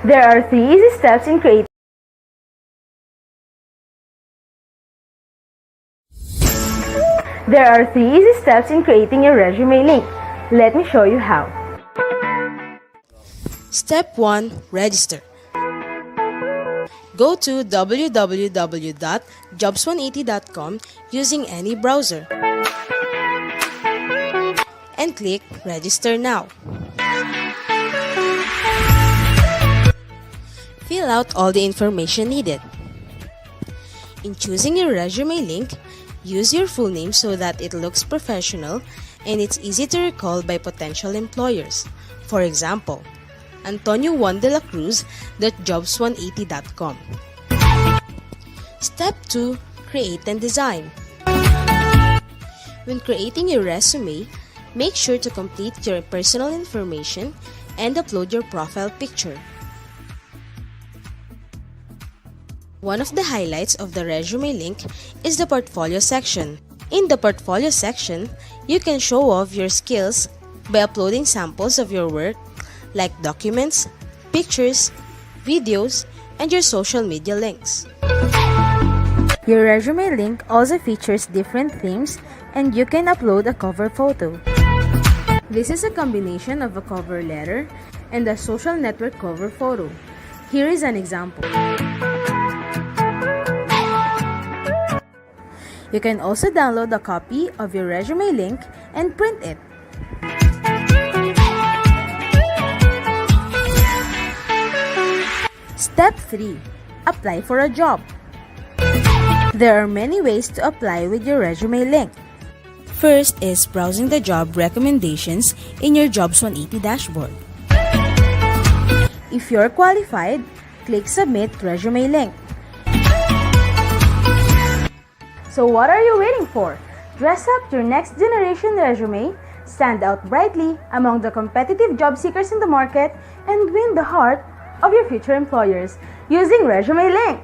There are 3 easy steps in creating your resume link. Let me show you how. Step 1. Register. Go to www.jobs180.com using any browser and click Register Now. Fill out all the information needed. In choosing your resume link, use your full name so that it looks professional and it's easy to recall by potential employers. For example, Antonio Juan de la Cruz.jobs180.com. Step 2. Create and design. When creating your resume, make sure to complete your personal information and upload your profile picture. One of the highlights of the resume link is the portfolio section. In the portfolio section, you can show off your skills by uploading samples of your work like documents, pictures, videos, and your social media links. Your resume link also features different themes and you can upload a cover photo. This is a combination of a cover letter and a social network cover photo. Here is an example. You can also download a copy of your resume link and print it. Step 3. Apply for a job. There are many ways to apply with your resume link. First is browsing the job recommendations in your Jobs 180 dashboard. If you're qualified, click Submit Resume Link. So what are you waiting for? Dress up your next generation resume, stand out brightly among the competitive job seekers in the market, and win the heart of your future employers using Resume Link.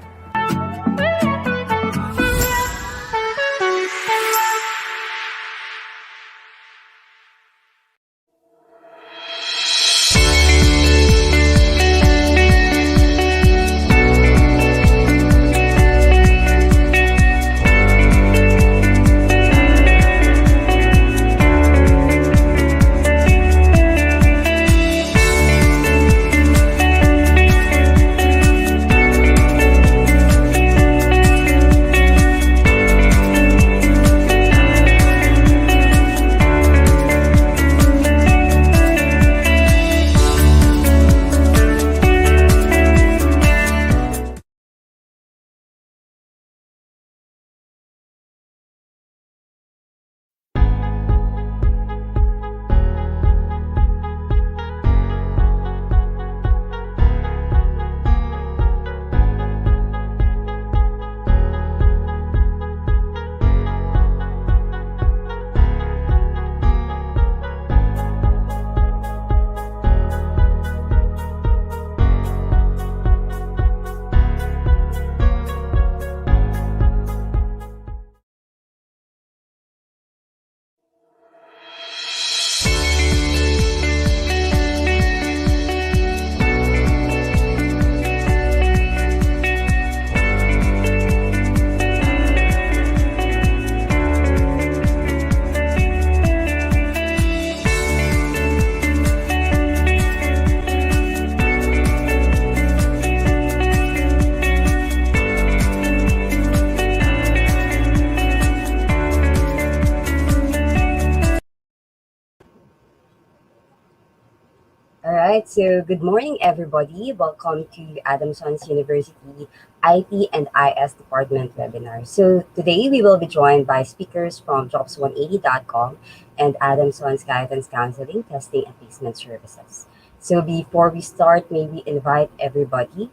Alright, so good morning everybody. Welcome to Adamson's University IT and IS Department webinar. So today we will be joined by speakers from Jobs180.com and Adamson's Guidance Counseling, Testing and Placement Services. So before we start, may we invite everybody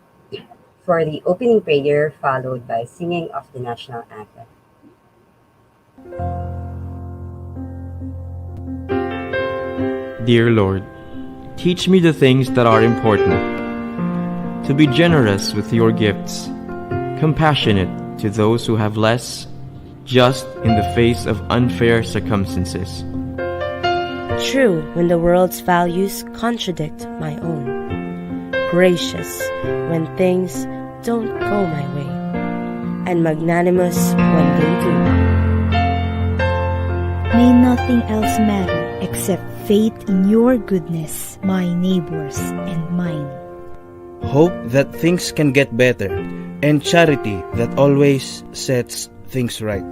for the opening prayer followed by singing of the national anthem. Dear Lord, teach me the things that are important, to be generous with your gifts, compassionate to those who have less, just in the face of unfair circumstances. True when the world's values contradict my own. gracious when things don't go my way, and magnanimous when they do. May nothing else matter except faith in your goodness, my neighbors and mine. Hope that things can get better, and charity that always sets things right.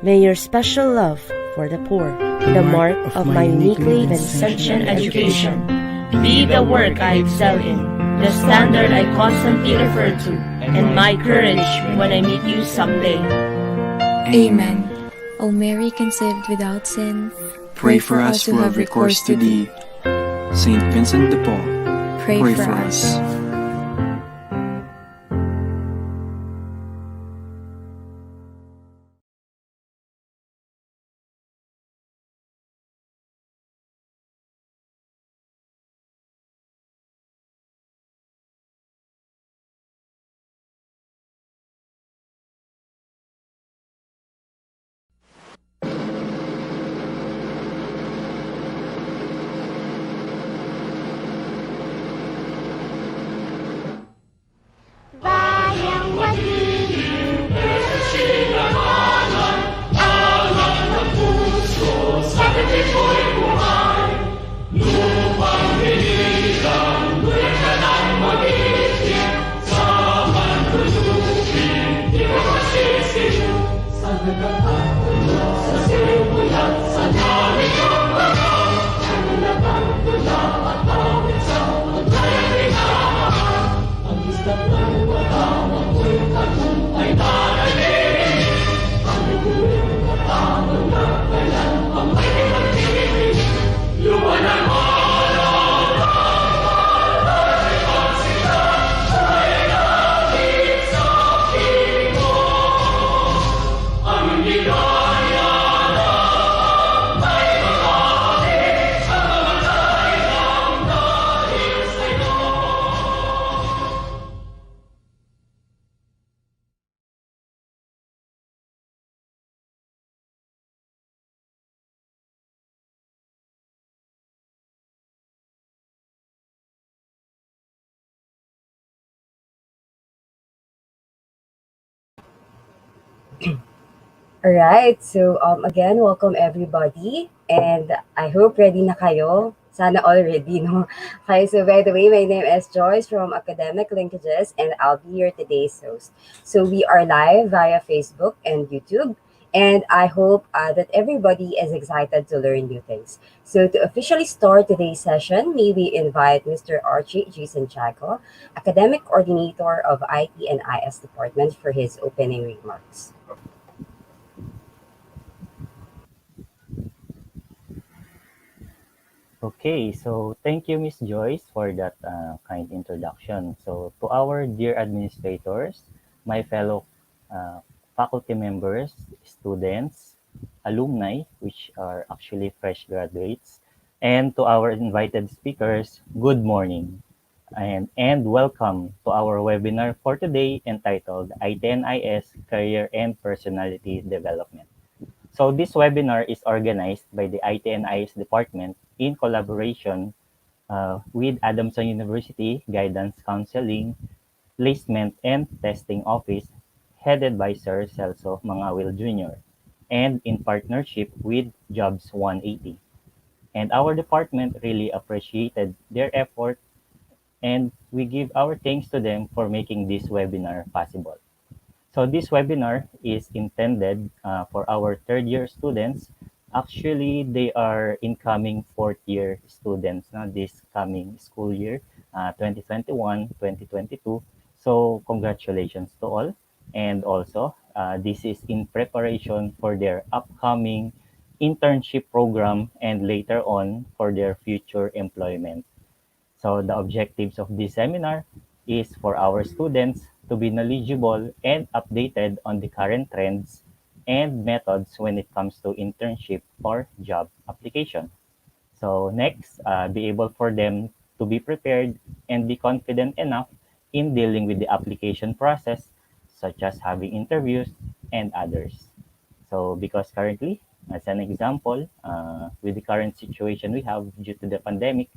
May your special love for the poor, the mark of my uniquely Vincentian education, be the work I excel in, the standard I constantly refer to, and my courage when I meet you someday. Amen. O Mary, conceived without sin, pray for us who have recourse to thee. Saint Vincent de Paul, pray for us. All right. So again, welcome everybody, and I hope ready na kayo. Sana already, no? Okay, so by the way, my name is Joyce from Academic Linkages, and I'll be your today's host. So we are live via Facebook and YouTube, and I hope that everybody is excited to learn new things. So to officially start today's session, may we invite Mr. Archie G. Santiago, Academic Coordinator of IT and IS Department, for his opening remarks. Okay, so thank you, Miss Joyce, for that kind introduction. So, to our dear administrators, my fellow uh, faculty members, students, alumni, which are actually fresh graduates, and to our invited speakers, good morning and welcome to our webinar for today entitled I10IS Career and Personality Development. So this webinar is organized by the IT and IS department in collaboration with Adamson University Guidance Counseling, Placement and Testing Office, headed by Sir Celso Mangawil Jr., and in partnership with Jobs 180. And our department really appreciated their effort, and we give our thanks to them for making this webinar possible. So this webinar is intended for our third year students. Actually, they are incoming fourth year students now this coming school year, 2021-2022. So congratulations to all. And also, this is in preparation for their upcoming internship program and later on for their future employment. So the objectives of this seminar is for our students to be knowledgeable and updated on the current trends and methods when it comes to internship or job application. So next, be able for them to be prepared and be confident enough in dealing with the application process, such as having interviews and others. So because currently, as an example, with the current situation we have due to the pandemic,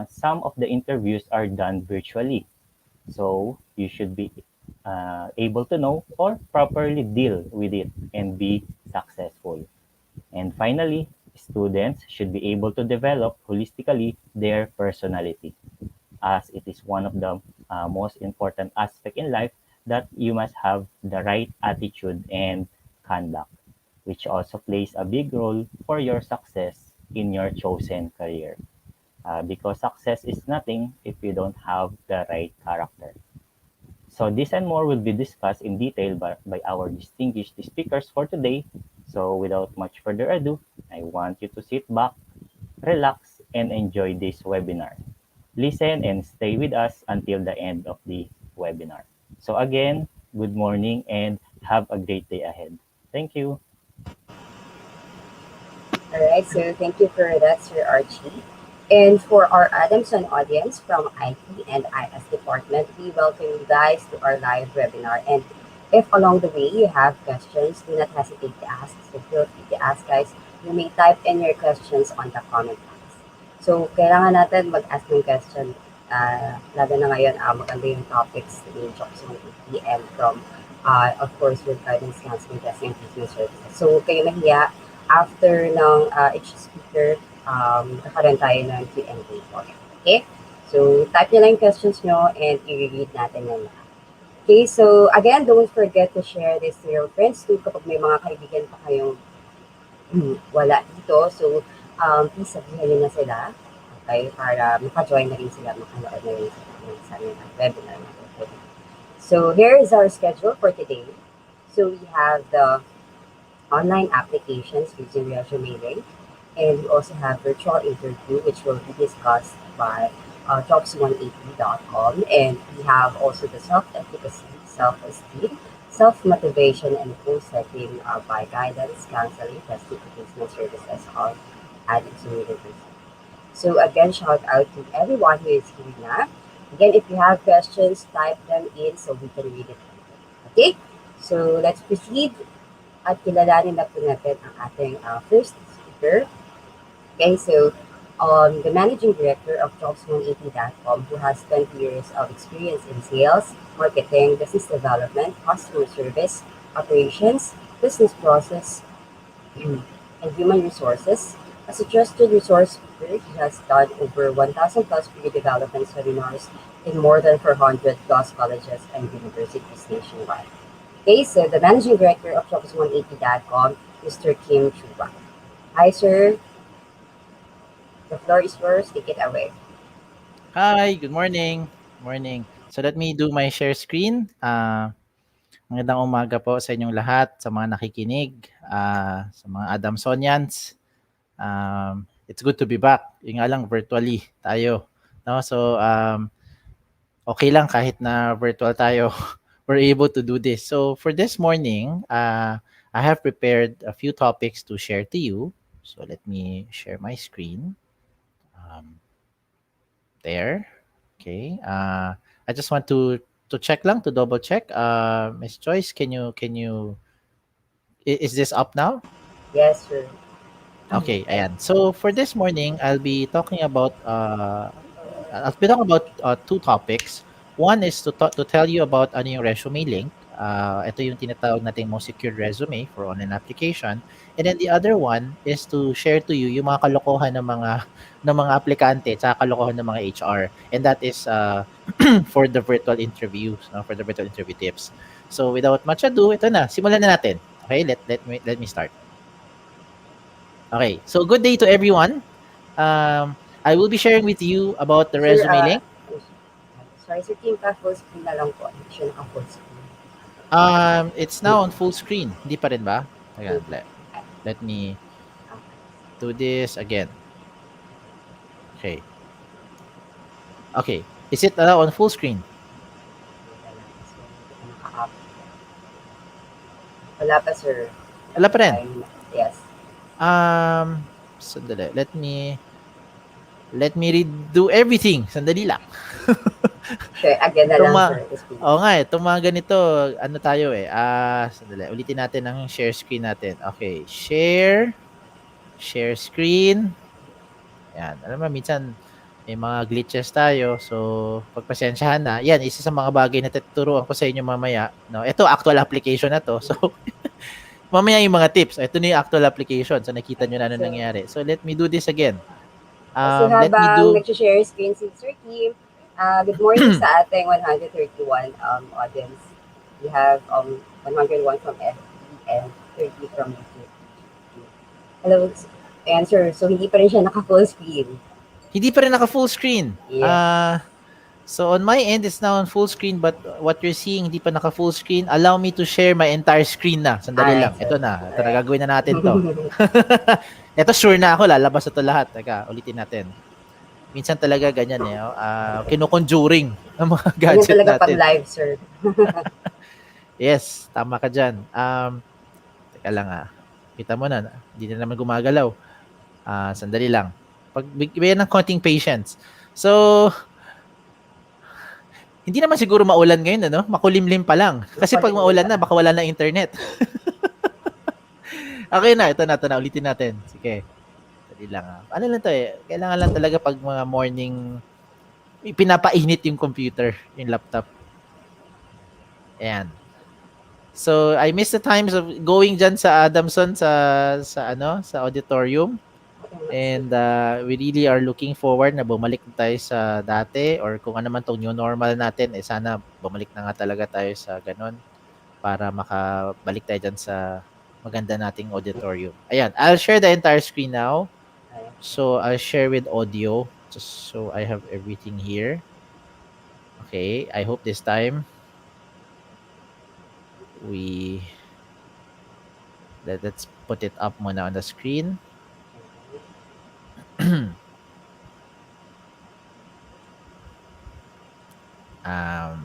some of the interviews are done virtually. So you should be able to know or properly deal with it and be successful. And finally, students should be able to develop holistically their personality, as it is one of the most important aspect in life that you must have the right attitude and conduct, which also plays a big role for your success in your chosen career. Because success is nothing if you don't have the right character. So this and more will be discussed in detail by our distinguished speakers for today. So without much further ado, I want you to sit back, relax, and enjoy this webinar. Listen and stay with us until the end of the webinar. So again, good morning and have a great day ahead. Thank you. All right, so thank you for that, Sir Archie. And for our Adamson audience from IT and IS department, we welcome you guys to our live webinar. And if along the way you have questions, do not hesitate to ask. So feel free to ask, guys. You may type in your questions on the comment box. So, kailangan natin mag-ask ng question. Lalo na ngayon, maganda yung topics ni Jobs 180 and from, of course, with guidance counseling, testing, and treatment services. So, huwag kayo mahiya. After ng each speaker, kakaroon tayo ng Q&A for it. Okay? So, type nyo lang yung questions nyo and i-read natin yan lahat. Okay, so again, don't forget to share this to your friends too kapag may mga kaibigan pa kayong wala dito. So, please sabihin nyo na sila, okay, para maka-join na rin sila, makanood na rin sila ng sa webinar natin. So, here is our schedule for today. So, we have the online applications using ResumeLink, and we also have virtual interview, which will be discussed by jobs180.com, and we have also the self-efficacy, self-esteem, self-motivation, and goal setting by guidance, counseling, testing, placement services of Adamson University. So again, shout out to everyone who is here now. Again, if you have questions, type them in so we can read it. Okay? So let's proceed at kilalanin na po natin ang ating first speaker. Okay, so the managing director of Jobs180.com, who has 20 years of experience in sales, marketing, business development, customer service, operations, business process, and human resources. As a trusted resource speaker, he has done over 1,000 plus pre-development seminars in more than 400 plus colleges and universities nationwide. Okay, so the managing director of Jobs180.com, Mr. Kim Chuba. Hi, sir. The floor is yours. Take it away. Hi, good morning. Morning. So let me do my share screen. Magandang umaga po sa inyong lahat, sa mga nakikinig, sa mga Adamsonians. It's good to be back. Yung nga lang, virtually tayo. No? So, okay lang kahit na virtual tayo. We're able to do this. So for this morning, I have prepared a few topics to share to you. So let me share my screen. There. Okay. I just want to check lang, to double check. Miss Joyce, is this up now? Yes, sir. Okay, ayan. So for this morning, I'll be talking about two topics. One is to tell you about ano yung ResumeLink. Ito yung tinatawag nating most secured resume for online application. And then the other one is to share to you yung mga kalokohan ng mga aplikante at kalokohan ng mga HR. And that is for the virtual interviews, for the virtual interview tips. So without much ado, ito na. Simulan na natin. Okay, let me start. Okay, so good day to everyone. I will be sharing with you about the Sir, ResumeLink. Sorry, sir, Kim, full screen na lang po. Hindi siya naka-full screen. It's now on full screen. Hindi pa rin ba? Ayan, let me do this again. Okay. Okay. Is it now on full screen? Wala pa, sir. Wala pa rin? Yes. Sandali. Let me redo everything. Sandali lang. Okay, again na lang, sir. Oo nga eh. Itong mga ganito, ano tayo eh. Sandali. Ulitin natin ang share screen natin. Okay. Share screen. Ayan. Alam mo, minsan, may mga glitches tayo. So, pagpasensyahan na. Yan, isa sa mga bagay na tuturuan ko sa inyo mamaya. No? Ito, actual application na to. So, mamaya yung mga tips. Ito na yung actual application. So, nakita nyo na ano So, nangyari. So, let me do this again. so Let me habang do... nag-share screen si Sir Kim, good morning sa ating 131 audience. We have 101 from FB and 30 from YouTube. Hello, answer. So, hindi pa rin siya naka-full screen. Hindi pa rin naka-full screen. Yes. So, on my end, it's now on full screen. But what you're seeing, hindi pa naka-full screen. Allow me to share my entire screen na. Sandali lang. Sir. Ito na. Ito na. Alright. Gagawin na natin to. Ito, sure na ako. Lalabas ito lahat. Teka, ulitin natin. Minsan talaga ganyan eh. Kino-conjuring ang mga gadget Ganyan talaga natin. pag live, sir. Yes, tama ka dyan. Teka lang Kita mo na. Hindi na naman gumagalaw. Sandali lang. Pagbigyan ng konting patience. So, hindi naman siguro maulan ngayon, ano? Makulimlim pa lang. Kasi pag maulan na, baka wala na internet. Okay na, ito na. Ulitin natin. Sige. Dali lang. Ano lang to eh. Kailangan lang talaga pag mga morning, pinapainit yung computer, yung laptop. Ayan. So, I miss the times of going dyan sa Adamson sa auditorium. And we really are looking forward na bumalik tayo sa dati or kung ano man tong new normal natin, sana bumalik na nga talaga tayo sa ganun para makabalik tayo dyan sa maganda nating auditorium. Ayan, I'll share the entire screen now. So, I'll share with audio just so I have everything here. Okay, I hope this time let's put it up muna on the screen.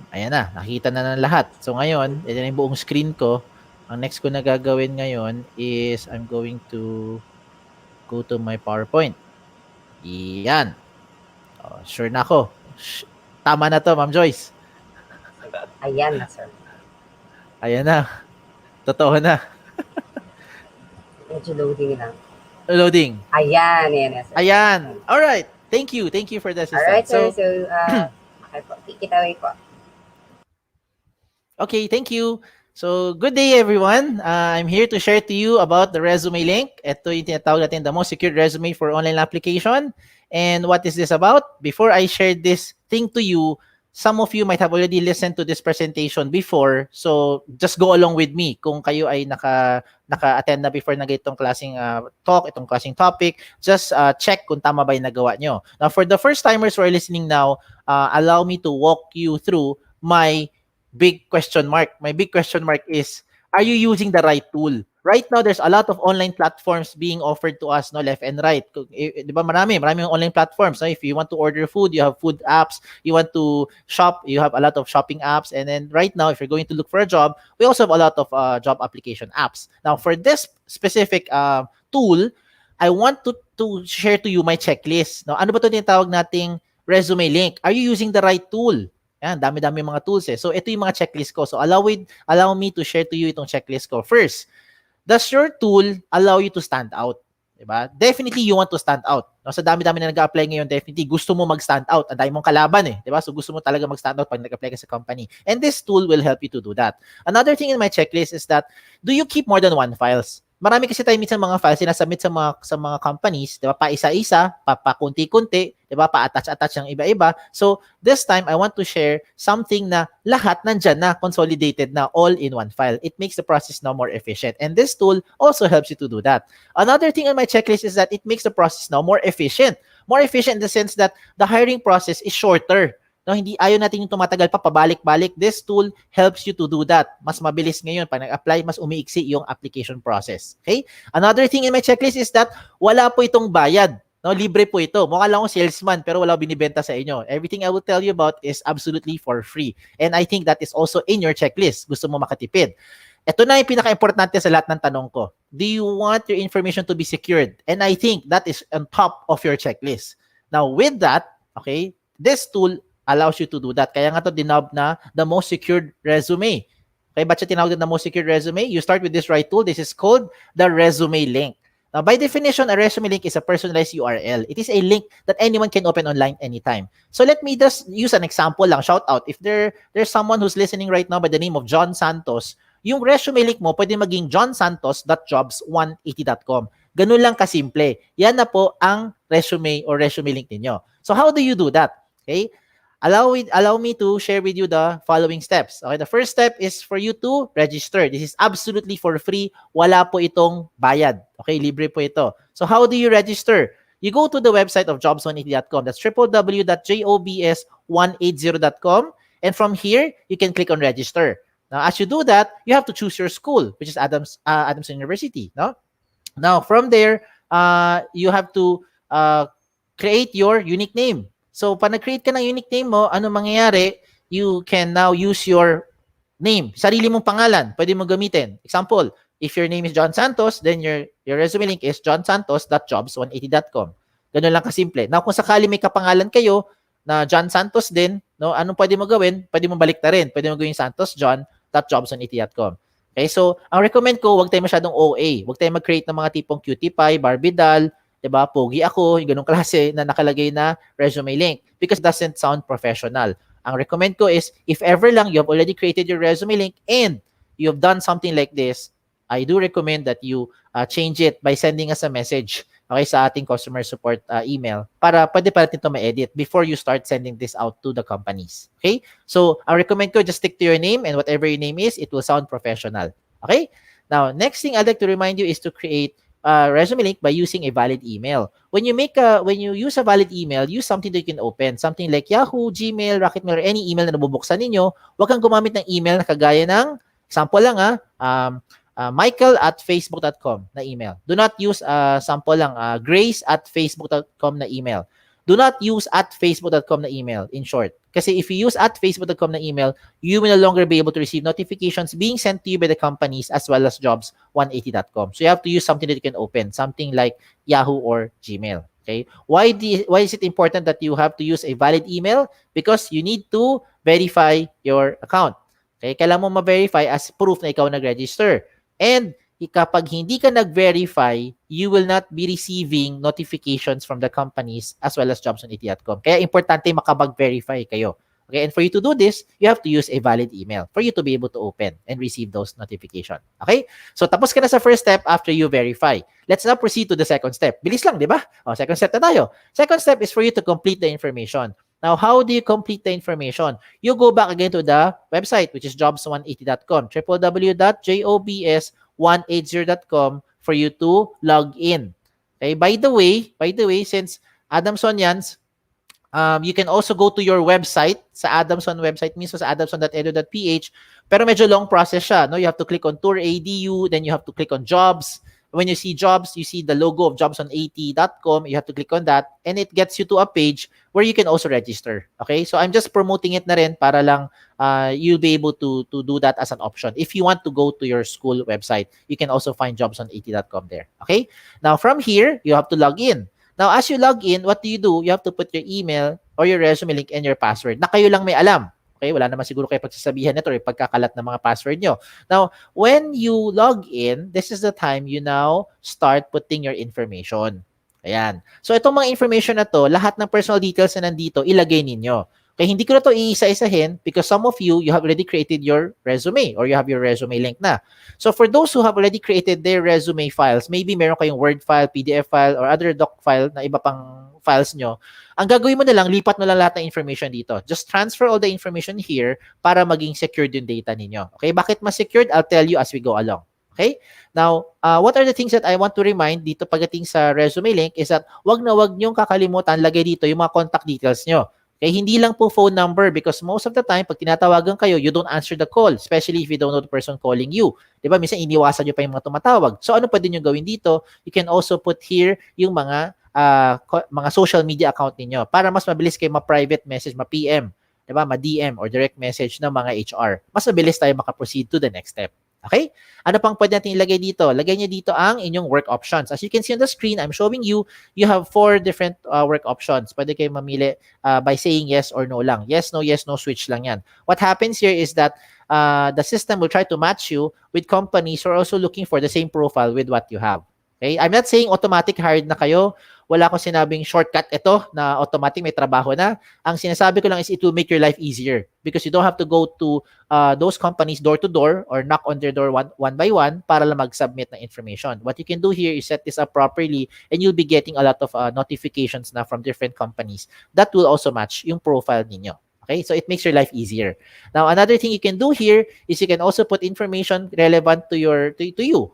Ayan na, nakita na ng lahat. So ngayon, ito na yung buong screen ko. Ang next ko na gagawin ngayon is I'm going to go to my PowerPoint. Iyan. Sure na ako. Tama na to, Ma'am Joyce. Ayan na, sir. Ayan na. Totoo na. Medyo loading lang. Loading. Ayan na, sir. Ayan. Alright. Thank you for the assistance. Alright, sir. So, take it away po. Okay, thank you. So, good day everyone. I'm here to share to you about the ResumeLink. Ito yung tinatawag natin the most secure resume for online application. And what is this about? Before I share this thing to you, some of you might have already listened to this presentation before. So, just go along with me. Kung kayo ay naka-attend na before na itong klaseng talk, itong klaseng topic, just check kung tama ba yung nagawa nyo. Now, for the first timers who are listening now, allow me to walk you through my big question mark. My big question mark is, are you using the right tool? Right now, there's a lot of online platforms being offered to us, no, left and right. Di ba marami online platforms. No? If you want to order food, you have food apps. You want to shop, you have a lot of shopping apps. And then right now, if you're going to look for a job, we also have a lot of job application apps. Now, for this specific tool, I want to share to you my checklist. No? Ano ba ito tinatawag nating ResumeLink? Are you using the right tool? Yan, dami-dami mga tools eh. So, ito yung mga checklist ko. So, allow me to share to you itong checklist ko. First, does your tool allow you to stand out? Diba? Definitely, you want to stand out. No, sa dami-dami na nag-apply ngayon, definitely, gusto mo mag-stand out. Ang dami mong kalaban eh. Diba? So, gusto mo talaga mag-stand out pag nag-apply ka sa company. And this tool will help you to do that. Another thing in my checklist is that, do you keep more than one files? Marami kasi tayo minsan mga files sinasubmit sa mga companies, 'di ba? Pa isa-isa, pa kunti-kunti, 'di ba? Pa attach ng iba-iba. So, this time I want to share something na lahat nandiyan na consolidated na all in one file. It makes the process now more efficient. And this tool also helps you to do that. Another thing on my checklist is that it makes the process now more efficient. More efficient in the sense that the hiring process is shorter. No, hindi ayaw natin yung tumatagal pa pabalik-balik. This tool helps you to do that. Mas mabilis ngayon pag nag-apply, mas umiiksi yung application process. Okay? Another thing in my checklist is that wala po itong bayad. No, libre po ito. Mukha lang akong salesman pero wala binibenta sa inyo. Everything I will tell you about is absolutely for free. And I think that is also in your checklist. Gusto mo makatipid. Ito na yung pinaka-importante sa lahat ng tanong ko. Do you want your information to be secured? And I think that is on top of your checklist. Now, with that, okay, this tool allows you to do that. Kaya nga ito dinob na the most secured resume. Okay, ba't siya tinawag na the most secured resume? You start with this right tool. This is called the ResumeLink. Now, by definition, a resume link is a personalized URL. It is a link that anyone can open online anytime. So let me just use an example lang, shout out. If there's someone who's listening right now by the name of John Santos, yung resume link mo pwede maging johnsantos.jobs180.com. Ganun lang kasimple. Yan na po ang resume or resume link ninyo. So how do you do that? Okay? Allow me to share with you the following steps. Okay, the first step is for you to register. This is absolutely for free. Wala po itong bayad. Okay, libre po ito. So how do you register? You go to the website of jobs180.com. That's www.jobs180.com. And from here, you can click on register. Now, as you do that, you have to choose your school, which is Adamson University. No? Now, from there, you have to create your unique name. So, pag nag-create ka ng unique name mo, ano mangyayari? You can now use your name. Sarili mong pangalan, pwede mo gamitin. Example, if your name is John Santos, then your resume link is johnsantos.jobs180.com. Ganun lang kasimple. Now, kung sakali may kapangalan kayo na John Santos din, no, anong pwede mo gawin? Pwede mo balik na rin. Pwede mo gawin santosjohn.jobs180.com. Okay, so ang recommend ko, wag tayo masyadong OA. Wag tayo mag-create ng mga tipong cutie pie, Barbie doll, 'di ba? Pogi ako, yung ganung klase na nakalagay na resume link because it doesn't sound professional. Ang recommend ko is if ever lang you have already created your resume link and you have done something like this, I do recommend that you change it by sending us a message, okay, sa ating customer support email para pwede pa natin ito ma-edit before you start sending this out to the companies. Okay? So, ang recommend ko, just stick to your name and whatever your name is, it will sound professional. Okay? Now, next thing I'd like to remind you is to create resume link by using a valid email. When you use a valid email, use something that you can open. Something like Yahoo, Gmail, Rocketmail, or any email na nabubuksan ninyo. Huwag kang gumamit ng email na kagaya ng, example lang michael@facebook.com na email. Do not use sample lang grace@facebook.com na email. Do not use @facebook.com na email, in short. Kasi if you use @facebook.com na email, you will no longer be able to receive notifications being sent to you by the companies as well as jobs180.com. So you have to use something that you can open, something like Yahoo or Gmail. Okay? Why is it important that you have to use a valid email? Because you need to verify your account. Okay? Kailangan mo ma-verify as proof na ikaw nag-register. And kapag hindi ka nag-verify, you will not be receiving notifications from the companies as well as jobs180.com. Kaya importante makapag-verify kayo. Okay, and for you to do this, you have to use a valid email for you to be able to open and receive those notifications. Okay? So tapos ka na sa first step after you verify. Let's now proceed to the second step. Bilis lang, di ba? O, second step na tayo. Second step is for you to complete the information. Now, how do you complete the information? You go back again to the website, which is jobs180.com, www.jobs180.com for you to log in. Okay, by the way, since Adamson yan, you can also go to your website, sa Adamson website mismo, sa adamson.edu.ph, pero medyo long process siya. No? You have to click on Tour ADU, then you have to click on Jobs. When you see Jobs, you see the logo of jobs180.com. You have to click on that, and it gets you to a page where you can also register. Okay? So I'm just promoting it na rin para lang you'll be able to do that as an option. If you want to go to your school website, you can also find jobs180.com there. Okay? Now, from here, you have to log in. Now, as you log in, what do? You have to put your email or your resume link and your password na kayo lang may alam. Okay, wala naman siguro kayo pagsasabihan nito or pagkakalat ng mga password nyo. Now, when you log in, this is the time you now start putting your information. Ayan. So, itong mga information na to, lahat ng personal details na nandito, ilagay ninyo. Okay, hindi ko na to iisa-isahin because some of you have already created your resume or you have your resume link na. So, for those who have already created their resume files, maybe meron kayong Word file, PDF file, or other doc file na iba pang files nyo, ang gagawin mo na lang, lipat mo lang lahat ng information dito. Just transfer all the information here para maging secured yung data ninyo. Okay, bakit mas secured? I'll tell you as we go along. Okay? Now, what are the things that I want to remind dito pagdating sa resume link is that wag na wag nyong kakalimutan lagay dito yung mga contact details nyo. Okay, hindi lang po phone number because most of the time, pag tinatawagan kayo, you don't answer the call, especially if you don't know the person calling you. Diba? Minsan, iniwasan nyo pa yung mga tumatawag. So, ano pwede nyo gawin dito? You can also put here yung mga social media account ninyo para mas mabilis kayo ma-private message, ma-PM, diba? Ma-DM or direct message ng mga HR. Mas mabilis tayo makaproceed to the next step. Okay? Ano pang pwede natin ilagay dito? Lagay niyo dito ang inyong work options. As you can see on the screen, I'm showing you, you have 4 different work options. Pwede kayo mamili by saying yes or no lang. Yes, no, switch lang yan. What happens here is that the system will try to match you with companies who are also looking for the same profile with what you have. Okay? I'm not saying automatic hired na kayo. Wala akong sinabing shortcut ito na automatic may trabaho na. Ang sinasabi ko lang is it will make your life easier because you don't have to go to those companies door to door or knock on their door one by one para lang mag-submit ng information. What you can do here is set this up properly and you'll be getting a lot of notifications na from different companies that will also match yung profile ninyo. Okay, so it makes your life easier. Now, another thing you can do here is you can also put information relevant to you,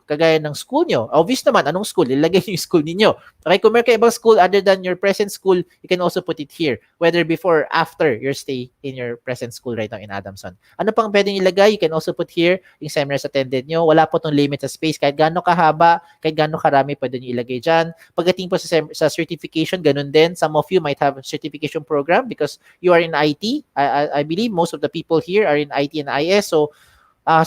kagaya ng school nyo. Obvious naman, anong school? Ilagay nyo yung school ninyo. Okay, kung meron kayo ibang school other than your present school, you can also put it here, whether before or after your stay in your present school right now in Adamson. Ano pang pwedeng ilagay? You can also put here yung seminars attended nyo. Wala po itong limit sa space. Kahit gaano kahaba, kahit gaano karami, pwede nyo ilagay dyan. Pagdating po sa certification, ganun din. Some of you might have a certification program because you are in IT. I believe most of the people here are in IT and IS. So,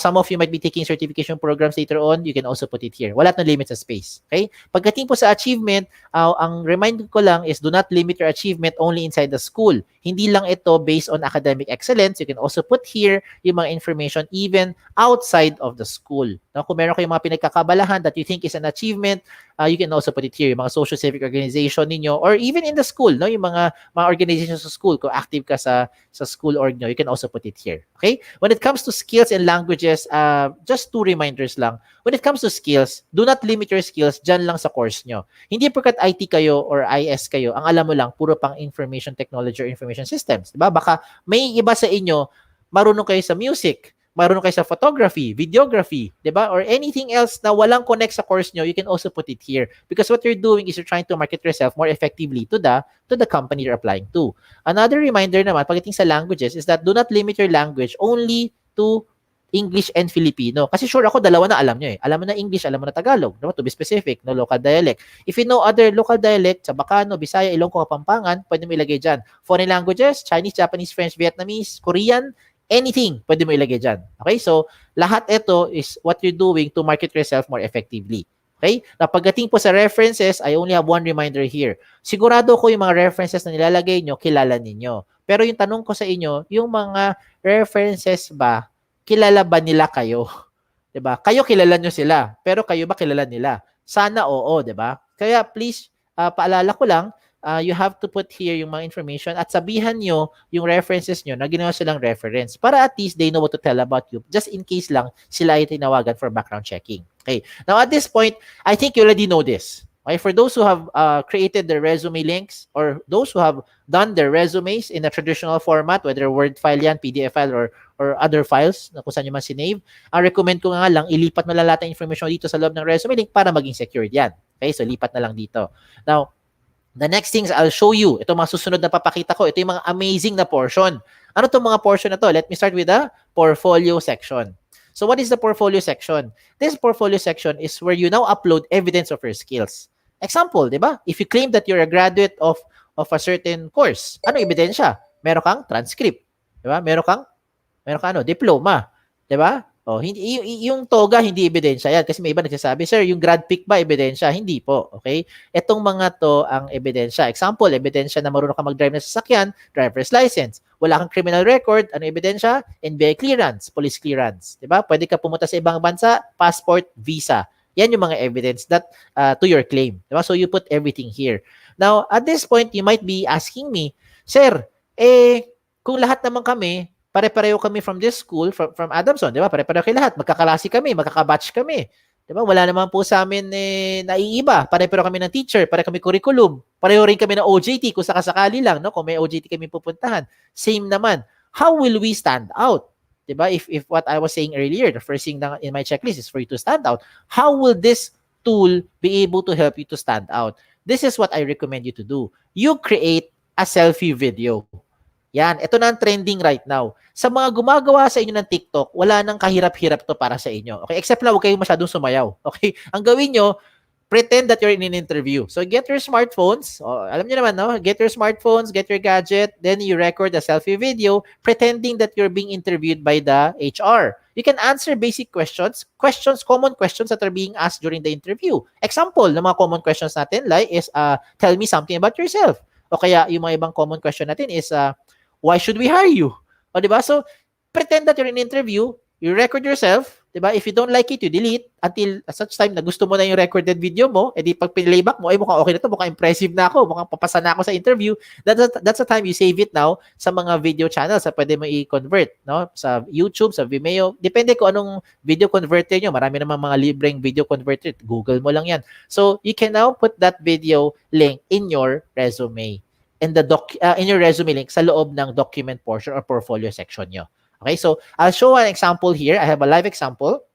some of you might be taking certification programs later on. You can also put it here. Wala nang limit sa space. Okay? Pagdating po sa achievement, ang reminder ko lang is do not limit your achievement only inside the school. Hindi lang ito based on academic excellence. You can also put here yung mga information even outside of the school. Now, kung meron kayong mga pinagkakabalahan that you think is an achievement, you can also put it here. Yung mga social civic organization ninyo or even in the school, no? Yung mga organizations sa school, kung active ka sa school org nyo, you can also put it here. Okay? When it comes to skills and languages, just 2 reminders lang. When it comes to skills, do not limit your skills dyan lang sa course nyo. Hindi porkat IT kayo or IS kayo, ang alam mo lang, puro pang information technology or information systems. Diba? Baka may iba sa inyo, marunong kayo sa music, marunong kayo sa photography, videography, diba? Or anything else na walang connect sa course nyo, you can also put it here. Because what you're doing is you're trying to market yourself more effectively to the company you're applying to. Another reminder naman, pagdating sa languages, is that do not limit your language only to English and Filipino. Kasi sure ako, dalawa na alam nyo eh. Alam mo na English, alam mo na Tagalog. Diba? To be specific, no local dialect. If you know other local dialect, sa Bacano, Bisaya, Ilonggo, Kapampangan, pwede mo ilagay dyan. Foreign languages, Chinese, Japanese, French, Vietnamese, Korean, anything, pwede mo ilagay dyan. Okay? So, lahat ito is what you're doing to market yourself more effectively. Okay? Na pagdating po sa references, I only have one reminder here. Sigurado ko yung mga references na nilalagay nyo, kilala ninyo. Pero yung tanong ko sa inyo, yung mga references ba, kilala ba nila kayo? 'Di ba? Kayo kilala nyo sila, pero kayo ba kilala nila? Sana oo, 'di ba? Kaya please, paalala ko lang, you have to put here yung mga information at sabihan nyo yung references nyo na ginawa silang reference para at least they know what to tell about you just in case lang sila ay tinawagan for background checking. Okay. Now at this point, I think you already know this. Okay, for those who have created their resume links or those who have done their resumes in a traditional format, whether Word file yan, PDF file, or other files na kung saan nyo man sinave, ang recommend ko nga lang, ilipat mo lang lahat ng information dito sa loob ng resume link para maging secured yan. Okay, so lipat na lang dito. Now, the next things I'll show you, ito mga susunod na papakita ko, ito yung mga amazing na portion. Ano itong mga portion na to? Let me start with the portfolio section. So what is the portfolio section? This portfolio section is where you now upload evidence of your skills. Example, di ba? If you claim that you're a graduate of a certain course, ano ebidensya? Meron kang transcript, di ba? Meron kang diploma, di ba? Oh, hindi yung toga hindi ebidensya yan kasi may iba nagsasabi, "Sir, yung grad pick ba ebidensya?" Hindi po, okay? Etong mga to ang ebidensya. Example, ebidensya na marunong ka mag-drive ng sasakyan, driver's license. Wala kang criminal record, ano ebidensya? NBI clearance, police clearance, di ba? Pwede ka pumunta sa ibang bansa, passport, visa. Yan yung mga evidence that to your claim. Diba? So you put everything here. Now, at this point, you might be asking me, "Sir, kung lahat naman kami, pare-pareho kami from this school, from Adamson, di ba? Pare-pareho kayo lahat. Magkaklase kami, magkakabatch kami. Di ba? Wala naman po sa amin naiiba. Pare-pareho kami ng teacher, pare kami curriculum. Pareho rin kami ng OJT kung sakasakali lang, no? Kung may OJT kami pupuntahan. Same naman. How will we stand out? Diba? If what I was saying earlier, the first thing in my checklist is for you to stand out, how will this tool be able to help you to stand out? This is what I recommend you to do. You create a selfie video. Yan, ito na ang trending right now. Sa mga gumagawa sa inyo ng TikTok, wala nang kahirap-hirap to para sa inyo. Okay? Except na huwag kayong masyadong sumayaw. Okay? Ang gawin nyo, pretend that you're in an interview. So get your smartphones. Alam niyo naman, no? Get your smartphones, get your gadget, then you record a selfie video pretending that you're being interviewed by the HR. You can answer basic questions, common questions that are being asked during the interview. Example ng mga common questions natin like is, tell me something about yourself. O kaya yung mga ibang common question natin is, why should we hire you? O diba? So, pretend that you're in an interview, you record yourself, Diba? If you don't like it, you delete until such time na gusto mo na yung recorded video mo, edi pag playback mo, ay mukhang okay na to, mukhang impressive na ako, mukhang papasa na ako sa interview, that's the time you save it now sa mga video channels na pwede mo i-convert, no? Sa YouTube, sa Vimeo, depende kung anong video converter nyo. Marami naman mga libreng video converter. Google mo lang yan. So, you can now put that video link in your resume. In your resume link sa loob ng document portion or portfolio section nyo. Okay, so I'll show an example here. I have a live example.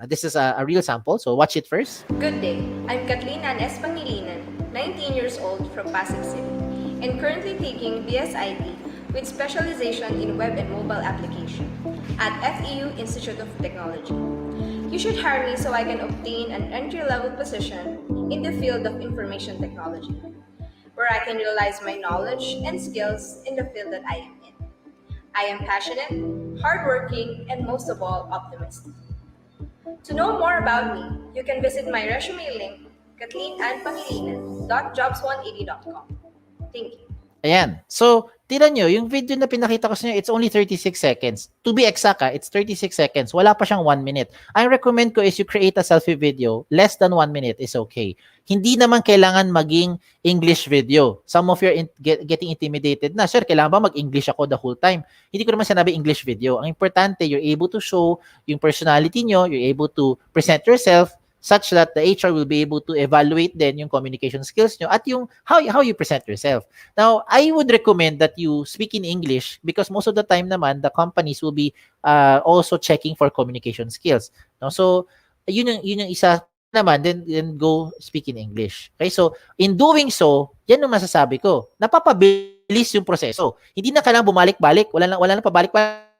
This is a real sample, so watch it first. Good day. I'm Kathleen Anes Pangilinan, 19 years old from Pasig City, and currently taking BSIT with specialization in web and mobile application at FEU Institute of Technology. You should hire me so I can obtain an entry-level position in the field of information technology, where I can utilize my knowledge and skills in the field that I am in. I am passionate, hardworking, and most of all, optimistic. To know more about me, you can visit my resume link, kathleenandpangilinan.jobs180.com. Thank you. Ayan. So, tignan nyo, yung video na pinakita ko sa inyo, it's only 36 seconds. To be exact, it's 36 seconds. Wala pa siyang 1 minute. Ang recommend ko is you create a selfie video. Less than 1 minute is okay. Hindi naman kailangan maging English video. Some of you are getting intimidated na. Sir, kailangan ba mag-English ako the whole time? Hindi ko naman sinabi English video. Ang importante, you're able to show yung personality nyo, you're able to present yourself, such that the HR will be able to evaluate then yung communication skills nyo at yung how you present yourself. Now, I would recommend that you speak in English because most of the time naman, the companies will be also checking for communication skills. No? So, yun yung isa naman, then go speak in English. Okay? So, in doing so, yan yung masasabi ko. Napapabilis yung proseso. Hindi na kailangan bumalik-balik. Wala na pabalik-balik.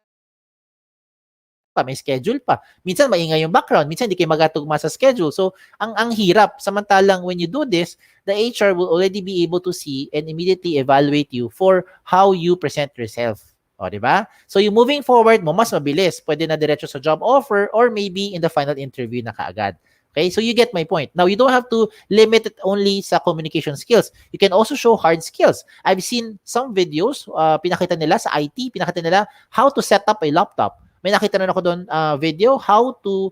May schedule pa. Minsan maingay yung background, minsan hindi kayo magatugma sa schedule. So, ang hirap. Samantalang when you do this, the HR will already be able to see and immediately evaluate you for how you present yourself. O, di ba? So, yung moving forward mo, mas mabilis. Pwede na diretso sa job offer or maybe in the final interview na kaagad. Okay, so you get my point. Now, you don't have to limit it only sa communication skills. You can also show hard skills. I've seen some videos, pinakita nila sa IT, pinakita nila how to set up a laptop. May nakita na ako doon video, how to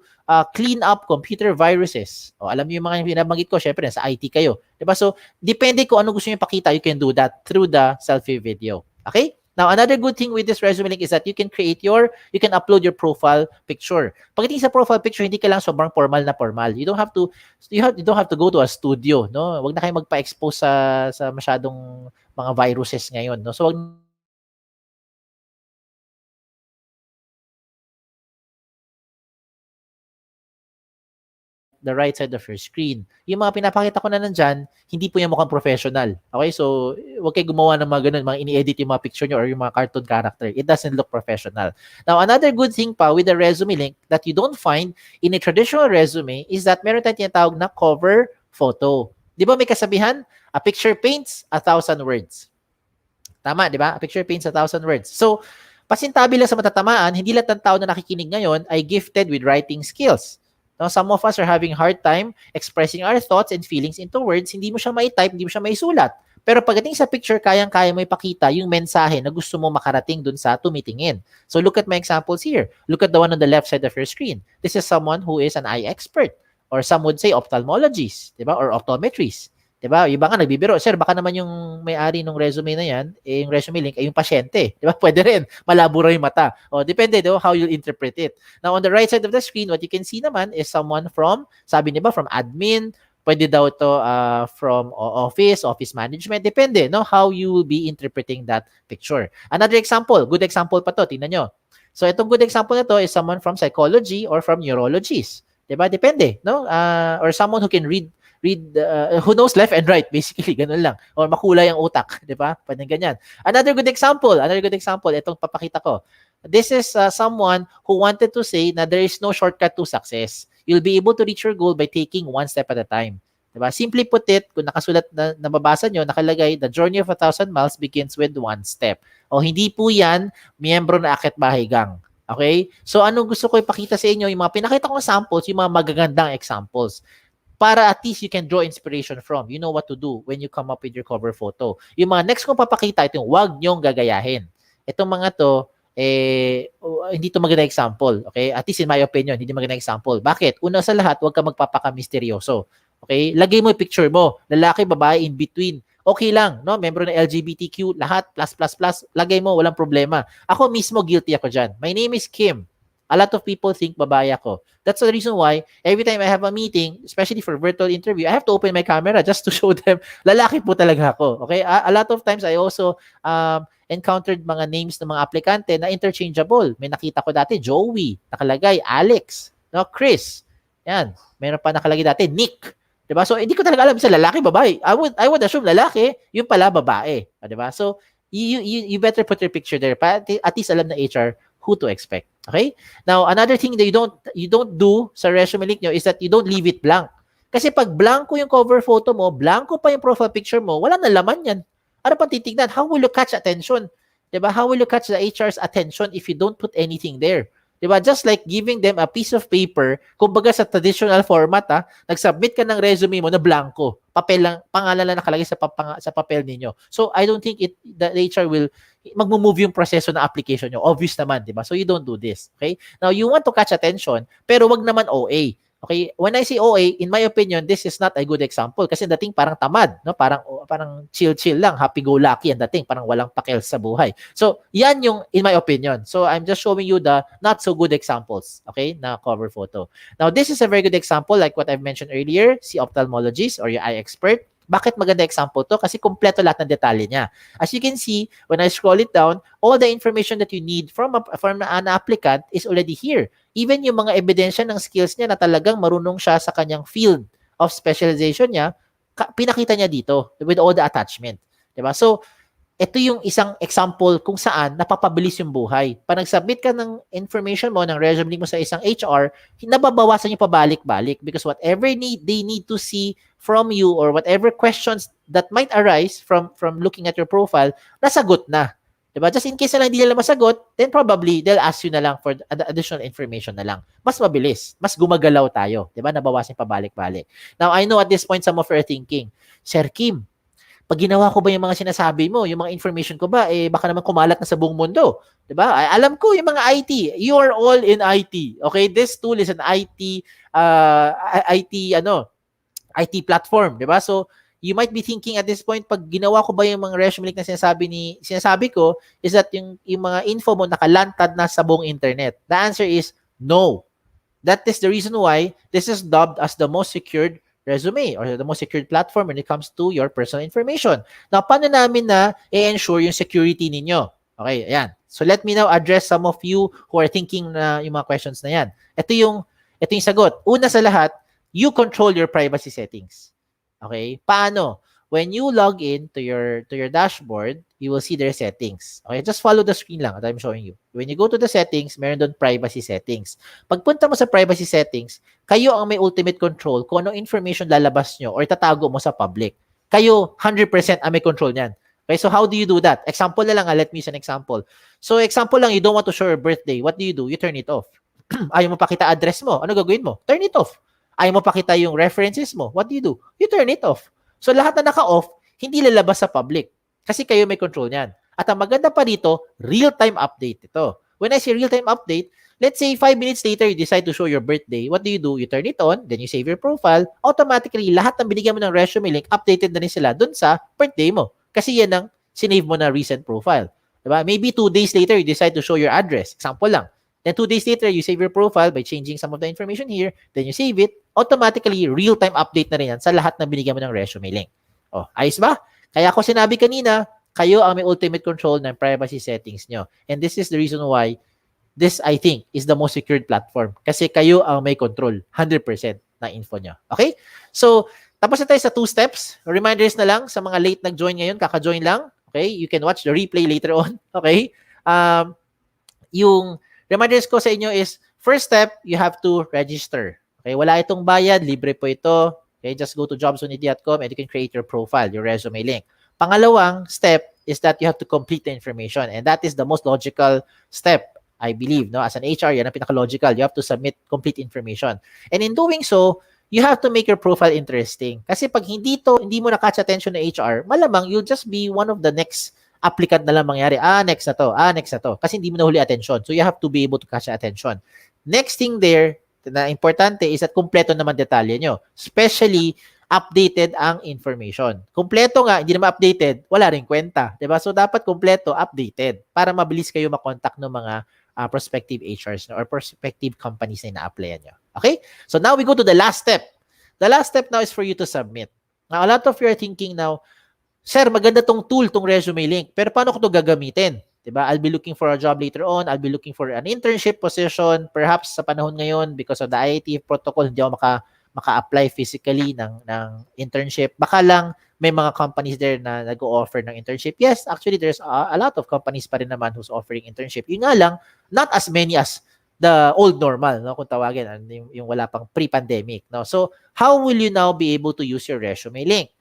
clean up computer viruses. O, alam niyo yung mga binabanggit ko, syempre, sa IT kayo. Diba? So, depende kung ano gusto niyo pakita, you can do that through the selfie video. Okay? Now, another good thing with this resume link is that you can upload your profile picture. Pagdating sa profile picture, hindi kailangan sobrang formal na formal. You don't have to go to a studio, no? Wag na kayo magpa-expose sa masyadong mga viruses ngayon, no? So, wag the right side of your screen. Yung mga pinapakita ko na nandyan, hindi po yung mukhang professional. Okay? So, huwag kayo gumawa ng mga ganun, mga ini-edit yung mga picture nyo or yung mga cartoon character. It doesn't look professional. Now, another good thing pa with the resume link that you don't find in a traditional resume is that meron tayong tinatawag na cover photo. Di ba may kasabihan? A picture paints 1,000 words. Tama, di ba? A picture paints 1,000 words. So, pasintabi lang sa matatamaan, hindi lahat ng tao na nakikinig ngayon ay gifted with writing skills. Now, some of us are having hard time expressing our thoughts and feelings into words. Hindi mo siya mai-type, hindi mo siya maisulat. Pero pagdating sa picture, kayang-kaya mo ipakita yung mensahe na gusto mo makarating dun sa tumitingin. So look at my examples here. Look at the one on the left side of your screen. This is someone who is an eye expert. Or some would say ophthalmologist, diba? Or optometrist. Diba? Iba nga nagbibiro, sir, baka naman yung may-ari ng resume na yan, yung resume link ay yung pasyente. Diba? Pwede rin. Malabo rin yung mata. O, depende do how you interpret it. Now, on the right side of the screen, what you can see naman is someone from, sabi niba, from admin, pwede daw ito from office management. Depende, no? How you will be interpreting that picture. Another example, good example pa to, tingnan nyo. So, itong good example na to is someone from psychology or from neurologist. Diba? Depende, no? Or someone who can read who knows left and right, basically, ganun lang. Or makulay ang utak, di ba? Pwede ganyan. Another good example, itong papakita ko. This is someone who wanted to say na there is no shortcut to success. You'll be able to reach your goal by taking one step at a time. Diba? Simply put it, kung nakasulat na nababasa nyo, nakalagay, the journey of 1,000 miles begins with one step. O hindi po yan, miyembro na Akit Bahay Gang. Okay? So, anong gusto ko ipakita sa inyo? Yung mga pinakita kong samples, yung mga magagandang examples. Para at least you can draw inspiration from. You know what to do when you come up with your cover photo. Yung mga next kong papakita, ito yung wag nyong gagayahin. Itong mga to, hindi to magandang example. Okay? At least in my opinion, hindi magandang example. Bakit? Una sa lahat, huwag ka magpapaka-misteryoso. Okay? Lagay mo yung picture mo. Lalaki, babae, in between. Okay lang, no? Membro ng LGBTQ, lahat, plus, plus, plus. Lagay mo, walang problema. Ako mismo, guilty ako dyan. My name is Kim. A lot of people think babae ako. That's the reason why every time I have a meeting, especially for virtual interview, I have to open my camera just to show them lalaki po talaga ako. Okay? A lot of times I also encountered mga names ng mga aplikante na interchangeable. May nakita ko dati, Joey, nakalagay, Alex, no, Chris. Yan. Meron pa nakalagay dati, Nick. 'Di ba? So hindi ko talaga alam sa lalaki, babae. I would assume lalaki, yung pala babae. 'Di ba? So you better put your picture there. At least alam na HR who to expect. Okay? Now, another thing that you don't do sa resume link nyo is that you don't leave it blank. Kasi pag blanco yung cover photo mo, blanco pa yung profile picture mo, wala na laman yan. Ano pang titignan? How will you catch attention? Diba? How will you catch the HR's attention if you don't put anything there? Diba? Just like giving them a piece of paper, kumbaga sa traditional format, nag-submit ka ng resume mo na blanco. Papel lang, pangalan lang nakalagay sa papel ninyo. So, I don't think the HR will mag-move yung proseso ng application nyo. Obvious naman, di ba? So, you don't do this. Okay? Now, you want to catch attention, pero wag naman OA. Okay? When I say OA, in my opinion, this is not a good example kasi dating parang tamad, no? Parang chill-chill lang, happy-go-lucky ang dating, parang walang pakial sa buhay. So, yan yung in my opinion. So, I'm just showing you the not so good examples, okay, na cover photo. Now, this is a very good example like what I've mentioned earlier, si ophthalmologist or your eye expert. Bakit maganda example to? Kasi kompleto lahat ng detalye niya. As you can see, when I scroll it down, all the information that you need from an applicant is already here. Even yung mga ebidensya ng skills niya na talagang marunong siya sa kanyang field of specialization niya, pinakita niya dito with all the attachment. Diba? So, ito yung isang example kung saan napapabilis yung buhay. Pag nag-submit ka ng information mo, ng resume mo sa isang HR, nababawasan yung pabalik-balik because whatever they need to see from you or whatever questions that might arise from looking at your profile, nasagot na. Diba? Just in case na lang hindi nila masagot, then probably they'll ask you na lang for additional information na lang. Mas mabilis, mas gumagalaw tayo. Diba? Nabawasan yung pabalik-balik. Now, I know at this point some of you are thinking, Sir Kim, pag ginawa ko ba yung mga sinasabi mo, yung mga information ko ba, baka naman kumalat na sa buong mundo. Diba? Alam ko yung mga IT. You are all in IT. Okay? This tool is an IT platform. Diba? So, you might be thinking at this point, pag ginawa ko ba yung mga resume link na sinasabi ko, is that yung mga info mo nakalantad na sa buong internet. The answer is no. That is the reason why this is dubbed as the most secured resume or the most secured platform when it comes to your personal information. Now, paano namin na i-ensure yung security ninyo? Okay, ayan. So, let me now address some of you who are thinking na yung mga questions na yan. Ito yung sagot. Una sa lahat, you control your privacy settings. Okay? Paano? When you log in to your dashboard, you will see their settings. Okay? Just follow the screen lang that I'm showing you. When you go to the settings, meron doon privacy settings. Pagpunta mo sa privacy settings, kayo ang may ultimate control kung anong information lalabas nyo or tatago mo sa public. Kayo, 100% ang may control niyan. Okay? So how do you do that? Example na lang, let me use an example. So example lang, you don't want to show your birthday. What do? You turn it off. Ayaw mo pakita address mo. Ano gagawin mo? Turn it off. Ayaw mo pakita yung references mo. What do? You turn it off. So lahat na naka-off, hindi lalabas sa public. Kasi kayo may control niyan. At ang maganda pa dito, real-time update ito. When I say real-time update, let's say 5 minutes later, you decide to show your birthday. What do? You turn it on, then you save your profile. Automatically, lahat ng binigyan mo ng resume link, updated na rin sila dun sa birthday mo. Kasi yan ang sinave mo na recent profile. Diba? Maybe 2 days later, you decide to show your address. Example lang. Then 2 days later, you save your profile by changing some of the information here. Then you save it. Automatically, real-time update na rin yan sa lahat na binigyan mo ng resume link. Oh, ayos ba? Kaya ako sinabi kanina, kayo ang may ultimate control ng privacy settings nyo. And this is the reason why this, I think, is the most secured platform. Kasi kayo ang may control, 100% na info nyo. Okay? So, tapos na tayo sa 2 steps. Reminders na lang sa mga late nag-join ngayon, kaka-join lang. Okay? You can watch the replay later on. Okay? Yung reminders ko sa inyo is, first step, you have to register. Okay, wala itong bayad, libre po ito. Okay, just go to jobsunity.com and you can create your profile, your resume link. Pangalawang step is that you have to complete the information, and that is the most logical step, I believe. No, as an HR, yan ang pinaka-logical. You have to submit complete information. And in doing so, you have to make your profile interesting. Kasi pag hindi mo na-catch attention ng HR, malamang you'll just be one of the next applicant na lang mangyari. Next na to. Next na to. Kasi hindi mo nahuli attention. So you have to be able to catch attention. Next thing there na importante is at kumpleto naman detalye nyo. Especially, updated ang information. Kumpleto nga, hindi naman updated, wala rin kwenta. Diba? So dapat kumpleto, updated para mabilis kayo makontak ng mga prospective HRs or prospective companies na ina-applyan nyo. Okay? So now we go to the last step. The last step now is for you to submit. Now, a lot of you are thinking now, sir, maganda tong tool, tong ResumeLink, pero paano ko to gagamitin? Diba? I'll be looking for a job later on. I'll be looking for an internship position. Perhaps sa panahon ngayon, because of the IIT protocol, hindi ako maka-apply physically ng internship. Baka lang may mga companies there na nag-o-offer ng internship. Yes, actually, there's a lot of companies pa rin naman who's offering internship. Yun nga lang, not as many as the old normal, no, kung tawagin, yung wala pang pre-pandemic. No? So, how will you now be able to use your ResumeLink?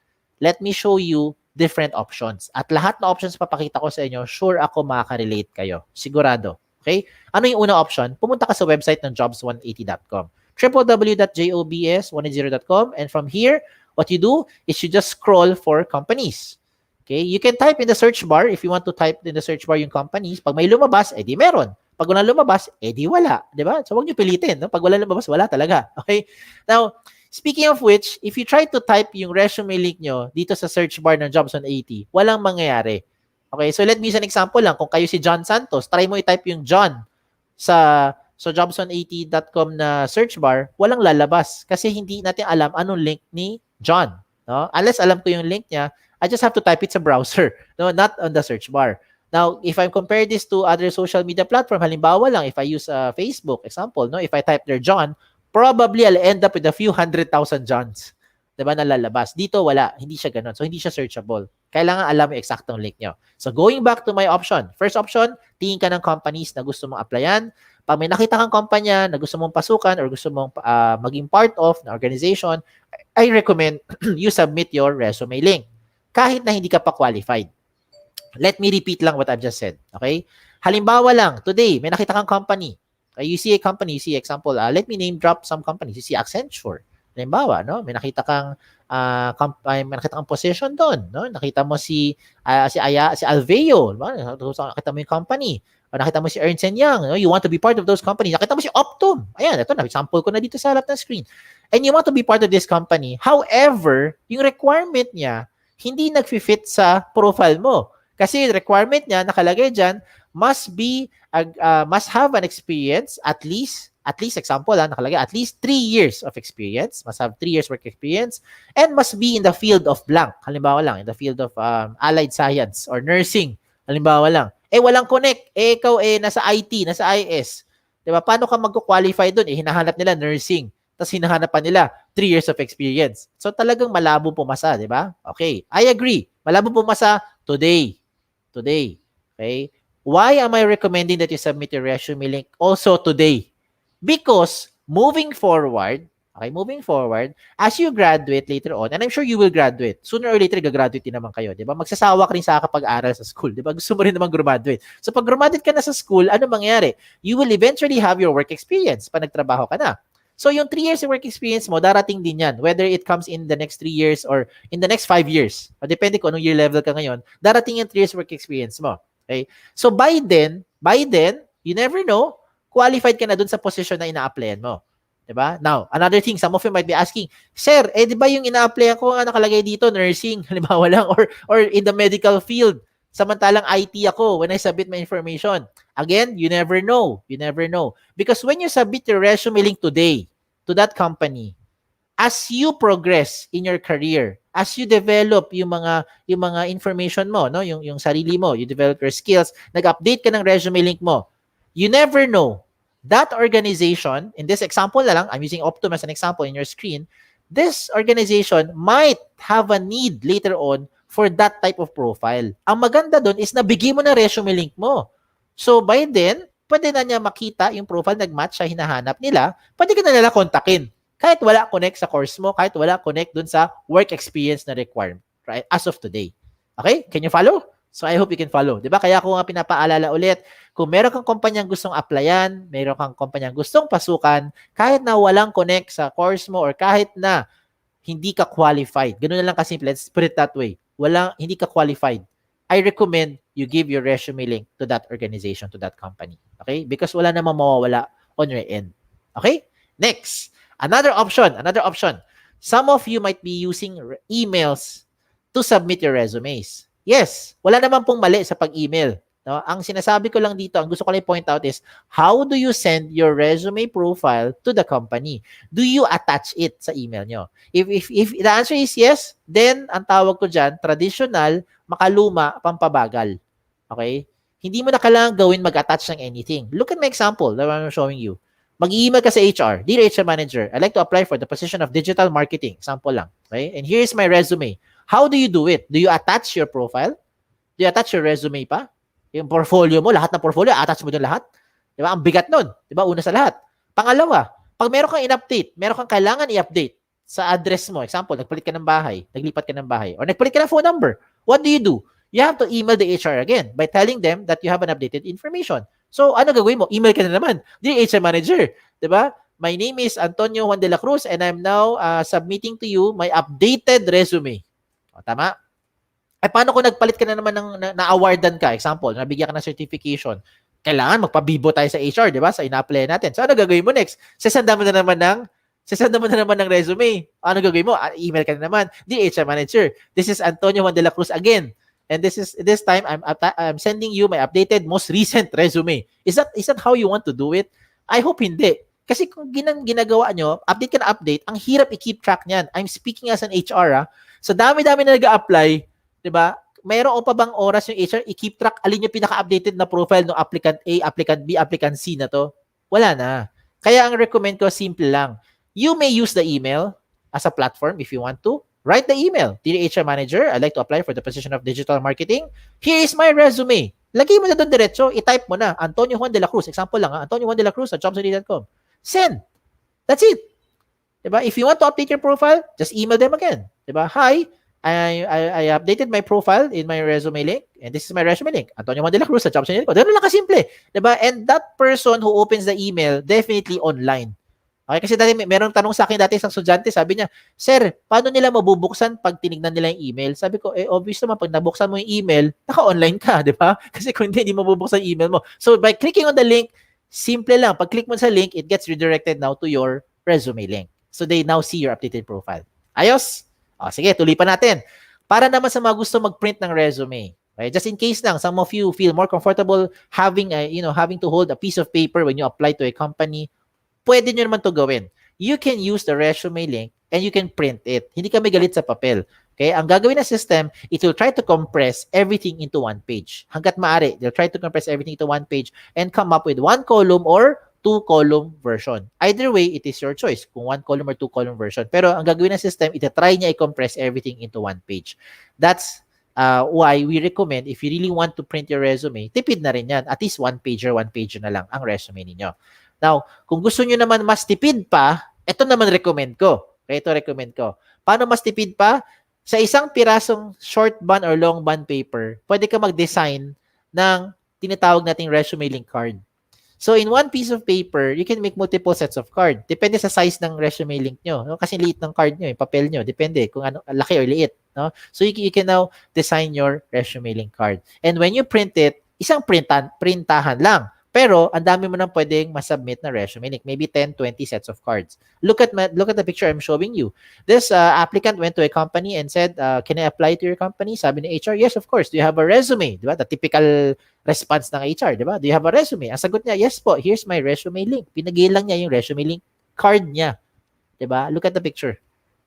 Let me show you different options. At lahat na options papakita ko sa inyo, sure ako makaka-relate kayo. Sigurado. Okay? Ano yung unang option? Pumunta ka sa website ng jobs180.com. www.jobs180.com, and from here, what you do is you just scroll for companies. Okay? You can type in the search bar if you want to type in the search bar yung companies. Pag may lumabas, edi meron. Pag wala lumabas, edi wala. Diba? So, huwag nyo pilitin. No? Pag wala lumabas, wala talaga. Okay? Now, speaking of which, if you try to type yung ResumeLink nyo dito sa search bar ng Jobs 180, walang mangyayari. Okay, so let me use an example lang. Kung kayo si John Santos, try mo i-type yung John sa jobs180.com na search bar, walang lalabas kasi hindi natin alam anong link ni John. No? Unless alam ko yung link niya, I just have to type it sa browser, no? Not on the search bar. Now, if I compare this to other social media platform, halimbawa lang, if I use Facebook, example, no? If I type there John, probably I'll end up with a few 100,000 Johns. Diba, nalalabas. Dito, wala. Hindi siya ganun. So, hindi siya searchable. Kailangan alam yung eksaktong link nyo. So, going back to my option. First option, tingin ka ng companies na gusto mong applyan. Pag may nakita kang kumpanya na gusto mong pasukan or gusto mong maging part of na organization, I recommend you submit your ResumeLink. Kahit na hindi ka pa qualified. Let me repeat lang what I've just said. Okay? Halimbawa lang, today, may nakita kang company. You see a company, you see example, let me name drop some companies. You see Accenture. Halimbawa, no? May nakita kang position doon, no? Nakita mo si Alveo, no? Nakita mo yung company. O nakita mo si Ernst Young, no? You want to be part of those companies. Nakita mo si Optum. Ayan, ito na, example ko na dito sa harap ng screen. And you want to be part of this company. However, yung requirement niya, hindi nag-fit sa profile mo. Kasi requirement niya, nakalagay dyan, must have an experience at least example nakalagay at least 3 years of experience, must have 3 years work experience, and must be in the field of blank. Halimbawa lang, in the field of allied science or nursing. Halimbawa lang. Walang connect. Ikaw nasa IT, nasa IS. 'Di ba? Paano ka magko-qualify doon? Hinahanap nila nursing. Tapos hinahanap pa nila 3 years of experience. So talagang malabo pumasa, 'di ba? Okay, I agree. Malabo pumasa today. Okay? Why am I recommending that you submit your ResumeLink also today? Because moving forward, as you graduate later on, and I'm sure you will graduate, sooner or later, gagraduate din naman kayo, di ba? Magsasawa ka rin sa kapag-aral sa school, di ba? Gusto mo rin naman graduate. So pag graduate ka na sa school, ano mangyari? You will eventually have your work experience pag nagtrabaho ka na. So yung 3 years of work experience mo, darating din yan. Whether it comes in the next 3 years or in the next 5 years. O depende kung anong year level ka ngayon, darating yung 3 years work experience mo. Okay? So by then, you never know, qualified ka na dun sa position na ina-applyan mo. Diba? Now, another thing, some of you might be asking, Sir, di ba yung ina-applyan ko nga nakalagay dito, nursing, halimbawa lang, or in the medical field, samantalang IT ako when I submit my information. Again, you never know. Because when you submit your ResumeLink today to that company, as you progress in your career, as you develop yung mga information mo, no, yung sarili mo, you develop your skills, nag-update ka ng ResumeLink mo, you never know. That organization, in this example na lang, I'm using Optum as an example in your screen, this organization might have a need later on for that type of profile. Ang maganda doon is nabigay mo na ResumeLink mo. So by then, pwede na niya makita yung profile nag-match sa hinahanap nila, pwede ka na nila kontakin. Kahit wala connect sa course mo, kahit wala connect dun sa work experience na requirement, right? As of today. Okay? Can you follow? So I hope you can follow. Diba? Kaya ako nga pinapaalala ulit, kung meron kang kumpanyang gustong applyan, meron kang kumpanyang gustong pasukan, kahit na walang connect sa course mo or kahit na hindi ka qualified. Ganun na lang kasimple. Let's put it that way. Hindi ka qualified. I recommend you give your resume link to that organization, to that company. Okay? Because wala namang mawawala on your end. Okay? Next, another option. Some of you might be using emails to submit your resumes. Yes, wala naman pong mali sa pag-email. No? Ang sinasabi ko lang dito, ang gusto ko lang point out is, how do you send your resume profile to the company? Do you attach it sa email nyo? If the answer is yes, then ang tawag ko dyan, traditional, makaluma, pampabagal. Okay? Hindi mo na kailangan gawin mag-attach ng anything. Look at my example that I'm showing you. Mag-email ka sa HR. Dear HR Manager, I'd like to apply for the position of digital marketing. Example lang. Okay? And here's my resume. How do you do it? Do you attach your profile? Do you attach your resume pa? Yung portfolio mo, lahat ng portfolio, attach mo doon lahat. Di ba? Ang bigat nun. Di ba? Una sa lahat. Pangalawa, pag meron kang in-update, meron kang kailangan i-update sa address mo. Example, nagpalit ka ng bahay, naglipat ka ng bahay, or nagpalit ka ng phone number. What do? You have to email the HR again by telling them that you have an updated information. So, ano gagawin mo? Email ka na naman. Dear HR Manager, di ba? My name is Antonio Juan de la Cruz and I'm now submitting to you my updated resume. O, tama? Paano kung nagpalit ka na naman na-awardan ka? Example, nabigyan ka ng certification. Kailangan magpabibo tayo sa HR, di ba? Sa ina-apply natin. So, ano gagawin mo next? Sasanda mo na naman ng resume. Ano gagawin mo? Email ka na naman. Dear HR Manager, this is Antonio Juan de la Cruz again. And this time I'm sending you my updated most recent resume. Is that how you want to do it? I hope hindi. Kasi kung ginagawa nyo, update ka na update, ang hirap i-keep track niyan. I'm speaking as an HR. So dami-dami na nag-a-apply, 'di ba? Mayroon pa bang oras yung HR i-keep track alin yung pinaka-updated na profile ng applicant A, applicant B, applicant C na to? Wala na. Kaya ang recommend ko simple lang. You may use the email as a platform if you want to. Write the email. Dear HR Manager, I'd like to apply for the position of digital marketing. Here is my resume. Lagay mo na doon diretso, i-type mo na Antonio Juan de la Cruz. Example lang, Antonio Juan de la Cruz at jobsready.com. Send. That's it. Diba? If you want to update your profile, just email them again. Diba? Hi, I updated my profile in my resume link and this is my resume link. Antonio Juan de la Cruz at jobsready.com. Ganun lang kasimple. Diba? And that person who opens the email, definitely online. Okay, kasi dati merong tanong sa akin dati isang estudyante, sabi niya, "Sir, paano nila mabubuksan pag tinignan nila yung email?" Sabi ko, obvious naman pag nabuksan mo yung email, naka-online ka, di ba? Kasi kung hindi mabubuksan yung email mo. So by clicking on the link, simple lang. Pag click mo sa link, it gets redirected now to your resume link. So they now see your updated profile. Ayos? O, sige, tuloy pa natin. Para naman sa mga gusto mag-print ng resume. Okay? Just in case lang, some of you feel more comfortable having to hold a piece of paper when you apply to a company, pwede nyo naman to gawin. You can use the resume link and you can print it. Hindi kami galit sa papel. Okay? Ang gagawin ng system, it will try to compress everything into one page. Hanggat maaari, they'll try to compress everything into one page and come up with one column or two-column version. Either way, it is your choice kung one column or two-column version. Pero ang gagawin ng system, ita-try niya i-compress everything into one page. That's why we recommend if you really want to print your resume, tipid na rin yan. At least one pager na lang ang resume ninyo. Now, kung gusto nyo naman mas tipid pa, ito naman recommend ko. Okay, ito recommend ko. Paano mas tipid pa? Sa isang pirasong short band or long band paper, pwede ka mag-design ng tinatawag nating resume link card. So, in one piece of paper, you can make multiple sets of card. Depende sa size ng resume link nyo. No? Kasi liit ng card nyo, yung papel nyo. Depende kung ano, laki or liit. No? So, you can now design your resume link card. And when you print it, isang printahan lang. Pero, ang dami mo nang pwedeng masubmit na resume link. Maybe 10, 20 sets of cards. Look at the picture I'm showing you. This applicant went to a company and said, can I apply to your company? Sabi ni HR, yes, of course. Do you have a resume? Diba? The typical response ng HR. Diba? Do you have a resume? Ang sagot niya, yes po. Here's my resume link. Pinagay lang niya yung resume link card niya. Diba? Look at the picture.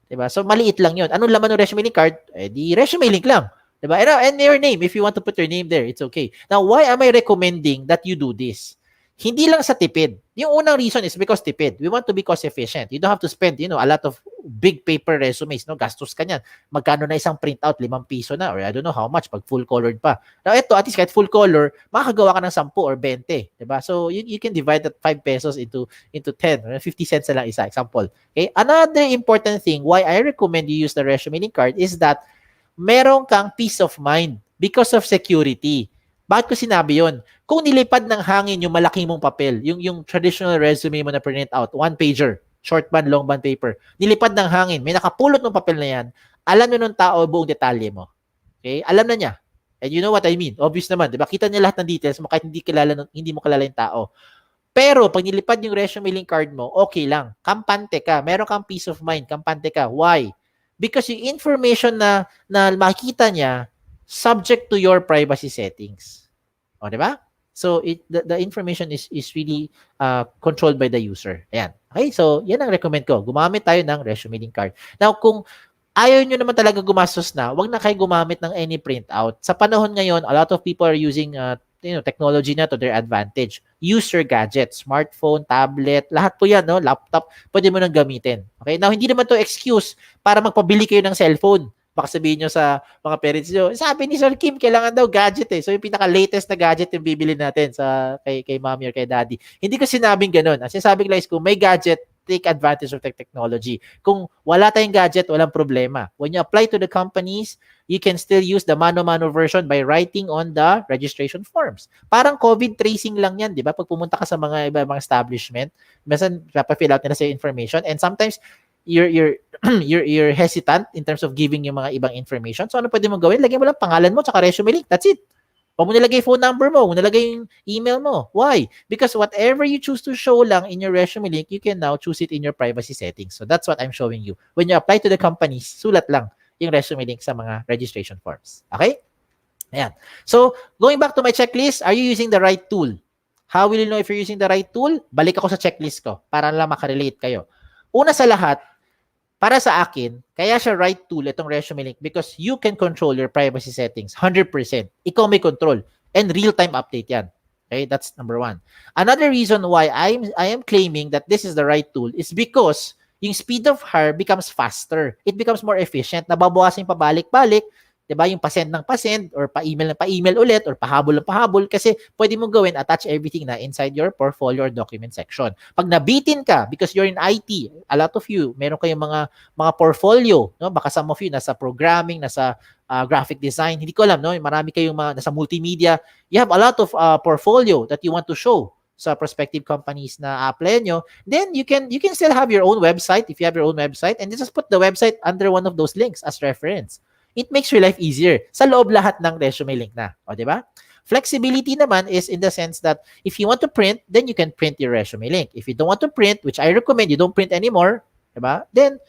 Diba? So, maliit lang yun. Anong laman ng resume link card? Di resume link lang. Diba? And your name, if you want to put your name there, it's okay. Now, why am I recommending that you do this? Hindi lang sa tipid. Yung unang reason is because tipid. We want to be cost efficient. You don't have to spend, a lot of big paper resumes, no? Gastos ka niyan. Magkano na isang printout? 5 piso na, or I don't know how much pag full colored pa. Now, ito, at least kahit full color, makakagawa ka ng 10 or 20. Diba? So, you can divide that 5 pesos into 10 or 50 cents na lang isa. Example. Okay? Another important thing why I recommend you use the resume link card is that meron kang peace of mind because of security. Bakit ko sinabi yun? Kung nilipad ng hangin yung malaking mong papel, yung traditional resume mo na print out, one pager, short band, long band paper, nilipad ng hangin, may nakapulot ng papel na yan, alam nyo ng tao buong detalye mo. Okay? Alam na niya. And you know what I mean? Obvious naman, 'di ba? Kita niya lahat ng details mo kahit hindi mo kilala yung tao. Pero pag nilipad yung resume link card mo, okay lang. Kampante ka. Meron kang peace of mind. Kampante ka. Why? Because yung information na makikita niya, subject to your privacy settings. O, di ba? So, the information is really controlled by the user. Ayan. Okay? So, yan ang recommend ko. Gumamit tayo ng resume link card. Now, kung ayaw nyo naman talaga gumastos na, wag na kayo gumamit ng any printout. Sa panahon ngayon, a lot of people are using technology na to their advantage. Use your gadget, smartphone, tablet, lahat po yan, no? Laptop, pwede mo nang gamitin. Okay? Now, hindi naman to excuse para magpabili kayo ng cellphone. Baka sabihin nyo sa mga parents nyo, sabi ni Sir Kim, kailangan daw gadget eh. So, yung pinaka-latest na gadget yung bibili natin kay mommy or kay daddy. Hindi ko sinabing ganun. Ang sinasabing lang is kung may gadget, take advantage of technology. Kung wala tayong gadget, walang problema. When you apply to the companies, you can still use the mano-mano version by writing on the registration forms. Parang COVID tracing lang yan, di ba? Pag pumunta ka sa mga iba-ibang establishment, minsan papafill out nila sa information and sometimes you're hesitant in terms of giving yung mga ibang information. So ano pwede mo gawin? Lagyan mo lang pangalan mo tsaka resume link. That's it. Huwag mo nilagay phone number mo, huwag mo nilagay yung email mo. Why? Because whatever you choose to show lang in your resume link, you can now choose it in your privacy settings. So that's what I'm showing you. When you apply to the companies, sulat lang yung resume link sa mga registration forms. Okay? Ayan. So, going back to my checklist, are you using the right tool? How will you know if you're using the right tool? Balik ako sa checklist ko para lang makarelate kayo. Una sa lahat, para sa akin, kaya siya right tool itong resume link because you can control your privacy settings 100%. Ikaw may control and real-time update yan. Okay, that's number one. Another reason why I am claiming that this is the right tool is because yung speed of hire becomes faster. It becomes more efficient. Nababawasan yung pabalik-balik. Diba? Yung pa-send ng pa-send or pa-email ng pa-email ulit or pahabol ng pahabol kasi pwede mong gawin, attach everything na inside your portfolio or document section. Pag nabitin ka, because you're in IT, a lot of you, meron kayong mga portfolio, no? Baka some of you nasa programming, nasa graphic design, hindi ko alam, no? Marami kayong nasa multimedia. You have a lot of portfolio that you want to show sa prospective companies na apply nyo, then you can still have your own website if you have your own website and just put the website under one of those links as reference. It makes your life easier. Sa loob lahat ng resume link na. O, di ba? Flexibility naman is in the sense that if you want to print, then you can print your resume link. If you don't want to print, which I recommend you don't print anymore, di ba? Then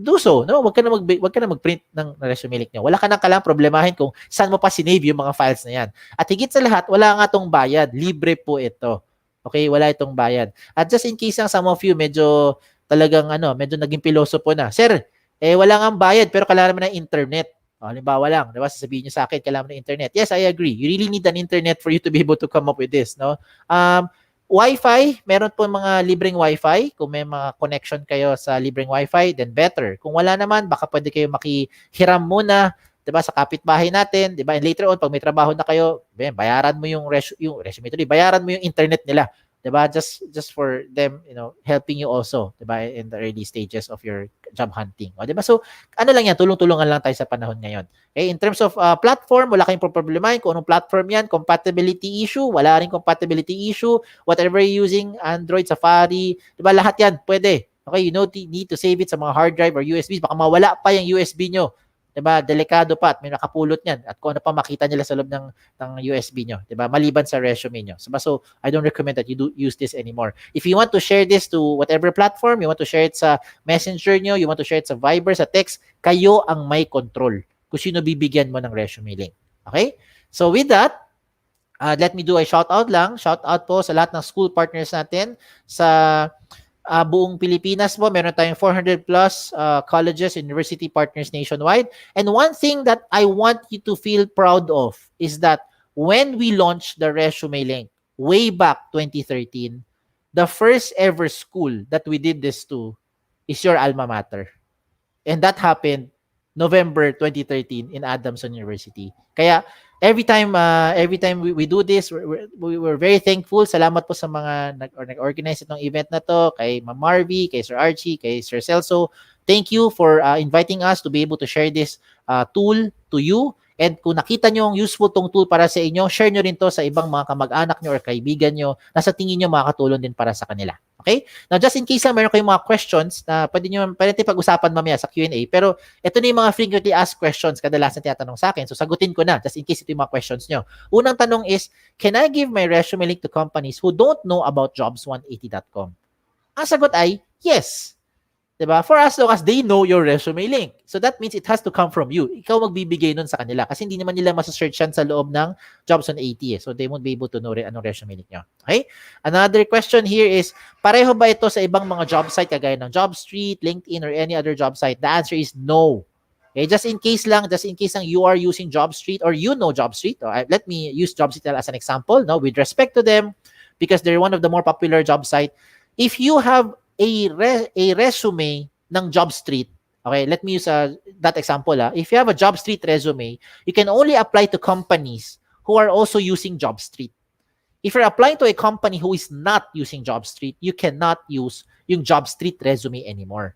do so. No? Wag ka na mag-print ng resume link nyo. Wala ka nang kailangang problemahin kung saan mo pa sinave yung mga files na yan. At higit sa lahat, wala nga tong bayad. Libre po ito. Okay? Wala itong bayad. At just in case lang some of you medyo talagang medyo naging pilosopo na. Sir, wala nga bayad pero kailangan mo ng internet. Halimbawa lang, diba? Sasabihin nyo sa akin, kailangan mo ng internet. Yes, I agree. You really need an internet for you to be able to come up with this, no? Wi-Fi, meron po mga libreng Wi-Fi. Kung may mga connection kayo sa libreng Wi-Fi, then better. Kung wala naman, baka pwede kayo makihiram muna, diba, sa kapitbahay natin, diba? And later on, pag may trabaho na kayo, bayaran mo yung resume tuloy, bayaran mo yung internet nila. Diba? Just for them, helping you also, diba, in the early stages of your job hunting. O, diba? So, lang yan, tulong-tulungan lang tayo sa panahon ngayon. Okay? In terms of platform, wala kayong problemahin kung anong platform yan. Compatibility issue, wala rin compatibility issue. Whatever you're using, Android, Safari, diba, lahat yan, pwede. Okay, you need to save it sa mga hard drive or USB. Baka mawala pa yung USB nyo. Diba? Delikado pa at may nakapulot niyan. At kung ano pa makita nila sa loob ng USB nyo. Diba? Maliban sa resume nyo. So I don't recommend that you do use this anymore. If you want to share this to whatever platform, you want to share it sa Messenger nyo, you want to share it sa Viber, sa text, kayo ang may control kung sino bibigyan mo ng resume link. Okay? So with that, let me do a shout out lang. Shout out po sa lahat ng school partners natin sa buong Pilipinas po. Meron tayong 400 plus colleges, university partners nationwide. And one thing that I want you to feel proud of is that when we launched the resume link way back 2013, the first ever school that we did this to is your alma mater. And that happened November 2013 in Adamson University. Kaya every time we do this, we're very thankful. Salamat po sa mga nag-organize itong event na to, kay Ma'am Marvy, kay Sir Archie, kay Sir Celso. Thank you for inviting us to be able to share this tool to you. And kung nakita nyo yung useful tong tool para sa inyo, share nyo rin to sa ibang mga kamag-anak nyo or kaibigan nyo na sa tingin nyo makakatulong din para sa kanila. Okay? Now, just in case lang meron kayong mga questions na pwede natin pag-usapan mamaya sa Q&A, pero ito na yung mga frequently asked questions kadalasan tinatanong sa akin. So, sagutin ko na just in case ito yung mga questions nyo. Unang tanong is, can I give my resume link to companies who don't know about jobs180.com? Ang sagot ay, yes. Diba? For as long as they know your resume link. So that means it has to come from you. Ikaw magbibigay nun sa kanila kasi hindi naman nila masasearch yan sa loob ng Jobs on 80. So they won't be able to know rin anong resume link nyo. Okay? Another question here is, pareho ba ito sa ibang mga job site kagaya ng JobStreet, LinkedIn, or any other job site? The answer is no. Okay? Just in case lang you are using JobStreet or you know JobStreet. Let me use JobStreet as an example. No? With respect to them, because they're one of the more popular job site. If you have a resume ng JobStreet, okay, let me use that example. If you have a JobStreet resume, you can only apply to companies who are also using JobStreet. If you're applying to a company who is not using JobStreet, you cannot use yung JobStreet resume anymore.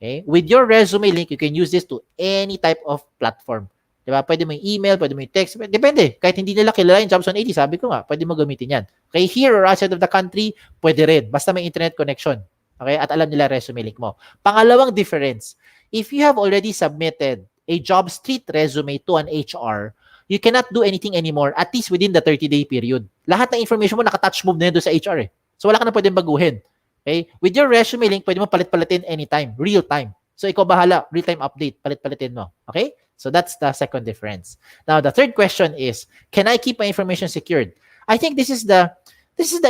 Okay? With your resume link, you can use this to any type of platform. Diba? Pwede mo yung email, pwede mo yung text. Depende. Kahit hindi nila kilala yung Jobs 180, sabi ko nga, pwede mo gamitin yan. Okay? Here or outside of the country, pwede rin. Basta may internet connection. Okay? At alam nila resume link mo. Pangalawang difference, if you have already submitted a JobStreet resume to an HR, you cannot do anything anymore, at least within the 30-day period. Lahat ng information mo, naka-touch move na yun doon sa HR. So wala ka na pwedeng baguhin. Okay? With your resume link, pwede mo palit-palitin anytime, real time. So ikaw bahala, real-time update, palit-palitin mo. Okay? So that's the second difference. Now, the third question is, can I keep my information secured? I think this is the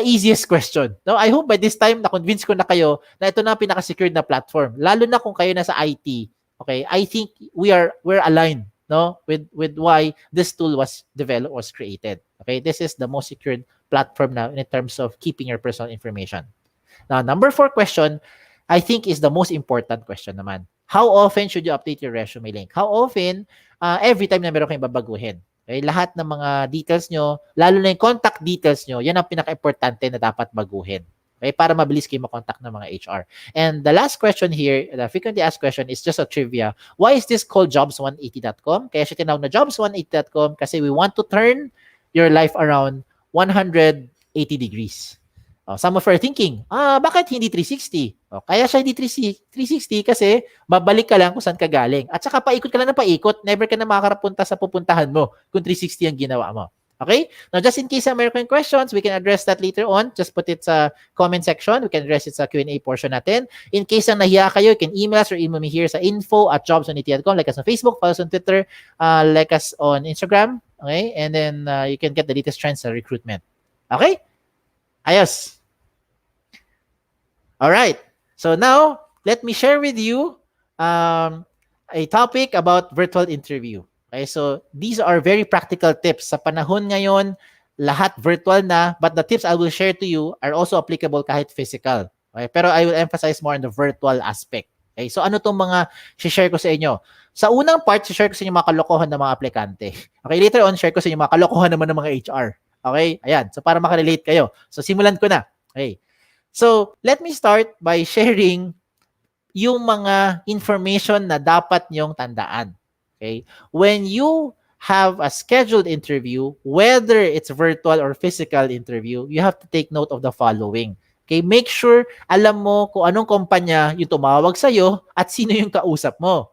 easiest question. No, I hope by this time na-convince ko na kayo na ito na ang pinaka-secured na platform. Lalo na kung kayo nasa IT. Okay? I think we're aligned, no, with why this tool was developed, was created. Okay? This is the most secured platform now in terms of keeping your personal information. Now, number 4 question, I think is the most important question naman. How often should you update your resume link? How often? Every time na meron kayong babaguhin. Okay? Lahat ng mga details nyo, lalo na yung contact details nyo, yan ang pinaka-importante na dapat baguhin. Okay? Para mabilis kayo makontak ng mga HR. And the last question here, the frequently asked question is just a trivia. Why is this called jobs180.com? Kaya siya tinawag na jobs180.com kasi we want to turn your life around 180 degrees. Some of you are thinking, bakit hindi 360? Kaya siya hindi 360 kasi babalik ka lang kung saan ka galing. At saka paikot ka lang ng paikot, never ka na makakarapunta sa pupuntahan mo kung 360 ang ginawa mo. Okay? Now, just in case may questions, we can address that later on. Just put it sa comment section. We can address it sa Q&A portion natin. In case na nahiya kayo, you can email us or email me here sa info@jobs180.com. Like us on Facebook, follow us on Twitter, like us on Instagram. Okay? And then you can get the latest trends sa recruitment. Okay? Ayos. All right. So now, let me share with you a topic about virtual interview. Okay, so these are very practical tips. Sa panahon ngayon, lahat virtual na, but the tips I will share to you are also applicable kahit physical. Okay, pero I will emphasize more on the virtual aspect. Okay, so ano tong mga share ko sa inyo? Sa unang part, share ko sa inyo mga kalokohan ng mga aplikante. Okay, later on, share ko sa inyo mga kalokohan naman ng mga HR. Okay, ayan. So para makarelate kayo. So simulan ko na. Okay. So, let me start by sharing yung mga information na dapat nyong tandaan. Okay? When you have a scheduled interview, whether it's virtual or physical interview, you have to take note of the following. Okay? Make sure alam mo kung anong kumpanya yung tumawag sa'yo at sino yung kausap mo.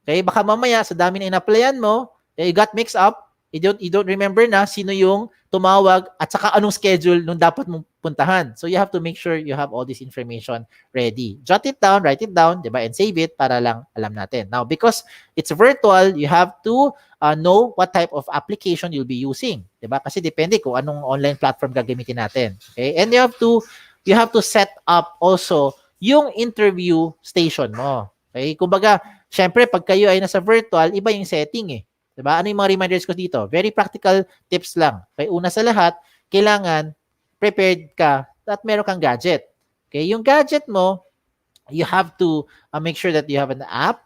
Okay? Baka mamaya sa dami na in-applyan mo, you got mixed up, you don't remember na sino yung tumawag at saka anong schedule nung dapat mong puntahan. So you have to make sure you have all this information ready. Jot it down, write it down, diba? And save it para lang alam natin. Now, because it's virtual, you have to know what type of application you'll be using. Diba? Kasi depende kung anong online platform gagamitin natin. Okay? And you have to set up also yung interview station mo. Okay? Kumbaga, syempre, pag kayo ay nasa virtual, iba yung setting eh. Diba? Ano yung mga reminders ko dito? Very practical tips lang. Okay, una sa lahat, kailangan prepared ka at meron kang gadget. Okay, yung gadget mo, you have to make sure that you have an app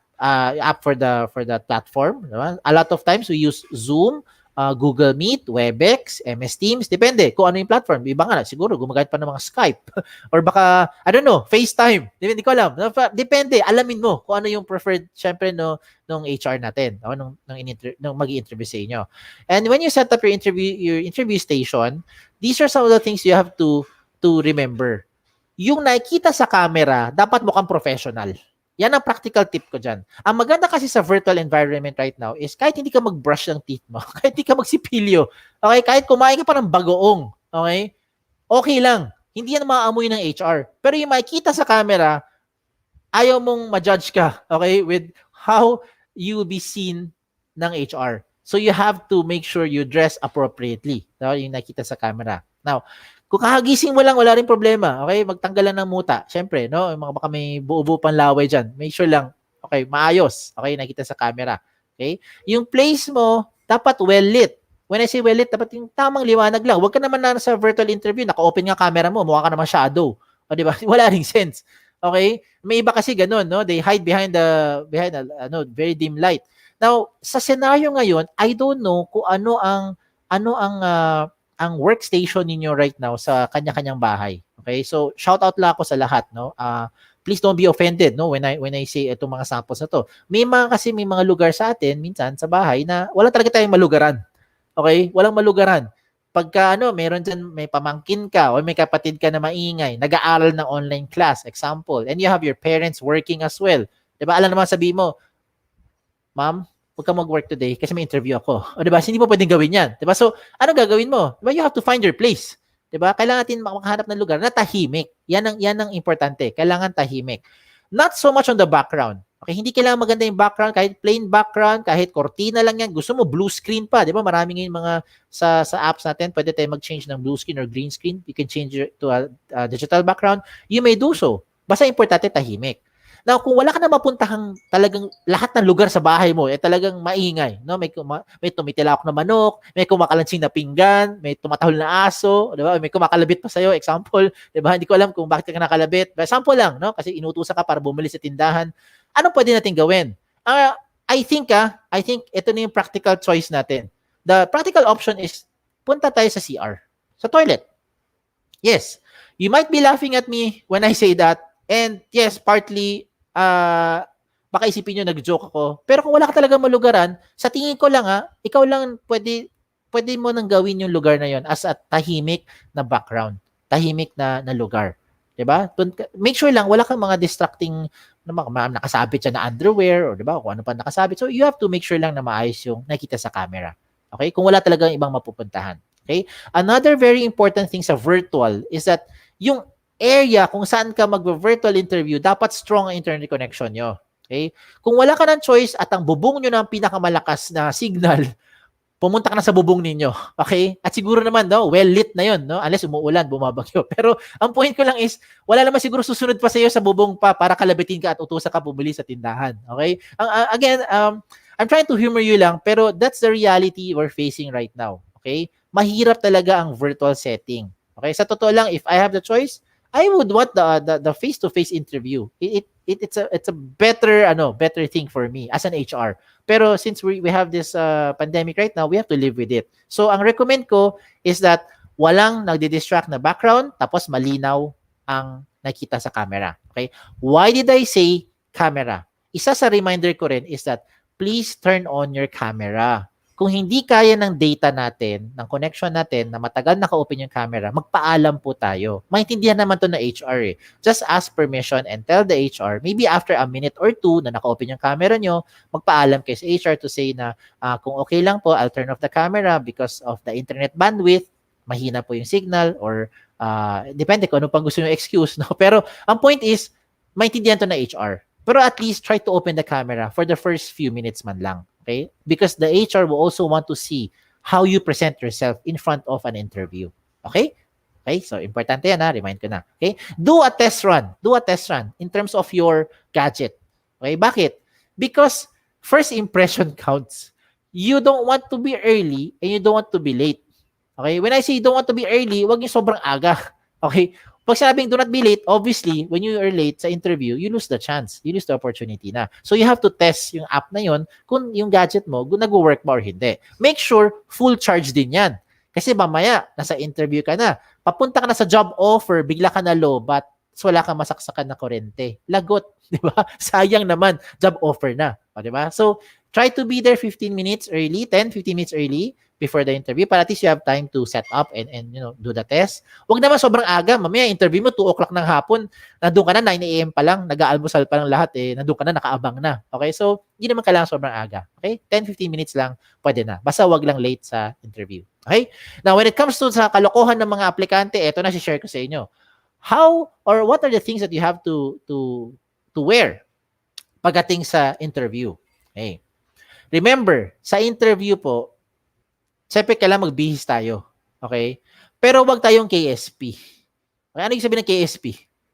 for the platform. Diba? A lot of times we use Zoom Google Meet, Webex, MS Teams, depende kung ano yung platform. Iba nga, siguro gumagamit pa ng mga Skype or baka, I don't know, FaceTime. Hindi ko alam. Depende, alamin mo kung ano yung preferred, syempre, no, nung HR natin, o nung mag-i-interview sa inyo. And when you set up your interview station, these are some of the things you have to remember. Yung nakikita sa camera, dapat mukhang professional. Yan ang practical tip ko dyan. Ang maganda kasi sa virtual environment right now is kahit hindi ka mag-brush ng teeth mo, kahit hindi ka magsipilyo, okay, kahit kumain ka pa ng bagoong, okay, okay lang. Hindi yan maamoy ng HR. Pero yung makikita sa camera, ayaw mong ma-judge ka, okay, with how you will be seen ng HR. So you have to make sure you dress appropriately. No? Yung nakita sa camera. Now, kung kakagising mo lang, wala rin problema. Okay? Magtanggal lang ng muta. Siyempre, no? Baka may buo-buo pang laway dyan. Make sure lang, okay, maayos. Okay? Nakita sa camera. Okay? Yung place mo, dapat well-lit. When I say well-lit, dapat yung tamang liwanag lang. Huwag ka naman na sa virtual interview, naka-open nga camera mo, mukha ka naman shadow. O, di ba? Wala ring sense. Okay? May iba kasi ganun, no? They hide behind a very dim light. Now, sa scenario ngayon, I don't know kung ano ang workstation ninyo right now sa kanya-kanyang bahay. Okay? So, shout out lang ako sa lahat, no? Please don't be offended, no, when I say itong mga samples na to. May mga lugar sa atin minsan sa bahay na wala talaga tayong malugaran. Okay? Walang malugaran. Pagka meron diyan may pamangkin ka o may kapatid ka na maingay, nag-aaral ng online class, example, and you have your parents working as well. 'Di ba? Alam naman sabihin mo, "Ma'am, huwag ka mag-work today kasi may interview ako." O, diba? Hindi mo pwedeng gawin yan. Diba? So, ano gagawin mo? Diba? You have to find your place. Diba? Kailangan natin makahanap ng lugar na tahimik. Yan ang importante. Kailangan tahimik. Not so much on the background. Okay, hindi kailangan maganda yung background, kahit plain background, kahit cortina lang yan. Gusto mo blue screen pa, 'di ba? Marami ngayon mga sa apps natin, pwede tayo mag-change ng blue screen or green screen. You can change to a digital background. You may do so. Basta importante tahimik. Now, kung wala ka na mapuntahang talagang lahat ng lugar sa bahay mo, talagang maingay, no? May tumitilawak na manok, may kumakalansing na pinggan, may tumatahol na aso, 'di ba? May kumakalabit pa sa iyo, example, 'di ba? Hindi ko alam kung bakit ka nakalabit. Example lang, no? Kasi inutusan ka para bumili sa tindahan. Anong pwede natin gawin? I think ito na yung practical choice natin. The practical option is punta tayo sa CR, sa toilet. Yes, you might be laughing at me when I say that, and yes, partly baka isipin nyo nag-joke ako. Pero kung wala ka talagang malugaran, sa tingin ko lang ikaw lang pwede mo nang gawin yung lugar na yon as a tahimik na background, tahimik na lugar. 'Di ba? Make sure lang wala kang mga distracting na nakasabit siya na underwear or 'di ba? Kung ano pa nakasabit. So you have to make sure lang na maayos yung nakita sa camera. Okay? Kung wala talagang ibang mapupuntahan. Okay? Another very important thing sa virtual is that yung area kung saan ka mag-virtual interview, dapat strong ang internet connection nyo. Okay? Kung wala ka ng choice at ang bubong nyo ng pinakamalakas na signal, pumunta ka na sa bubong ninyo. Okay? At siguro naman, no, well-lit na yun, no? Unless umuulan, bumabagyo. Pero ang point ko lang is, wala naman siguro susunod pa sa iyo sa bubong pa para kalabitin ka at utusan ka bumili sa tindahan. Okay? Again, I'm trying to humor you lang, pero that's the reality we're facing right now. Okay? Mahirap talaga ang virtual setting. Okay? Sa totoo lang, if I have the choice, I would want the face-to-face interview. It's a better thing for me as an HR. Pero since we have this pandemic right now, we have to live with it. So ang recommend ko is that walang nagdi-distract na background tapos malinaw ang nakita sa camera. Okay? Why did I say camera? Isa sa reminder ko rin is that please turn on your camera. Kung hindi kaya ng data natin, ng connection natin, na matagal naka-open yung camera, magpaalam po tayo. Maintindihan naman to na HR eh. Just ask permission and tell the HR, maybe after a minute or two na naka-open yung camera nyo, magpaalam kayo sa HR to say na kung okay lang po, I'll turn off the camera because of the internet bandwidth, mahina po yung signal, or depende kung ano pang gusto nyo excuse. No? Pero ang point is, maintindihan to na HR. Pero at least try to open the camera for the first few minutes man lang. Okay? Because the HR will also want to see how you present yourself in front of an interview. Okay? Okay? So, importante yan remind ko na. Okay? Do a test run. Do a test run in terms of your gadget. Okay? Bakit? Because first impression counts. You don't want to be early and you don't want to be late. Okay? When I say you don't want to be early, wag yung sobrang aga. Okay? Pag sinabing do not be late, obviously, when you are late sa interview, you lose the chance. You lose the opportunity na. So you have to test yung app na yon kung yung gadget mo, kung nag-work ba or hindi. Make sure full charge din yan. Kasi mamaya, nasa interview ka na. Papunta ka na sa job offer, bigla ka na lobat, so wala kang masaksakan na kurente. Lagot, di ba? Sayang naman, job offer na. O, di ba? So, try to be there 15 minutes early, 10, 15 minutes early, before the interview para at least you have time to set up and do the test. Huwag naman sobrang aga. Mamaya interview mo 2 o'clock ng hapon, nandun ka na 9 a.m. pa lang, nag-aalmusal pa lang lahat nandun ka na, nakaabang na. Okay? So, hindi naman kailangan sobrang aga. Okay? 10-15 minutes lang, pwede na. Basta wag lang late sa interview. Okay? Now, when it comes to sa kalokohan ng mga aplikante, ito na si-share ko sa inyo. How or what are the things that you have to wear pagdating sa interview? Okay. Remember, sa interview po, siyempre, kailangan magbihis tayo. Okay? Pero wag tayong KSP. Okay? Ano yung sabihin ng KSP?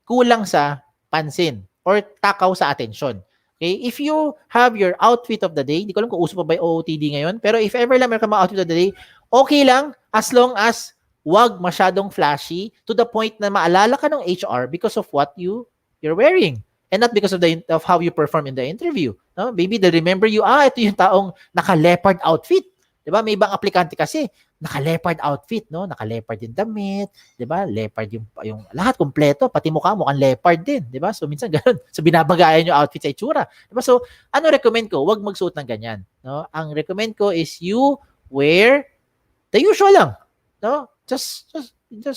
Kulang sa pansin or takaw sa atensyon. Okay? If you have your outfit of the day, hindi ko alam kung uso pa ba yung OOTD ngayon, pero if ever lang meron ka mga outfit of the day, okay lang as long as wag masyadong flashy to the point na maalala ka ng HR because of what you're wearing and not because of how you perform in the interview. No? Maybe they remember you, ito yung taong naka-leopard outfit. 'Di ba? May ibang aplikante kasi naka-leopard outfit, no? Naka-leopard yung damit, 'di ba? Leopard yung lahat kompleto, pati mukha mo mukhang leopard din, 'di ba? So minsan ganoon. So binabagayan yung outfit sa itsura, 'di ba? So ano recommend ko? Huwag magsuot ng ganyan, no? Ang recommend ko is you wear the usual lang, no? Just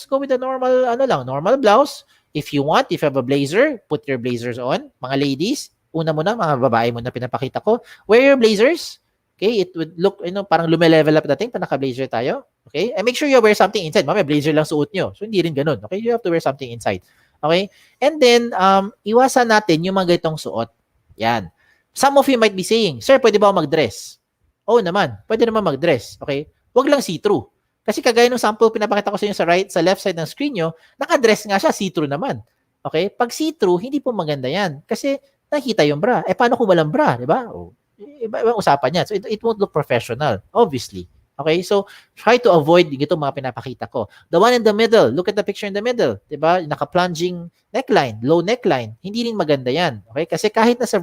go with the normal blouse. If you have a blazer, put your blazers on. Mga ladies, una muna, mga babae muna pinapakita ko. Wear your blazers. Okay, it would look, parang lume-level up dating pa naka-blazer tayo. Okay? And make sure you wear something inside. Mamaya blazer lang suot nyo. So, hindi rin ganun. Okay? You have to wear something inside. Okay? And then, iwasan natin yung mga ganitong suot. Yan. Some of you might be saying, Sir, pwede ba ako mag-dress? Oo naman. Pwede naman mag-dress. Okay? Huwag lang see-through. Kasi kagaya ng sample pinapakita ko sa inyo sa left side ng screen nyo, naka-dress nga siya, see-through naman. Okay? Pag see-through, hindi po maganda yan. Kasi nakita yung bra. Paano kung walang bra? Diba? Ibang usapan niya. So, it won't look professional, obviously. Okay? So, try to avoid itong mga pinapakita ko. The one in the middle, look at the picture in the middle. Diba? Naka-plunging neckline, low neckline. Hindi rin maganda yan. Okay? Kasi kahit nasa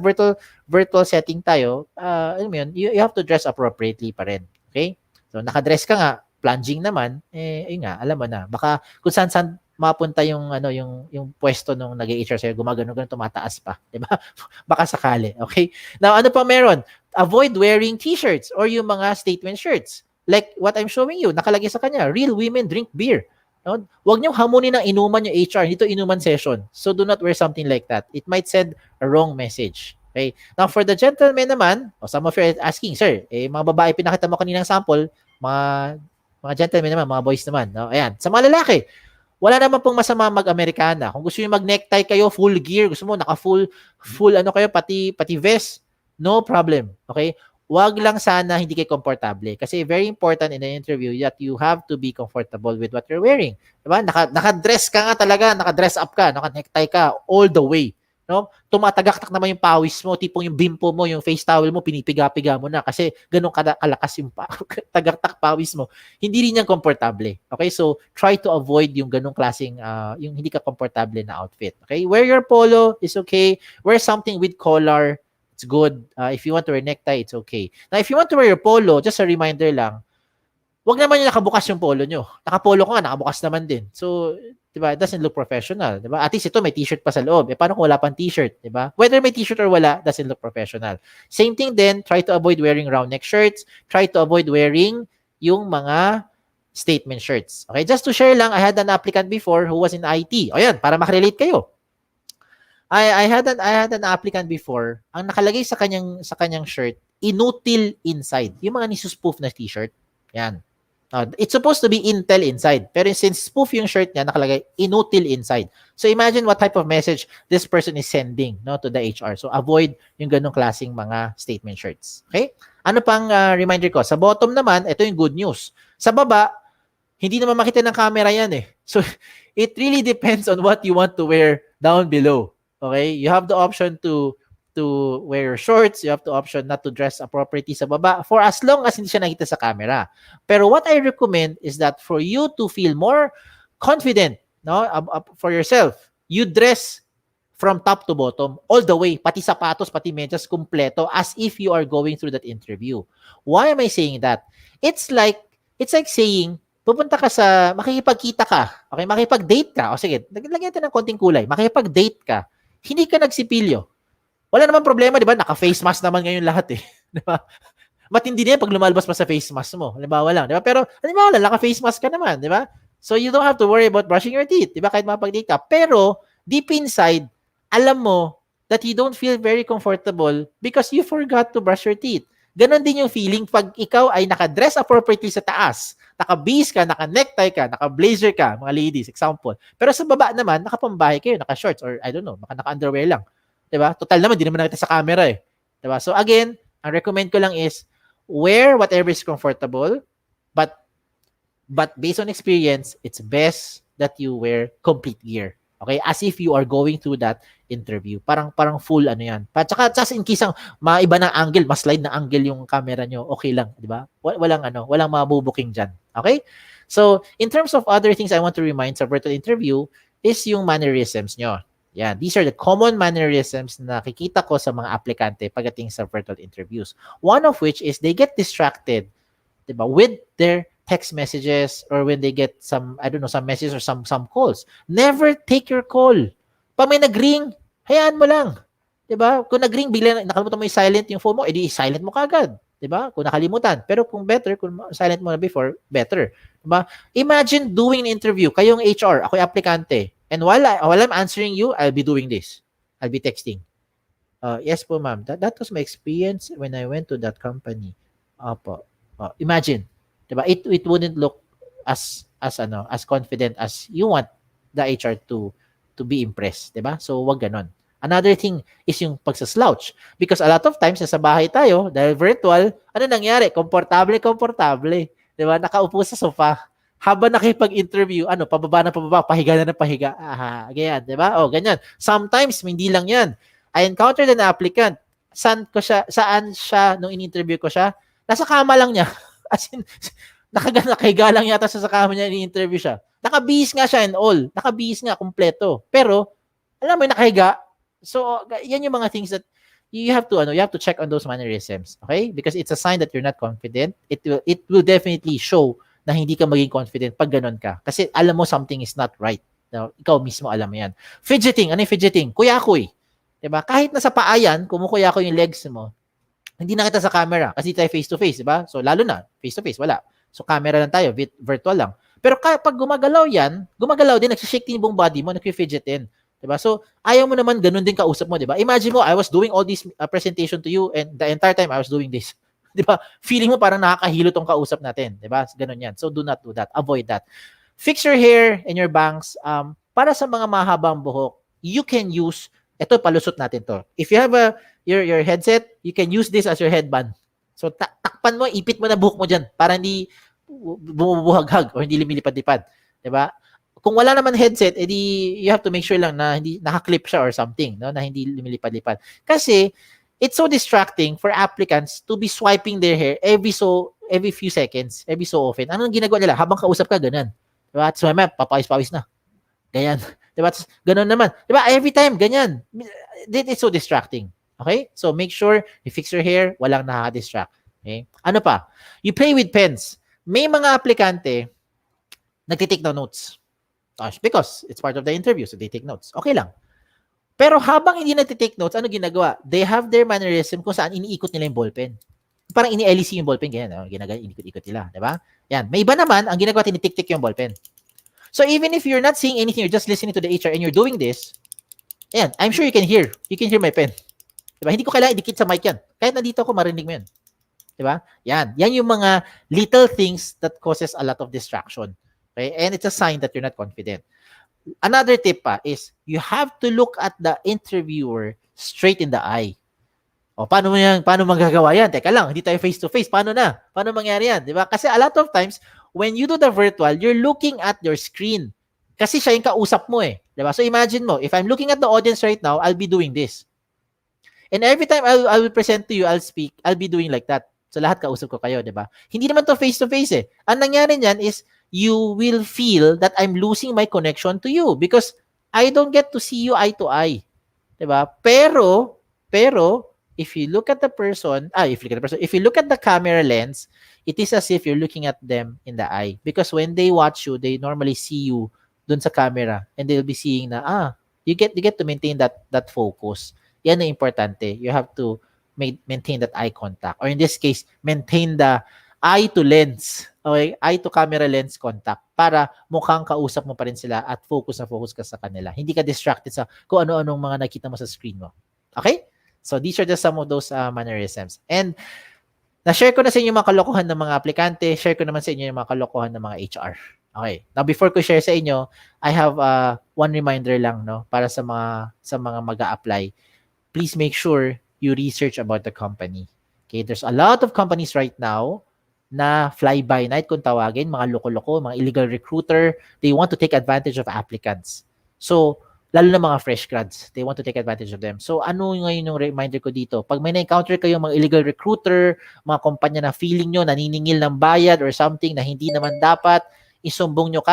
virtual setting tayo, you have to dress appropriately pa rin. Okay? So, naka-dress ka nga, plunging naman, yun nga, alam mo na. Baka kung saan mapunta yung pwesto nung nag-HR sa'yo, gumagano tumataas pa, 'di ba? Baka sakali, okay? Now, ano pa meron? Avoid wearing t-shirts or yung mga statement shirts. Like what I'm showing you, nakalagay sa kanya, real women drink beer. No? Huwag niyong hamunin ng inuman yung HR, dito inuman session. So do not wear something like that. It might send a wrong message. Okay? Now, for the gentlemen naman, some of you are asking, Sir, mga babae pinakita mo kaninang sample, mga gentlemen naman, mga boys naman. No? Ayan. Sa mga lalaki, wala naman pong masama mag-Amerikana. Kung gusto niyo mag-necktie kayo, full gear, gusto mo naka-full kayo, pati vest, no problem. Okay? Wag lang sana hindi kayo komportable. Kasi very important in the interview that you have to be comfortable with what you're wearing. Diba? Naka-dress ka nga talaga, naka-dress up ka, naka-necktie ka all the way. No? Tumatagaktak naman yung pawis mo, tipong yung bimpo mo, yung face towel mo, pinipiga-piga mo na kasi ganun kalakas yung tagaktak pawis mo. Hindi rin yan komportable. Okay? So, try to avoid yung ganung klaseng, yung hindi ka komportable na outfit. Okay? Wear your polo, is okay. Wear something with collar, it's good. If you want to wear necktie, it's okay. Now, if you want to wear your polo, just a reminder lang, wag naman yung nakabukas yung polo nyo. Nakapolo ko nga, nakabukas naman din. So, diba, it doesn't look professional. Diba? At least ito, may t-shirt pa sa loob. Paano kung wala pang t-shirt? Diba? Whether may t-shirt or wala, doesn't look professional. Same thing then, try to avoid wearing round neck shirts. Try to avoid wearing yung mga statement shirts. Okay, just to share lang, I had an applicant before who was in IT. O yan, para makarelate kayo. I had an applicant before, ang nakalagay sa kanyang shirt, inutil inside. Yung mga nisuspoof na t-shirt. Yan. It's supposed to be Intel inside. Pero since spoof yung shirt niya, nakalagay inutil inside. So imagine what type of message this person is sending to the HR. So avoid yung ganong klaseng mga statement shirts. Okay? Ano pang reminder ko? Sa bottom naman, ito yung good news. Sa baba, hindi naman makita ng camera yan eh. So it really depends on what you want to wear down below. Okay? You have the option to wear your shorts, you have the option not to dress appropriately sa baba for as long as hindi siya nakita sa camera. Pero what I recommend is that for you to feel more confident no? For yourself. You dress from top to bottom, all the way, pati sapatos, pati medyas, kumpleto, as if you are going through that interview. Why am I saying that? It's like saying, pupunta ka makikipagkita ka, okay, makikipag-date ka, o sige, lagyan natin ng konting kulay, makikipag-date ka, hindi ka nagsipilyo. Wala naman problema, di ba? Naka-face mask naman ngayon lahat eh. Di ba? Matindi na yan pag lumalabas pa sa face mask mo. Halimbawa lang, di ba? Pero, halimbawa lang, naka-face mask ka naman, di ba? So, you don't have to worry about brushing your teeth, di ba? Kahit makapag-date ka. Pero, deep inside, alam mo that you don't feel very comfortable because you forgot to brush your teeth. Ganon din yung feeling pag ikaw ay naka-dress appropriately sa taas, naka-base ka, naka-necktie ka, naka-blazer ka, mga ladies, example. Pero sa baba naman, nakapambahay kayo, naka-shorts, or I don't know, naka-underwear lang. Diba? Total naman, di naman nakita sa camera eh. Diba? So again, ang recommend ko lang is, wear whatever is comfortable, but based on experience, it's best that you wear complete gear. Okay? As if you are going through that interview. Parang full ano yan. Tsaka just in case ang maiba ng angle, mas slide na angle yung camera nyo, okay lang, di ba? Walang mabubuking dyan. Okay? So, in terms of other things I want to remind sa virtual interview is yung mannerisms nyo. Yeah, these are the common mannerisms na nakikita ko sa mga aplikante pagdating sa virtual interviews. One of which is they get distracted, diba, with their text messages or when they get some, I don't know, some messages or some calls. Never take your call. Pag may nag-ring, hayaan mo lang. Diba? Kung nag-ring, bigla nakalimutan mo yung silent yung phone mo, edi silent mo kagad. Diba? Kung nakalimutan. Pero kung silent mo na before, better. Diba? Imagine doing an interview, kayong HR, ako yung aplikante, and while I'm answering you, I'll be doing this. I'll be texting. Yes po, ma'am. That was my experience when I went to that company. Opo. Imagine. Diba? It wouldn't look as confident as you want the HR to be impressed. Diba? So, wag ganon. Another thing is yung pagsaslouch. Because a lot of times, sa bahay tayo, dahil virtual, ano nangyari? Komportable. Diba? Nakaupo sa sofa. Habang nakipag-interview, pababa na pababa, pahiga na pahiga. Ganyan, di ba? Ganyan. Sometimes, hindi lang yan. I encountered an applicant. Saan siya, nung in-interview ko siya, nasa kama lang niya. As in, nakahiga lang yata sa kama niya, in-interview siya. Nakabihis nga siya and all. Nakabihis nga, kompleto. Pero, alam mo, nakahiga. So, yan yung mga things that you have to check on those mannerisms. Okay? Because it's a sign that you're not confident. It will definitely show na hindi ka maging confident pag ganun ka. Kasi alam mo something is not right. No? Ikaw mismo alam mo yan. Fidgeting. Ano yung fidgeting? Kuyakoy. Diba? Kahit nasa paa yan, kumukuyakoy yung legs mo, hindi na kita sa camera kasi tayo face-to-face. Diba? So, lalo na, face-to-face, wala. So, camera lang tayo, virtual lang. Pero pag gumagalaw yan, gumagalaw din, nagsishake din yung buong body mo, nag-fidgetin. Diba? So, ayaw mo naman ganun din kausap mo. Diba? Imagine mo, I was doing all this presentation to you and the entire time I was doing this. 'Di ba? Feeling mo parang nakakahilo tong kausap natin, 'di ba? Ganun 'yan. So do not do that. Avoid that. Fix your hair and your bangs. Para sa mga mahabang buhok, you can use ito, palusot natin 'to. If you have your headset, you can use this as your headband. So takpan mo, ipit mo na buhok mo diyan para hindi bumubuhaghag o hindi lumilipad-lipad, 'di ba? Kung wala naman headset, edi you have to make sure lang na hindi naka-clip siya or something, no, na hindi lumilipad-lipad. Kasi it's so distracting for applicants to be swiping their hair every few seconds, every so often. Anong ginagawa nila? Habang kausap ka, ganun. Diba? So, may papawis-pawis na. Ganyan. Diba? Ganun naman. Diba? Every time, ganyan. It's so distracting. Okay? So, make sure you fix your hair, walang nakaka-distract. Okay? Ano pa? You play with pens. May mga aplikante, nagtitake na notes. Because it's part of the interview, so they take notes. Okay lang. Pero habang hindi nagtitake notes, ano ginagawa? They have their mannerism kung saan iniikot nila yung ballpen. Parang ini-LC yung ballpen, ganyan. Inikot-ikot nila, di ba? Yan. May iba naman, ang ginagawa, tinitik-tik yung ballpen. So even if you're not seeing anything, you're just listening to the HR and you're doing this, yan, I'm sure you can hear. You can hear my pen. Di ba? Hindi ko kailangan idikit sa mic yan. Kahit nandito ako, marinig mo yan. Di ba? Yan. Yan yung mga little things that causes a lot of distraction. Okay? And it's a sign that you're not confident. Another tip pa is you have to look at the interviewer straight in the eye. Paano magagawa yan? Teka lang, hindi tayo face to face. Paano mangyari yan? Di ba? Kasi a lot of times, when you do the virtual, you're looking at your screen. Kasi siya yung kausap mo eh. Di ba? So imagine mo, if I'm looking at the audience right now, I'll be doing this. And every time I will present to you, I'll speak, I'll be doing like that. So lahat kausap ko kayo, di ba? Hindi naman to face to face eh. Ang nangyari niyan is, you will feel that I'm losing my connection to you because I don't get to see you eye to eye. 'Di ba? Pero if you look at the person, if you look at the camera lens, it is as if you're looking at them in the eye because when they watch you, they normally see you dun sa camera and they'll be seeing na you get to maintain that focus. Yan ang importante. You have to maintain that eye contact or in this case, maintain the eye to lens. Okay? Eye to camera lens contact para mukhang kausap mo pa rin sila at focus na focus ka sa kanila. Hindi ka distracted sa kung ano-anong mga nakita mo sa screen mo. Okay? So these are just some of those mannerisms. And na-share ko na sa inyo mga kalokohan ng mga aplikante, share ko naman sa inyo yung mga kalokohan ng mga HR. Okay. Now before ko share sa inyo, I have one reminder lang no para sa mga mag-a-apply. Please make sure you research about the company. Okay, there's a lot of companies right now na fly-by-night kung tawagin, mga loko-loko, mga illegal recruiter, they want to take advantage of applicants. So, lalo na mga fresh grads, they want to take advantage of them. So, ano ngayon yung reminder ko dito? Pag may na-encounter kayo mga illegal recruiter, mga kumpanya na feeling nyo, naniningil ng bayad or something na hindi naman dapat, isumbong nyo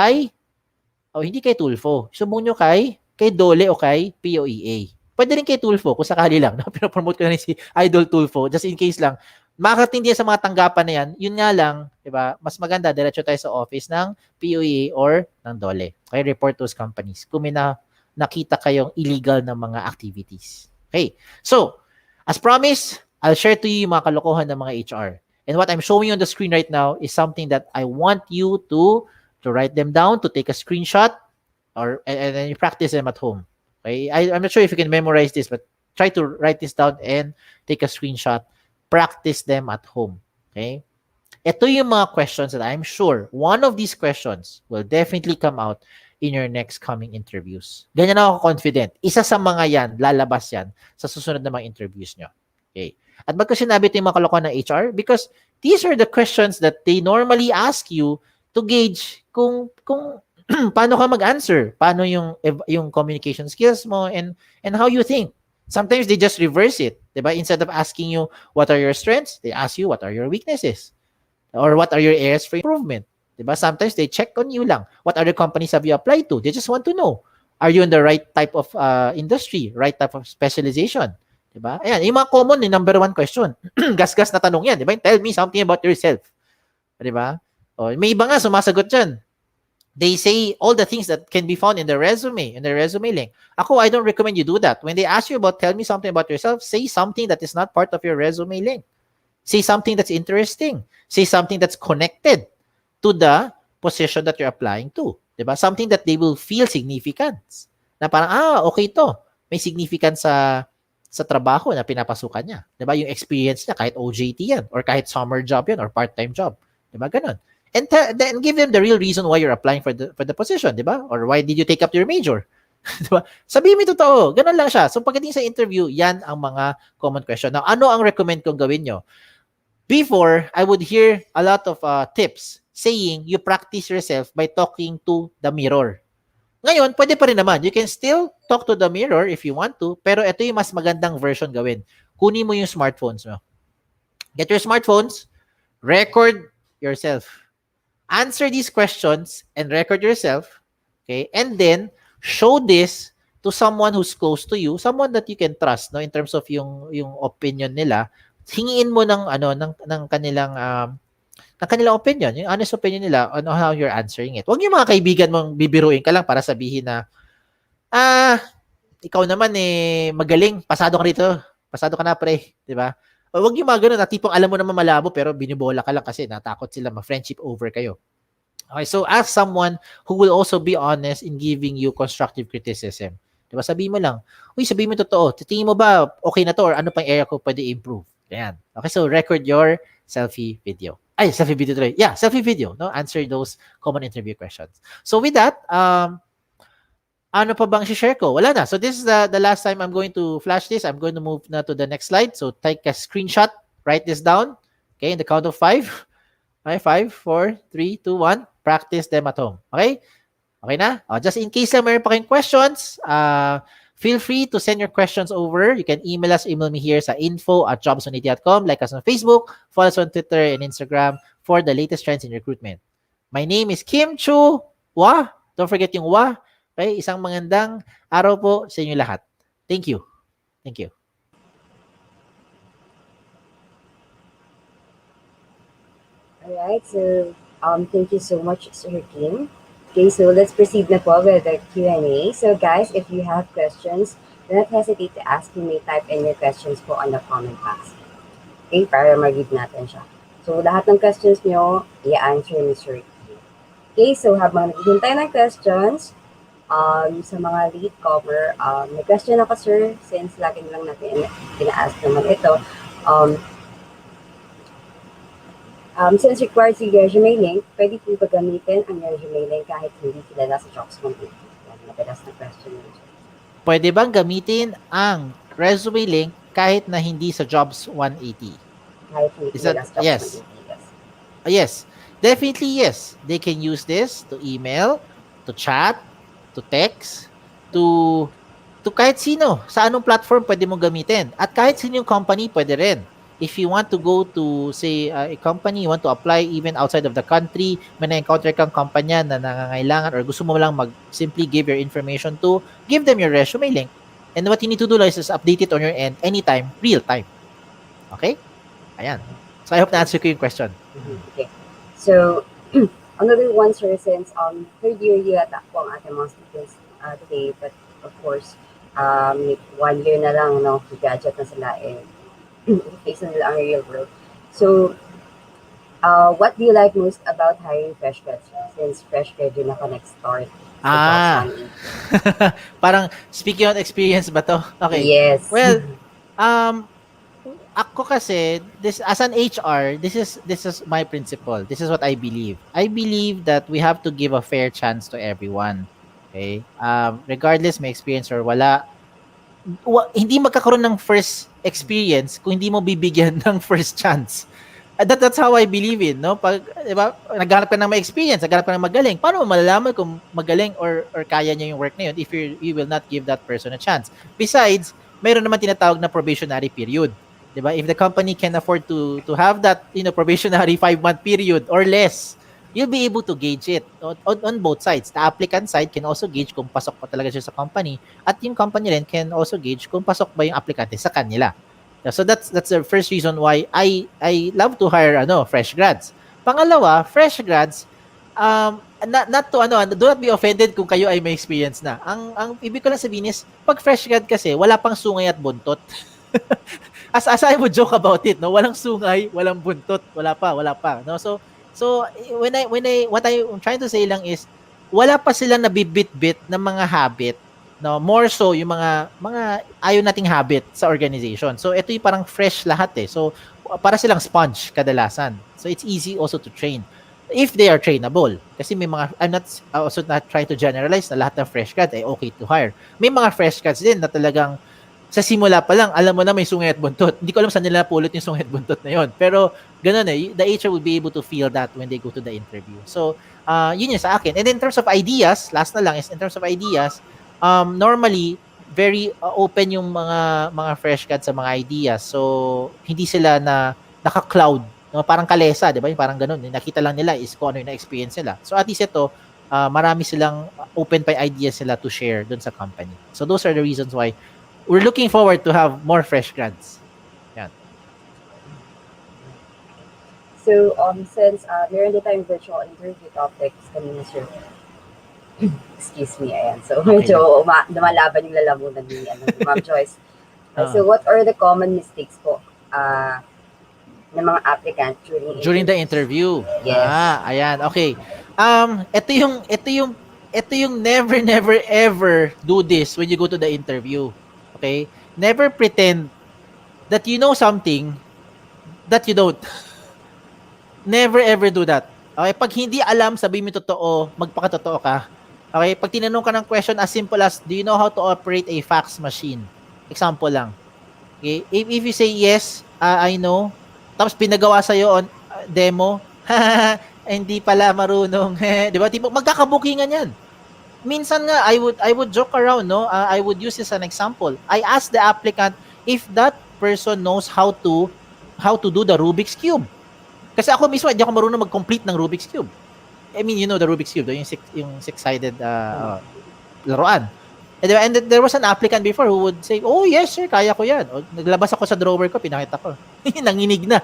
hindi kay Tulfo, isumbong nyo kay Dole o kay POEA. Pwede rin kay Tulfo, kung sakali lang. No? Pinopromote ko na rin si Idol Tulfo, just in case lang. Makakating din sa mga tanggapan na yan, yun nga lang, diba, mas maganda, diretso tayo sa office ng POEA or ng Dole. Okay, report those companies. Kung may nakita kayong illegal na mga activities. Okay, so, as promised, I'll share to you yung mga kalokohan ng mga HR. And what I'm showing you on the screen right now is something that I want you to write them down, to take a screenshot, and then you practice them at home. Okay, I'm not sure if you can memorize this, but try to write this down and take a screenshot. Practice them at home. Okay? Ito yung mga questions that I'm sure one of these questions will definitely come out in your next coming interviews. Ganyan ako confident. Isa sa mga yan, lalabas yan sa susunod na mga interviews nyo. Okay? At ba't ko sinabi ito yung mga kalokohan ng HR? Because these are the questions that they normally ask you to gauge kung paano ka mag-answer, paano yung communication skills mo and how you think. Sometimes they just reverse it, diba? Instead of asking you what are your strengths, they ask you what are your weaknesses or what are your areas for improvement, diba? Sometimes they check on you lang. What other companies have you applied to? They just want to know, are you in the right type of industry, right type of specialization, diba? Ayan, yung mga common, yung number one question. Gas-gas na tanong yan, diba? Tell me something about yourself, diba? O, may iba nga sumasagot dyan. They say all the things that can be found in the resume link. I don't recommend you do that. When they ask you tell me something about yourself, say something that is not part of your resume link. Say something that's interesting. Say something that's connected to the position that you're applying to. Diba? Something that they will feel significance. Na parang, okay to. May significance sa trabaho na pinapasukan niya. Diba? Yung experience niya, kahit OJT yan, or kahit summer job yan, or part-time job. Diba? Ganon. And then give them the real reason why you're applying for the position, di ba? Or why did you take up your major? Di ba? Sabihin mo totoo. Ganun lang siya. So pagdating sa interview, yan ang mga common question. Now, ano ang recommend kong gawin nyo? Before, I would hear a lot of tips saying you practice yourself by talking to the mirror. Ngayon, pwede pa rin naman. You can still talk to the mirror if you want to, pero ito yung mas magandang version gawin. Kunin mo yung smartphones mo. Get your smartphones, record yourself. Answer these questions and record yourself, okay? And then show this to someone who's close to you, someone that you can trust, no, in terms of yung opinion nila. Hingiin mo ng kanilang opinion, yung honest opinion nila on how you're answering it. Huwag yung mga kaibigan mong bibiruin ka lang para sabihin na ikaw naman magaling, pasado ka rito. Pasado ka na, pre, di ba? Huwag yung mga ganun, tipong alam mo naman malabo pero binibola ka lang kasi natakot sila ma-friendship over kayo. Okay, so ask someone who will also be honest in giving you constructive criticism. Diba? Sabihin mo lang, sabihin mo totoo. Titingin mo ba okay na to or ano pang area ko pwede improve? Ayan. Okay, so record your selfie video. Selfie video tuloy. Yeah, selfie video. No? Answer those common interview questions. So with that, ano pa bang share ko? Wala na. So this is the last time I'm going to flash this. I'm going to move na to the next slide. So take a screenshot. Write this down. Okay, in the count of 5. Okay, 5, 4, 3, 2, 1. Practice them at home. Okay? Okay na? Just in case lang mayroon pa kayong questions, feel free to send your questions over. You can email me here sa info@jobs180.com. Like us on Facebook. Follow us on Twitter and Instagram for the latest trends in recruitment. My name is Kim Chu Wa. Don't forget yung Wa. Okay, isang magandang araw po sa inyo lahat. Thank you. Thank you. All right, so thank you so much, Sir Kim. Okay, so let's proceed na po with the Q&A. So guys, if you have questions, do not hesitate to ask. You may type in your questions po on the comment box. Okay, para mag-read natin siya. So lahat ng questions nyo, i-answer ni Sir Kim. Okay, so habang naghihintay ng questions, sa mga lead cover, may question ako, sir, since lagi lang natin pina-ask naman ito. Since required si resume link, pwede po ba gamitin ang resume link kahit hindi kilala sa jobs mo? Yan, madalas na question yun. Pwede bang gamitin ang resume link kahit na hindi sa Jobs 180? Kahit hindi kilala sa jobs yes. 180, yes. Yes. Definitely yes. They can use this to email, to chat, to text, to kahit sino. Sa anong platform pwede mo gamitin. At kahit sino yung company, pwede rin. If you want to go to, say, a company, you want to apply even outside of the country, may na-encounter kang kumpanya na nangangailangan or gusto mo lang simply give your information to, give them your resume link. And what you need to do is just update it on your end anytime, real time. Okay? Ayan. So I hope na answer ko yung question. Okay. So, another one, sir, since third year yata po ang ating mga students today, but of course, 1 year na lang, no, gadget na sila face na nila ang real world. So, what do you like most about hiring fresh grads? Since fresh grad yun naka-next start sa jobs 180. Parang speaking on experience ba to? Okay. Yes. Well, ako kasi, this as an HR, this is my principle. This is what I believe. I believe that we have to give a fair chance to everyone. Okay? Regardless may experience or wala, hindi magkakaroon ng first experience kung hindi mo bibigyan ng first chance. That's how I believe in, no? Pag, diba, naghanap ka ng may experience, naghanap ka ng magaling, paano mo malalaman kung magaling or kaya niya yung work na yun if you will not give that person a chance? Besides, mayroon naman tinatawag na probationary period. Diba? If the company can afford to have that, probationary 5-month period or less, you'll be able to gauge it on both sides. The applicant side can also gauge kung pasok pa talaga siya sa company, at yung company rin can also gauge kung pasok ba yung aplikante sa kanila. So that's the first reason why I love to hire fresh grads. Pangalawa, fresh grads, not to do not be offended kung kayo ay may experience na. Ang ibig ko lang sabihin is, pag fresh grad kasi wala pang sungay at buntot. as I would joke about it, no, walang sungay, walang buntot, wala pa, no. So what I'm trying to say lang is, wala pa silang nabibit-bit ng mga habit, no, more so yung mga ayaw nating habit sa organization. So ito yung parang fresh lahat So para silang sponge kadalasan. So it's easy also to train if they are trainable. Kasi may mga, I'm also not trying to generalize na lahat ng fresh grads ay okay to hire. May mga fresh grads din na talagang sa simula pa lang, alam mo na may sungay at buntot. Hindi ko alam saan nila napulot yung sungay at buntot na yon. Pero ganun the HR will be able to feel that when they go to the interview. So, yun yung sa akin. And in terms of ideas, last na lang is in terms of ideas, normally, very open yung mga fresh grads sa mga ideas. So, hindi sila na naka-cloud. No? Parang kalesa, di ba? Parang ganun. Nakita lang nila is kung ano yung na-experience nila. So, at least ito, marami silang open pa ideas sila to share dun sa company. So, those are the reasons why we're looking forward to have more fresh grads. Yan. So, since meron din tayong virtual interview topics kanina, sir. Excuse me, ayan. So, medyo lumalaban yung lalamunan ni Ma'am Joyce. So, what are the common mistakes po ng mga applicant during the interview? Yes. Ayan. Okay. Ito yung never ever do this when you go to the interview. Okay? Never pretend that you know something that you don't. Never ever do that. Okay? Pag hindi alam, sabihin mo totoo, magpakatotoo ka. Okay? Pag tinanong ka ng question as simple as, do you know how to operate a fax machine? Example lang. Okay? If you say yes, I know, tapos pinagawa sa'yo on demo, hindi pala marunong. Di ba? Tipo, magkakabukingan yan. Minsan nga, I would joke around, no? I would use this as an example. I asked the applicant if that person knows how to do the Rubik's Cube. Kasi ako mismo, hindi ako marunong mag-complete ng Rubik's Cube. I mean, the Rubik's Cube, yung six-sided laruan. And then there was an applicant before who would say, "Oh, yes, sir, kaya ko yan." O, naglabas ako sa drawer ko, pinakita ko. Nanginig na.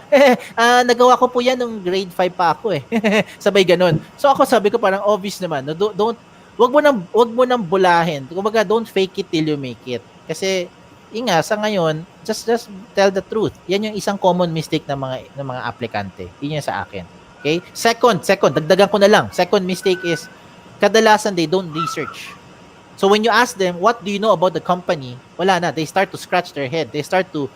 Nagawa ko po yan nung grade 5 pa ako eh. Sabay ganun. So ako sabi ko parang obvious naman. No? Wag mo nang bulahin. Kumbaga, don't fake it till you make it. Kasi sa ngayon, just tell the truth. Yan yung isang common mistake ng mga aplikante. Yun yung sa akin. Okay? Second, dagdagan ko na lang. Second mistake is kadalasan they don't research. So when you ask them, what do you know about the company? Wala na. They start to scratch their head. They start to,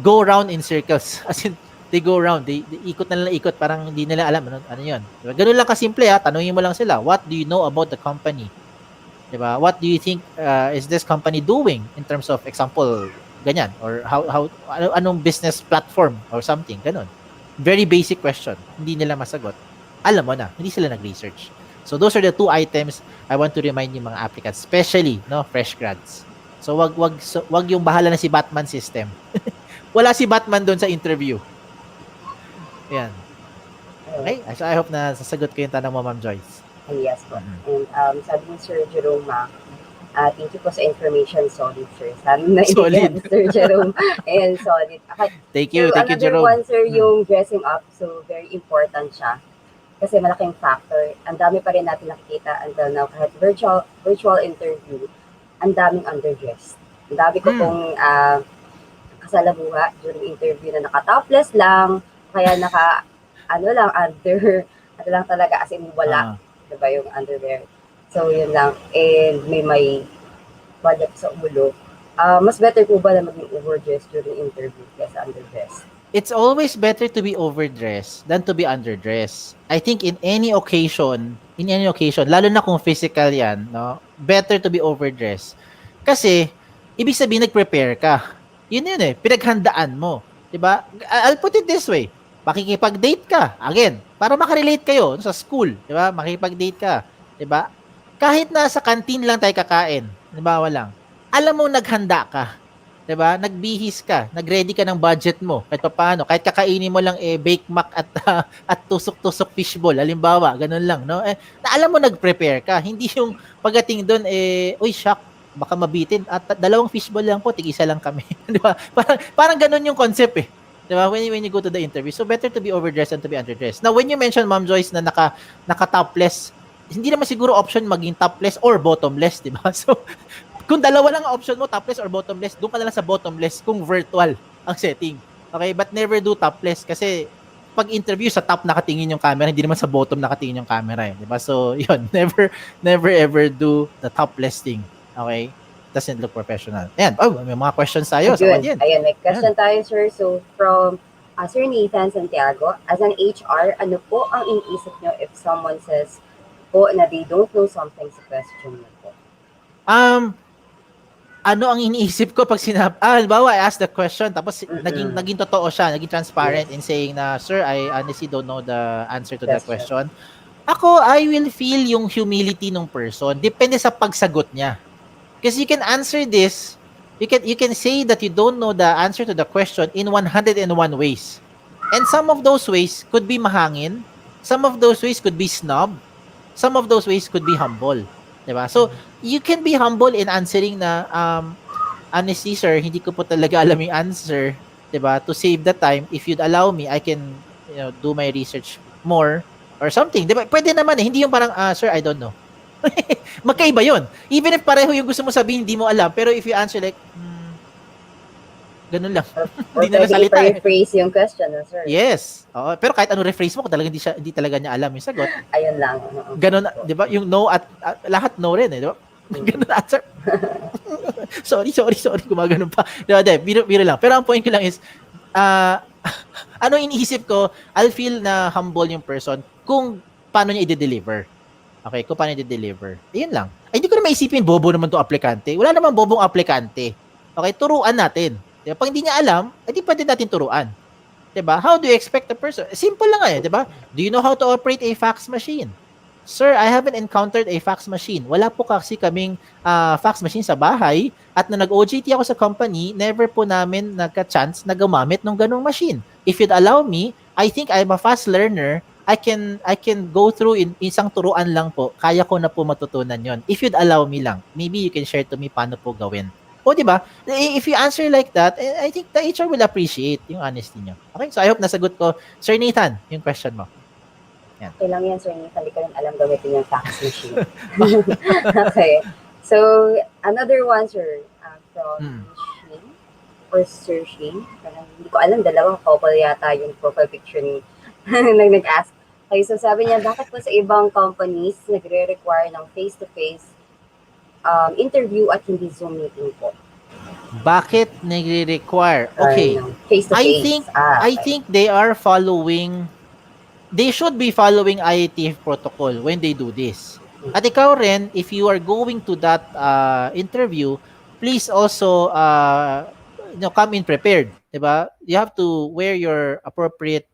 go around in circles. As in, they go around. They ikot na lang ikot. Parang hindi nila alam. Ano yun? Diba? Ganun lang kasimple ha. Tanungin mo lang sila, what do you know about the company? Diba? What do you think is this company doing in terms of example, ganyan? Or anong business platform or something? Ganun. Very basic question. Hindi nila masagot. Alam mo na. Hindi sila nag-research. So those are the two items I want to remind you mga applicants, especially fresh grads. So wag yung bahala na si Batman system. Wala si Batman doon sa interview. Yan. Okay? So I hope na sasagot ko yung tanong mo, Ma'am Joyce. Yes po. And sabi ni Sir Jerome, thank you po sa information. Solid, sir. Sabi na solid. Sir Jerome. And solid. Okay. Thank you, Another Jerome. one, sir, yung dressing up. So very important siya. Kasi malaking factor. Ang dami pa rin natin nakikita until now. Kahit virtual interview, ang daming underdressed. Ang dami ko pong kasalabuha during interview na naka-topless lang, kaya under, lang talaga, as in wala. Diba yung underwear? So, yun lang. And may budget sa ulo. Mas better po ba na maging overdressed during interview kaysa underdressed? It's always better to be overdressed than to be underdressed. I think in any occasion, lalo na kung physical yan, better to be overdressed. Kasi, ibig sabihin nag-prepare ka. Yun pinaghandaan mo. Diba? I'll put it this way. Makikipag-date ka. Again, para makarelate kayo sa school. Diba? Makikipag-date ka. Diba? Kahit na sa canteen lang tayo kakain. Diba? Walang. Alam mo, naghanda ka. Diba? Nagbihis ka, nagready ka ng budget mo. Kahit paano, kahit kakainin mo lang Bake Mac at tusok-tusok fishball, halimbawa, ganun lang, no? Alam mo nag-prepare ka. Hindi yung pagdating doon uy, shock, baka mabitin. At 2 fishball lang po, tig-isa lang kami. Di ba? Parang ganun yung concept Di ba? When you go to the interview. So better to be overdressed than to be underdressed. Now, when you mention, Ma'am Joyce, na naka-topless, hindi naman siguro option maging topless or bottomless, di ba? So kung dalawa lang ang option mo, topless or bottomless, doon ka na lang sa bottomless kung virtual ang setting. Okay? But never do topless kasi pag interview sa top nakatingin yung camera, hindi naman sa bottom nakatingin yung camera. Diba? So, yun. Never ever do the topless thing. Okay? Doesn't look professional. Ayan. Oh, may mga questions tayo. So, Ayan, may question tayo, sir. So, from Sir Nathan Santiago, as an HR, ano po ang iniisip nyo if someone says po na they don't know something sa question nyo po? Ano ang iniisip ko pag halimbawa, I asked the question, tapos naging totoo siya, naging transparent in saying na, sir, I honestly don't know the answer to that question. Ako, I will feel yung humility ng person. Depende sa pagsagot niya. Kasi you can answer this, you can say that you don't know the answer to the question in 101 ways. And some of those ways could be mahangin, some of those ways could be snob, some of those ways could be humble. Diba? So, you can be humble in answering na, honestly, sir, hindi ko po talaga alam yung answer. Diba? To save the time, if you'd allow me, I can do my research more or something. Diba? Pwede naman Hindi yung parang, sir, I don't know. Magkaiba yun. Even if pareho yung gusto mo sabihin, hindi mo alam. Pero if you answer like, ganun lang. Hindi na salita. Rephrase yung question, sir. Yes. Pero kahit ano rephrase mo, kung talaga hindi talaga niya alam yung sagot. Ayun lang. Ganun, di ba? Yung no at lahat no rin, di ba? Ganun answer. sorry, gumagano'n pa. Di ba? Biro lang. Pero ang point ko lang is, ano iniisip ko, I'll feel na humble yung person kung paano niya i-deliver. Okay, kung paano niya i-deliver. Ayun lang. Ay, hindi ko na maisipin, bobo naman to aplikante. Wala namang bobong aplikante. Okay, turuan natin. Diba? Pag hindi niya alam, edi pwede natin turuan. Diba? How do you expect the person? Simple lang diba? Do you know how to operate a fax machine? Sir, I haven't encountered a fax machine. Wala po kasi kaming fax machine sa bahay at na nag-OJT ako sa company, never po namin nagka-chance na gumamit ng ganong machine. If you'd allow me, I think I'm a fast learner. I can go through in isang turuan lang po, kaya ko na po matutunan yon. If you'd allow me lang, maybe you can share to me paano po gawin. O, di ba? If you answer like that, I think the HR will appreciate yung honesty nyo. Okay? So, I hope nasagot ko. Sir Nathan, yung question mo. Yan. Okay lang yan, Sir Nathan. Hindi ko rin alam gamitin yung fax machine. Okay. So, another one, sir, from Shane or Sir Shane. Parang hindi ko alam, dalawang couple yata yung profile picture ni nag-ask. Okay, so sabi niya, bakit po sa ibang companies nagre-require ng face-to-face interview at hindi Zoom meeting po? Bakit nagre-require? Okay. Face-to-face. I think they are following, they should be following IATF protocol when they do this. At ikaw rin, if you are going to that interview, please also come in prepared, 'di ba? You have to wear your appropriate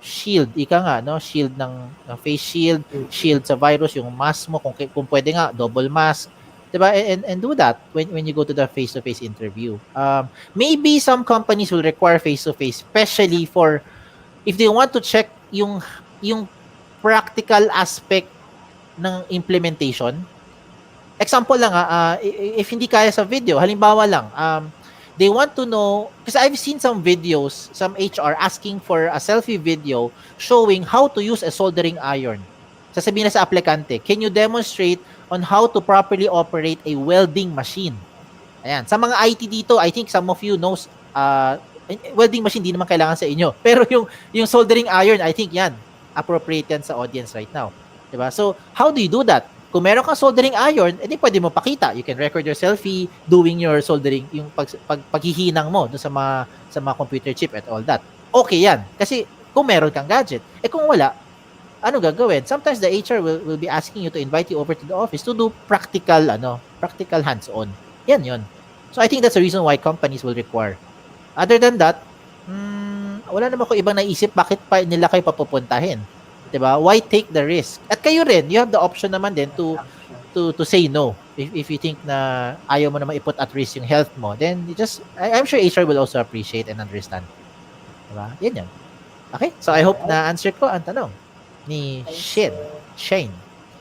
shield, ika nga, no? Shield ng face shield, shield sa virus, yung mask mo kung pwede nga double mask, 'di ba? And do that when you go to the face-to-face interview. Maybe some companies will require face-to-face, especially for if they want to check yung practical aspect ng implementation. Example lang, if hindi kaya sa video, halimbawa lang, they want to know, because I've seen some videos, some HR asking for a selfie video showing how to use a soldering iron. Sasabihin na sa aplikante, can you demonstrate on how to properly operate a welding machine? Ayan. Sa mga IT dito, I think some of you knows, welding machine, di naman kailangan sa inyo. Pero yung soldering iron, I think yan, appropriate yan sa audience right now. Diba? So, how do you do that? Kung meron kang soldering iron, edi pwede mo pakita. You can record your selfie doing your soldering, yung paghihinang mo dun sa mga computer chip at all that. Okay yan. Kasi kung meron kang gadget. Kung wala, ano gagawin? Sometimes the HR will be asking you to invite you over to the office to do practical hands-on. Yan yun. So I think that's the reason why companies will require. Other than that, wala naman ko ibang naisip bakit pa nila kayo papupuntahin. Diba? Why take the risk? At kayo rin, you have the option naman din to say no. If you think na ayaw mo naman i-put at risk yung health mo, then I'm sure HR will also appreciate and understand. Diba? Yan yan. Okay? So I hope na answer ko ang tanong ni Shane.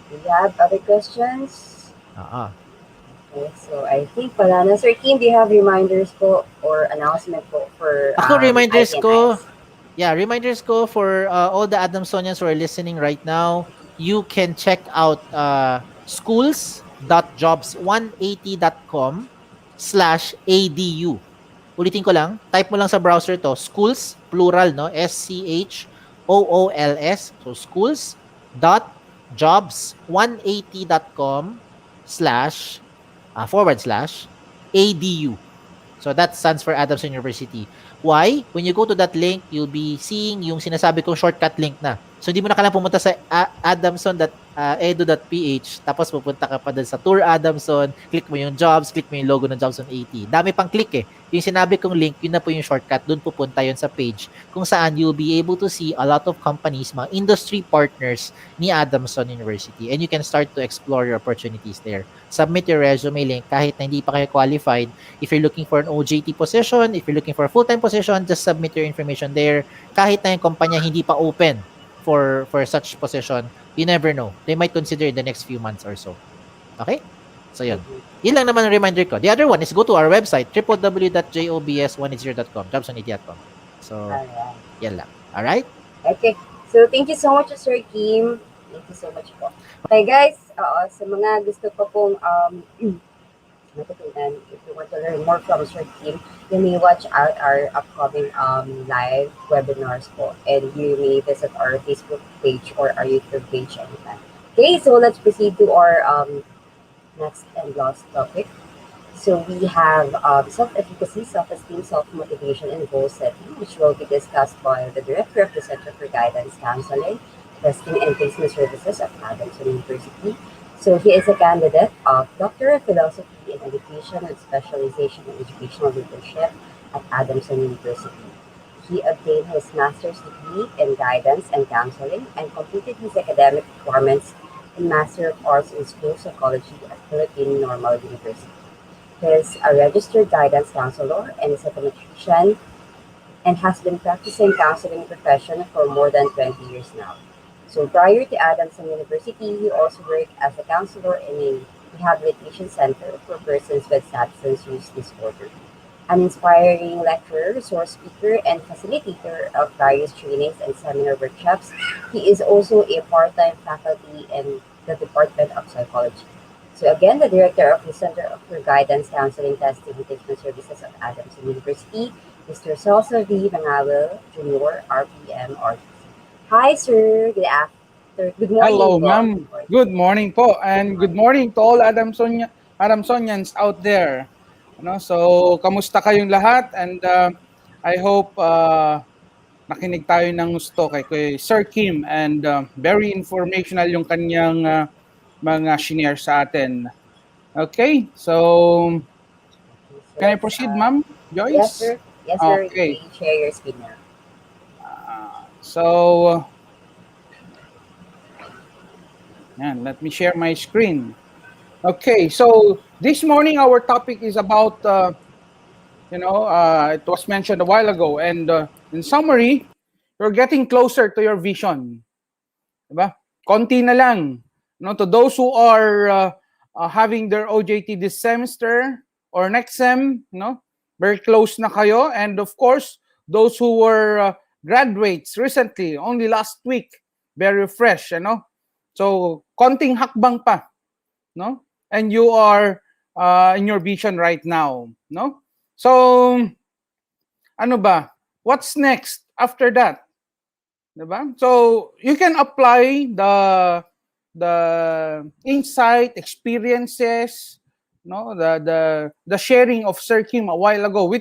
Do you have other questions? Okay, so I think pala na. Sir Kim, do you have reminders po or announcement po for reminders ko. Yeah, reminders ko for all the Adamsonians who are listening right now, you can check out schools.jobs180.com/ADU. Ulitin ko lang, type mo lang sa browser to, schools, plural, no? SCHOOLS. So, schools.jobs180.com//ADU. So, that stands for Adamson University. Why? When you go to that link, you'll be seeing yung sinasabi kong shortcut link na. So, hindi mo na kailangan pumunta sa adamson.edu.ph tapos pupunta ka pa dun sa Tour Adamson, click mo yung jobs, click mo yung logo ng Jobs 180. Dami pang click eh. Yung sinabi kong link, yun na po yung shortcut. Dun pupunta yun sa page kung saan you'll be able to see a lot of companies, mga industry partners ni Adamson University. And you can start to explore your opportunities there. Submit your resume link kahit na hindi pa kayo qualified. If you're looking for an OJT position, if you're looking for a full-time position, just submit your information there. Kahit na yung kumpanya hindi pa open for such position, you never know. They might consider in the next few months or so. Okay? So, yun. Yun lang naman ang reminder ko. The other one is go to our website, www.jobs180.com, jobs180.com. So, yan lang. Alright? Okay. So, thank you so much, Sir Kim. Thank you so much po. Okay, guys. Sa mga gusto pa pong matutunan, if you want to learn more from Sir Kim, you may watch out our upcoming live webinars po. And you may visit our Facebook page or our YouTube page anytime. Okay, so let's proceed to our next and last topic. So we have self-efficacy, self-esteem, self-motivation, and goal setting, which will be discussed by the Director of the Center for Guidance Counseling, Testing, and Placement Services at Adamson University. So he is a candidate of Doctor of Philosophy in Education and Specialization in Educational Leadership at Adamson University. He obtained his master's degree in Guidance and Counseling and completed his academic requirements in Master of Arts in School Psychology at Philippine Normal University. He is a registered guidance counselor and psychometrician and has been practicing counseling profession for more than 20 years now. So prior to Adamson University, he also worked as a counselor in a rehabilitation center for persons with substance use disorder. An inspiring lecturer, resource speaker, and facilitator of various trainings and seminar workshops, he is also a part-time faculty in the Department of Psychology. So again, the director of the Center for Guidance, Counseling, Testing, and Treatment Services of Adamson University, Mr. Celso V. Mangawil, Jr., RPM, RTC. Hi, sir. Good morning Hello, po. ma'am. Good morning po. And good morning to all Adamsonians out there. So, kamusta kayong lahat? And I hope nakinig tayo ng gusto kay Sir Kim. And very informational yung kanyang mga shinare sa atin. Okay, so So can I let's, proceed, ma'am? yes, Joyce? sir. Yes, sir. You Okay. may share your screen now. So, let me share my screen. Okay, so this morning our topic is about, it was mentioned a while ago, and in summary, you're getting closer to your vision. Diba? Konti na lang. To those who are having their OJT this semester or next sem, very close na kayo. And of course, those who were graduates recently, only last week, very fresh, So, konting hakbang pa, no? And you are in your vision right now, no? So, ano ba? What's next after that? Diba? So, you can apply the insight, experiences, the sharing of Sir Kim a while ago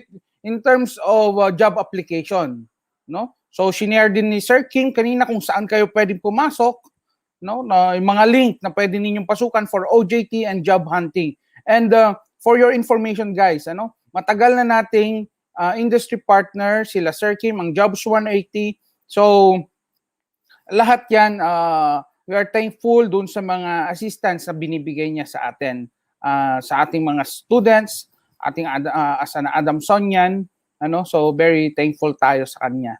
in terms of job application, no? So, shinare din ni Sir Kim kanina kung saan kayo pwedeng pumasok, na yung mga link na pwede ninyong pasukan for OJT and job hunting. And for your information guys, matagal na nating industry partner sila Sir Kim, ang Jobs 180. So lahat yan we are thankful dun sa mga assistance na binibigay niya sa atin, sa ating mga students, ating as an Adamsonian, so very thankful tayo sa kanya.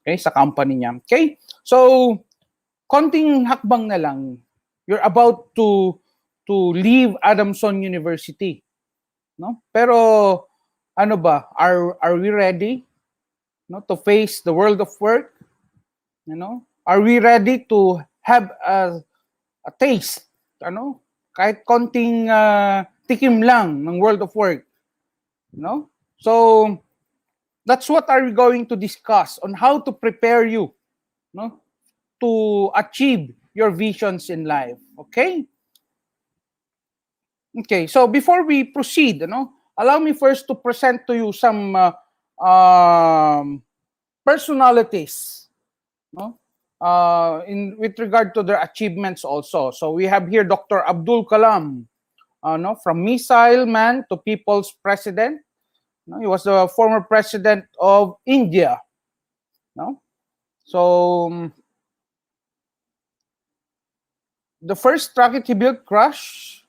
Okay, sa company niya. Okay? So konting hakbang na lang, you're about to leave Adamson University, no? Pero ano ba, are we ready, to face the world of work? Are we ready to have a taste, kahit konting tikim lang ng world of work, So that's what are we going to discuss on how to prepare you, to achieve your visions in life. Okay? Okay, so before we proceed, allow me first to present to you some personalities, with regard to their achievements also. So we have here Dr. Abdul Kalam, from missile man to people's president. He was the former president of India. So the first rocket he built crashed.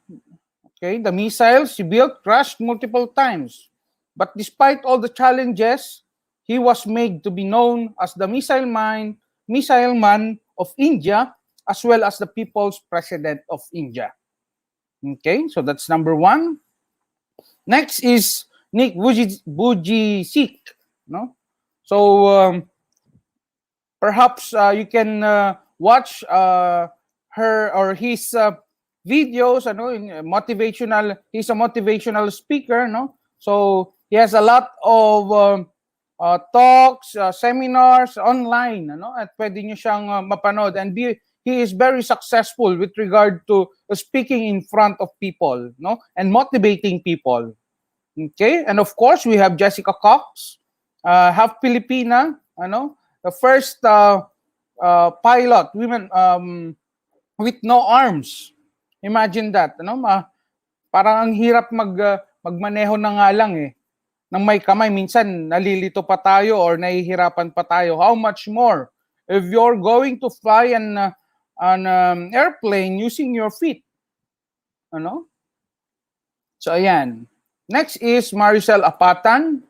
Okay, the missiles he built crashed multiple times. But despite all the challenges, he was made to be known as the missile man of India, as well as the people's president of India. Okay, so that's number one. Next is Nick Vujicic. So perhaps you can watch her or his videos, motivational. He's a motivational speaker, So he has a lot of talks, seminars online, at pwede nyo siyang mapanood. And he is very successful with regard to speaking in front of people, and motivating people. Okay, and of course we have Jessica Cox, half Filipina, the first pilot, women with no arms. Imagine that, parang ang hirap magmaneho na nga lang nang may kamay, minsan nalilito pa tayo or nahihirapan pa tayo. How much more if you're going to fly an airplane using your feet, So ayan. Next is Maricel Apatan.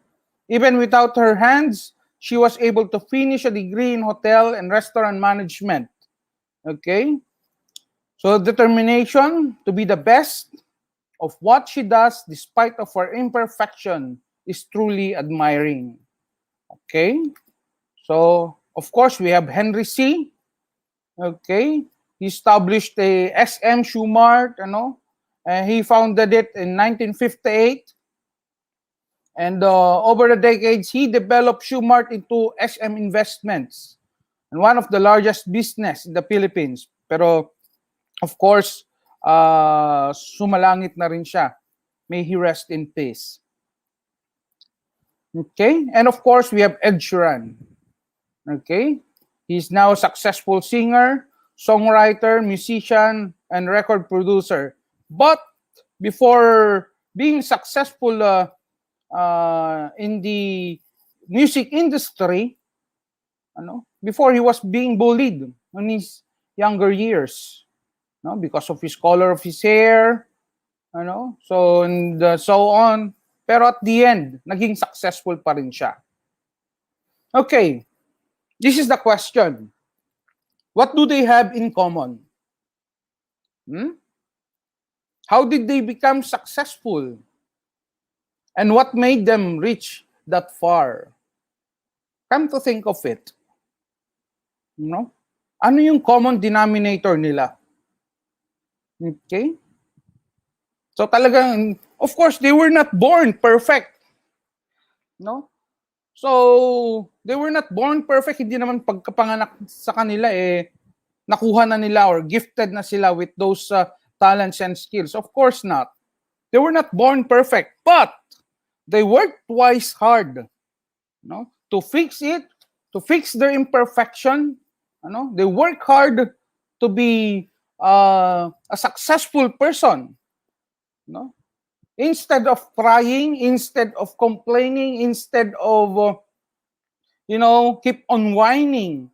Even without her hands, she was able to finish a degree in hotel and restaurant management. Okay? So determination to be the best of what she does despite of her imperfection is truly admiring. Okay? So, of course, we have Henry C. Okay? He established a SM Shoe Mart, and he founded it in 1958. And over the decades, he developed Shoe Mart into SM Investments, and one of the largest business in the Philippines. Pero, of course, sumalangit na rin siya. May he rest in peace. Okay? And of course, we have Ed Sheeran. Okay? He's now a successful singer, songwriter, musician, and record producer. But before being successful in the music industry, before he was being bullied in his younger years, because of his color of his hair, so and so on. Pero at the end, naging successful pa rin siya. Okay, this is the question. What do they have in common? How did they become successful? And what made them reach that far? Come to think of it. Ano yung common denominator nila? Okay? So talagang, of course, they were not born perfect. So, they were not born perfect. Hindi naman pagkapanganak sa kanila, nakuha na nila or gifted na sila with those talents and skills. Of course not. They were not born perfect, but they worked twice hard, to fix it, to fix their imperfection. They work hard to be a successful person. Instead of crying, instead of complaining, instead of keep on whining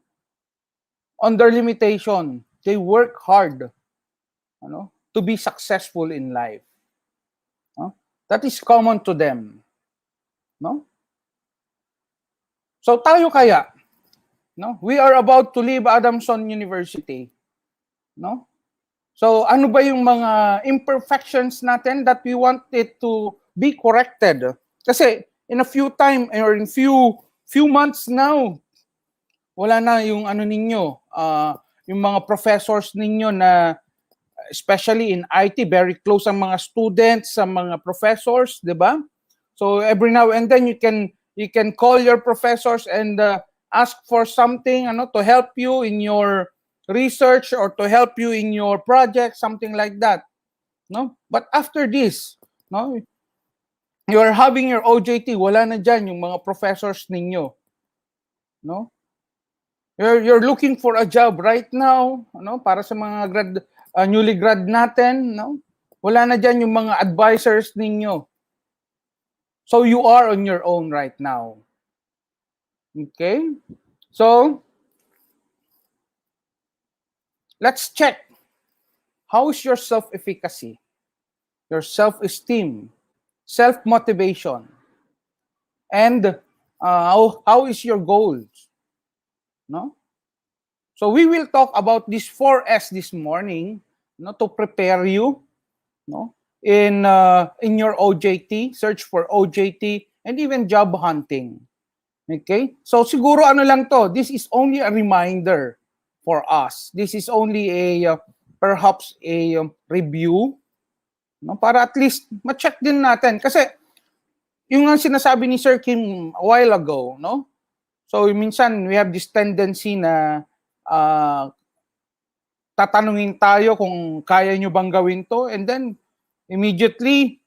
on their limitation, they work hard to be successful in life. That is common to them. So tayo kaya, we are about to leave Adamson University. So ano ba yung mga imperfections natin that we want it to be corrected? Kasi in a few time or in few months now, wala na yung ninyo, yung mga professors ninyo na especially in IT, very close ang mga students sa mga professors, 'di ba? So every now and then you can call your professors and ask for something to help you in your research or to help you in your project, something like that. But after this, you are having your OJT, wala na dyan yung mga professors ninyo. You're looking for a job right now, para sa mga newly grad natin, wala na dyan yung mga advisors ninyo. So you are on your own right now. Okay? So, let's check. How is your self-efficacy, your self-esteem, self-motivation, and how is your goals? So we will talk about these 4S this morning, to prepare you, in your OJT, search for OJT, and even job hunting. Okay? So siguro lang to, this is only a reminder for us. This is only perhaps a review, para at least ma-check din natin. Kasi yung nga sinasabi ni Sir Kim a while ago, so minsan we have this tendency na tatanungin tayo kung kaya nyo bang gawin to, and then immediately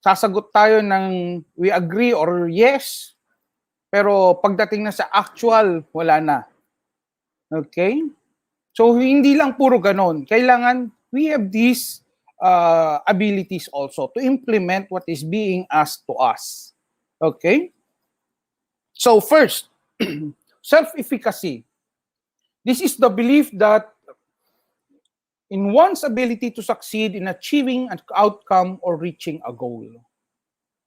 sasagot tayo ng we agree or yes, pero pagdating na sa actual, wala na. Okay? So hindi lang puro ganon. Kailangan we have these abilities also to implement what is being asked to us. Okay? So first, self-efficacy. This is the belief that in one's ability to succeed in achieving an outcome or reaching a goal.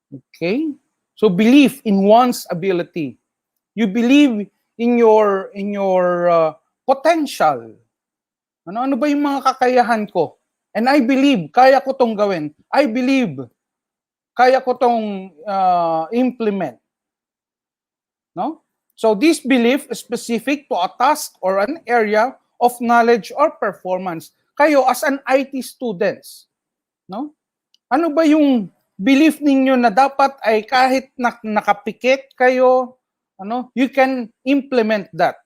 Okay? So belief in one's ability. You believe in your potential. Ano ba yung mga kakayahan ko? And I believe kaya ko tong gawin. I believe kaya ko tong implement. No? So this belief is specific to a task or an area of knowledge or performance. Kayo as an IT students, no? Ano ba yung belief ninyo na dapat ay kahit nakapikit kayo, you can implement that.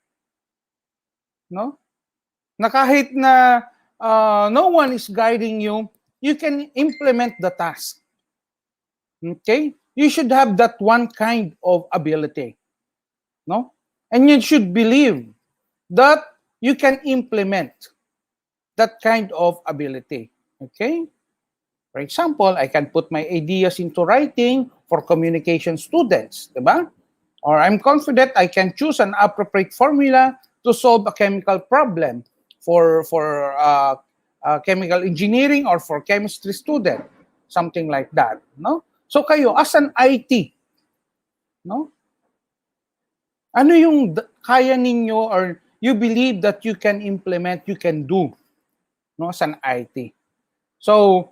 No? Na kahit na no one is guiding you, you can implement the task. Okay? You should have that one kind of ability. No? And you should believe that you can implement that kind of ability. Okay? For example, I can put my ideas into writing for communication students, diba? Or I'm confident I can choose an appropriate formula to solve a chemical problem for chemical engineering or for chemistry student, something like that, no? So kayo as an IT, no? Ano yung kaya ninyo or you believe that you can implement, you can do, no, as an IT? So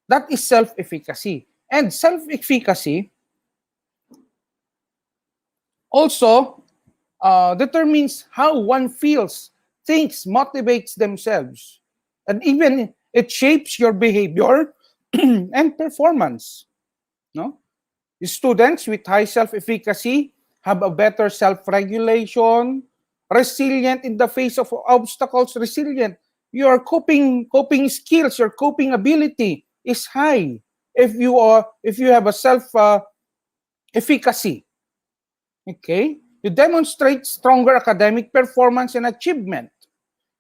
that is self-efficacy. And self-efficacy also determines how one feels, thinks, motivates themselves. And even it shapes your behavior and performance. No? Students with high self-efficacy have a better self-regulation, resilient in the face of obstacles, resilient. Your coping skills, your coping ability is high if you have a self-efficacy. Okay? You demonstrate stronger academic performance and achievement.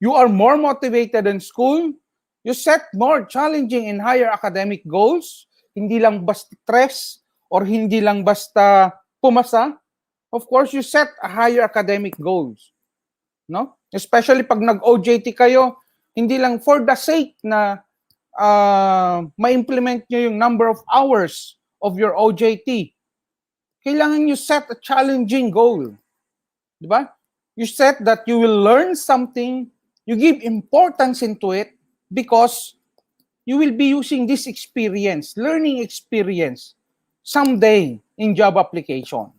You are more motivated in school. You set more challenging and higher academic goals. Hindi lang basta stress or hindi lang basta pumasa. Of course, you set a higher academic goals. No? Especially pag nag-OJT kayo, hindi lang for the sake na ma-implement nyo yung number of hours of your OJT. Kailangan you set a challenging goal. Diba? You set that you will learn something, you give importance into it because you will be using this experience, learning experience, someday in job application.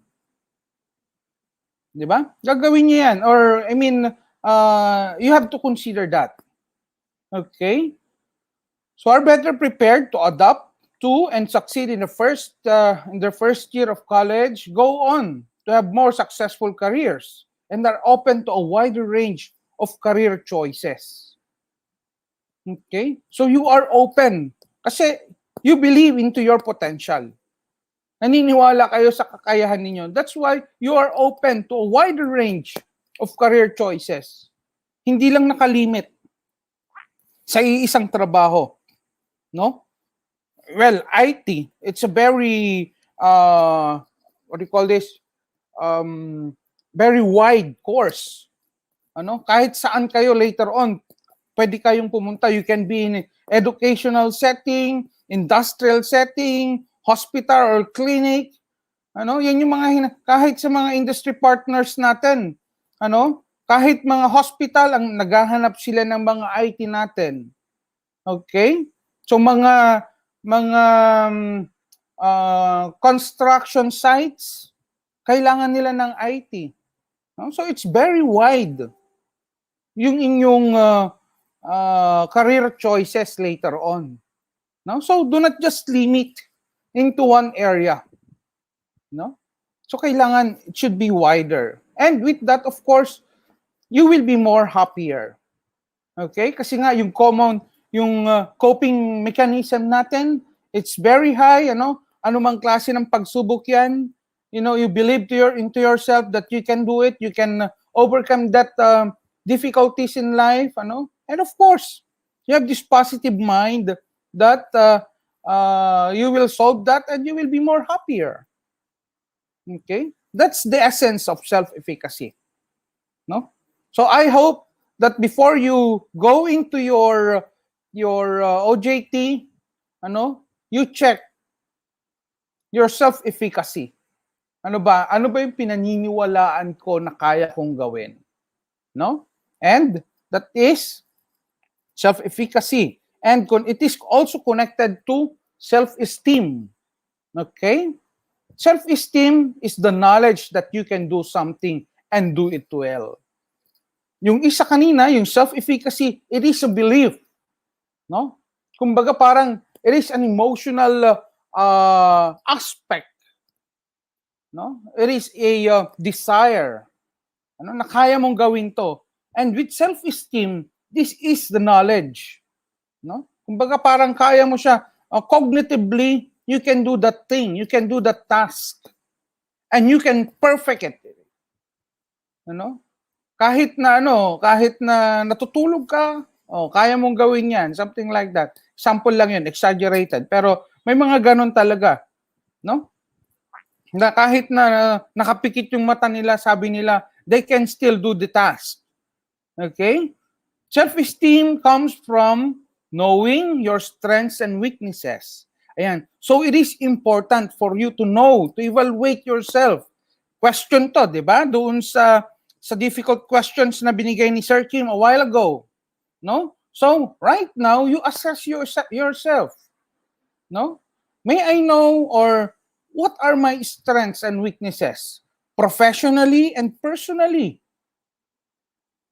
Diba? Gagawin niyo yan. Or, I mean, you have to consider that. Okay? So are better prepared to adapt to and succeed in their first year of college, go on to have more successful careers, and are open to a wider range of career choices. Okay? So you are open kasi you believe into your potential. Naniniwala kayo sa kakayahan ninyo. That's why you are open to a wider range of career choices. Hindi lang nakalimit sa iisang trabaho. No? Well, IT, it's a very, what do you call this? Very wide course. Kahit saan kayo later on, pwede kayong pumunta. You can be in educational setting, industrial setting, hospital or clinic. Yan yung mga kahit sa mga industry partners natin. Kahit mga hospital ang naghahanap sila ng mga IT natin. Okay? So mga construction sites, kailangan nila ng IT. So it's very wide yung inyong career choices later on. So do not just limit into one area. So kailangan it should be wider. And with that, of course, you will be more happier. Okay? Kasi nga yung coping mechanism natin, it's very high, anumang klase ng pagsubok yan, you believe into yourself that you can do it, you can overcome that difficulties in life, and of course, you have this positive mind that you will solve that and you will be more happier. Okay? That's the essence of self-efficacy. No? So I hope that before you go into your OJT, you check your self-efficacy. Ano ba yung pinaniniwalaan ko na kaya kong gawin? No? And that is self-efficacy. And it is also connected to self-esteem. Okay? Self-esteem is the knowledge that you can do something and do it well. Yung isa kanina, yung self-efficacy, it is a belief. No? Kumbaga parang it is an emotional aspect. No? It is a desire. Na kaya mong gawin to. And with self-esteem, this is the knowledge. No? Kumbaga parang kaya mo siya cognitively, you can do that thing, you can do that task, and you can perfect it. Ano? Kahit na natutulog ka, kaya mong gawin 'yan, something like that. Sample lang 'yun, exaggerated, pero may mga ganun talaga, no? Na kahit na nakapikit yung mata nila, sabi nila, they can still do the task. Okay? Self-esteem comes from knowing your strengths and weaknesses. Ayan. So it is important for you to know, to evaluate yourself. Question to, di ba? Doon sa difficult questions na binigay ni Sir Kim a while ago. No? So, right now, you assess yourself. No? May I know or what are my strengths and weaknesses? Professionally and personally.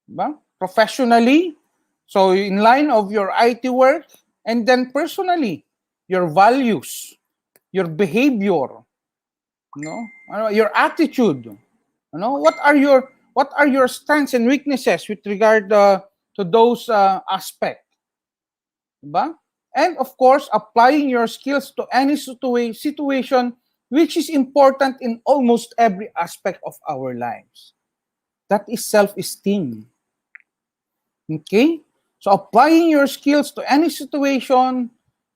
Diba? Professionally, so in line of your IT work, and then personally, your values, your behavior, your attitude. What are your strengths and weaknesses with regard to those aspects? Diba? And of course, applying your skills to any situation which is important in almost every aspect of our lives. That is self-esteem. Okay? So applying your skills to any situation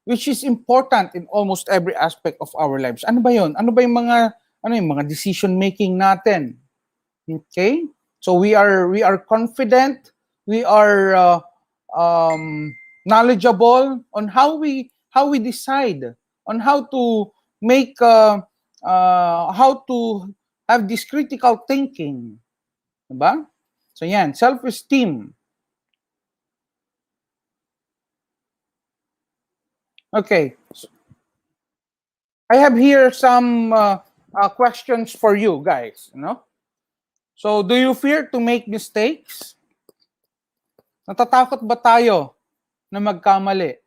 which is important in almost every aspect of our lives. Ano ba 'yon? Ano ba yung mga decision making natin? Okay? So we are confident, we are knowledgeable on how we decide on how to make how to have this critical thinking. Diba? So yan, self-esteem. Okay. So, I have here some questions for you guys, So, do you fear to make mistakes? Natatakot ba tayo na magkamali?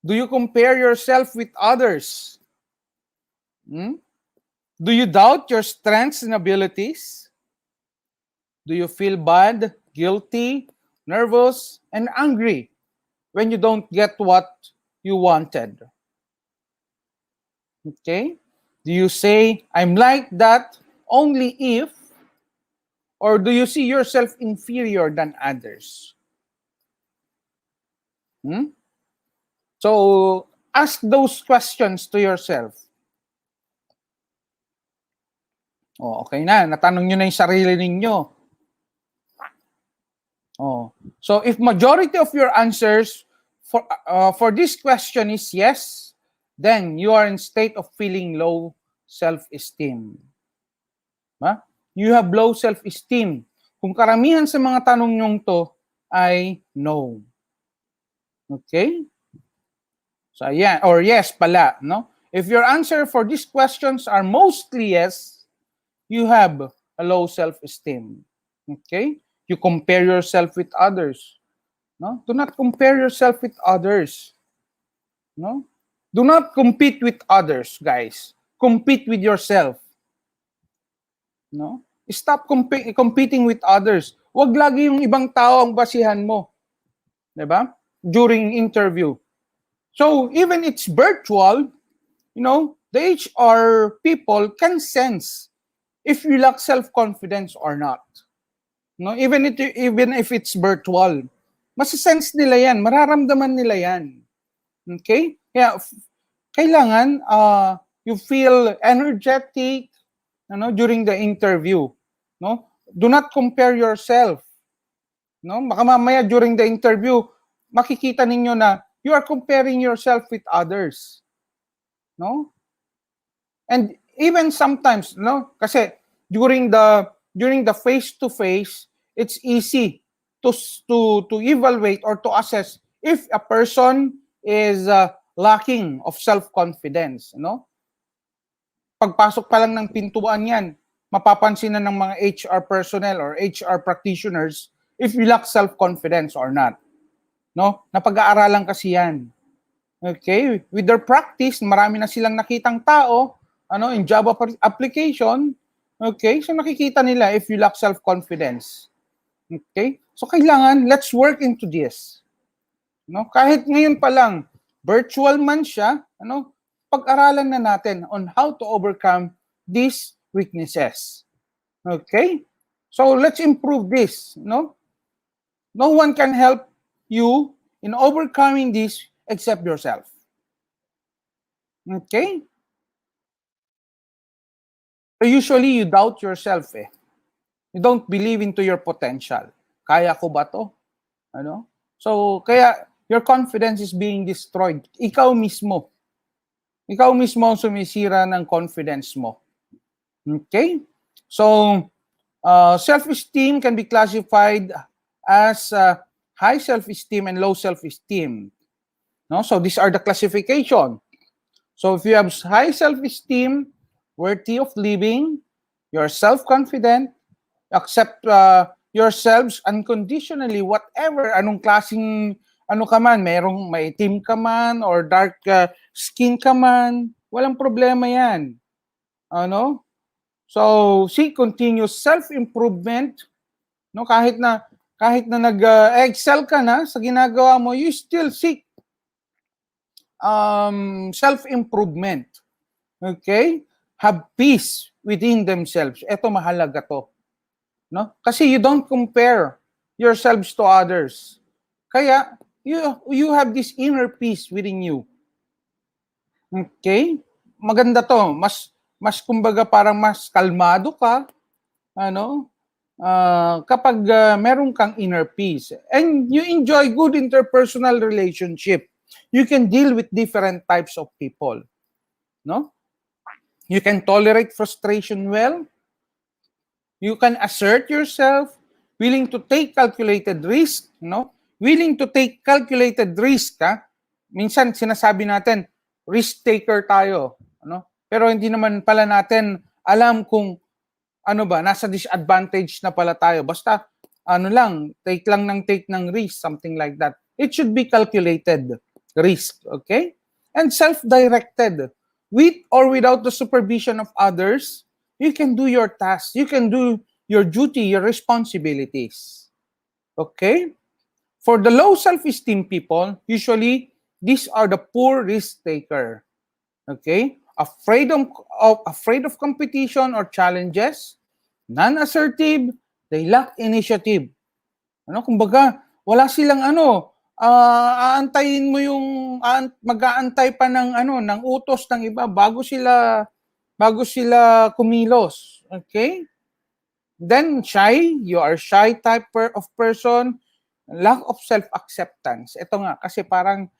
Do you compare yourself with others? Do you doubt your strengths and abilities? Do you feel bad, guilty, nervous, and angry when you don't get what you wanted? Okay? Do you say, I'm like that only if, or do you see yourself inferior than others? So, ask those questions to yourself. Okay na. Natanong nyo na yung sarili ninyo. So, if majority of your answers for this question is yes, then you are in state of feeling low self-esteem. You have low self-esteem. Kung karamihan sa mga tanong nyong to ay no. Okay? So, yeah, or yes pala, no? If your answer for these questions are mostly yes, you have a low self-esteem. Okay? You compare yourself with others. No? Do not compare yourself with others. No? Do not compete with others, guys. Compete with yourself. No? Stop competing with others. Huwag lagi yung ibang tao ang basihan mo. 'Di ba? During interview. So, even it's virtual, the HR people can sense if you lack self-confidence or not. Even if it's virtual. Masisense nila yan. Mararamdaman nila yan. Okay? Kaya, kailangan you feel energetic during the interview. Do not compare yourself. Baka mamaya during the interview, makikita ninyo na you are comparing yourself with others. And even sometimes, no, kasi during the face to face, it's easy to evaluate or to assess if a person is lacking of self-confidence, no? Pagpasok pa lang ng pintuan yan, mapapansin na ng mga HR personnel or HR practitioners if you lack self-confidence or not. No? Napag-aaralan kasi yan. Okay? With their practice, marami na silang nakitang tao, in job application, okay? So nakikita nila if you lack self-confidence. Okay? So kailangan, let's work into this. No? Kahit ngayon pa lang, virtual man siya, pag-aralan na natin on how to overcome these weaknesses. Okay? So let's improve this, no? No one can help you in overcoming this except yourself. Okay? So usually you doubt yourself eh. You don't believe into your potential. Kaya ko ba to? So kaya your confidence is being destroyed. Ikaw mismo ang sumisira ng confidence mo. Okay? So, self-esteem can be classified as high self-esteem and low self-esteem. No? So, these are the classification. So, if you have high self-esteem, worthy of living, you're self-confident, accept yourselves unconditionally, whatever, anong klaseng ka man, may itim ka man or dark skin ka man, walang problema yan. So, seek continuous self-improvement, no? Kahit na nag-excel ka na sa ginagawa mo, you still seek self-improvement. Okay? Have peace within themselves. Ito mahalaga to. No? Kasi you don't compare yourselves to others. Kaya, you have this inner peace within you. Okay? Maganda to. Mas kumbaga parang mas kalmado ka, kapag meron kang inner peace. And you enjoy good interpersonal relationship. You can deal with different types of people. No? You can tolerate frustration well. You can assert yourself, willing to take calculated risk, willing to take calculated risk, minsan sinasabi natin, risk taker tayo, pero hindi naman pala natin alam kung nasa disadvantage na pala tayo. Basta, take ng risk, something like that. It should be calculated risk, okay? And self-directed. With or without the supervision of others, you can do your tasks. You can do your duty, your responsibilities. Okay? For the low self-esteem people, usually, these are the poor risk taker. Okay? Afraid of competition or challenges, non-assertive, they lack initiative. Kumbaga, wala silang aantayin mo yung mag-aantay pa ng utos ng iba bago sila kumilos. Okay? Then shy, you are shy type of person, lack of self-acceptance. Ito nga kasi parang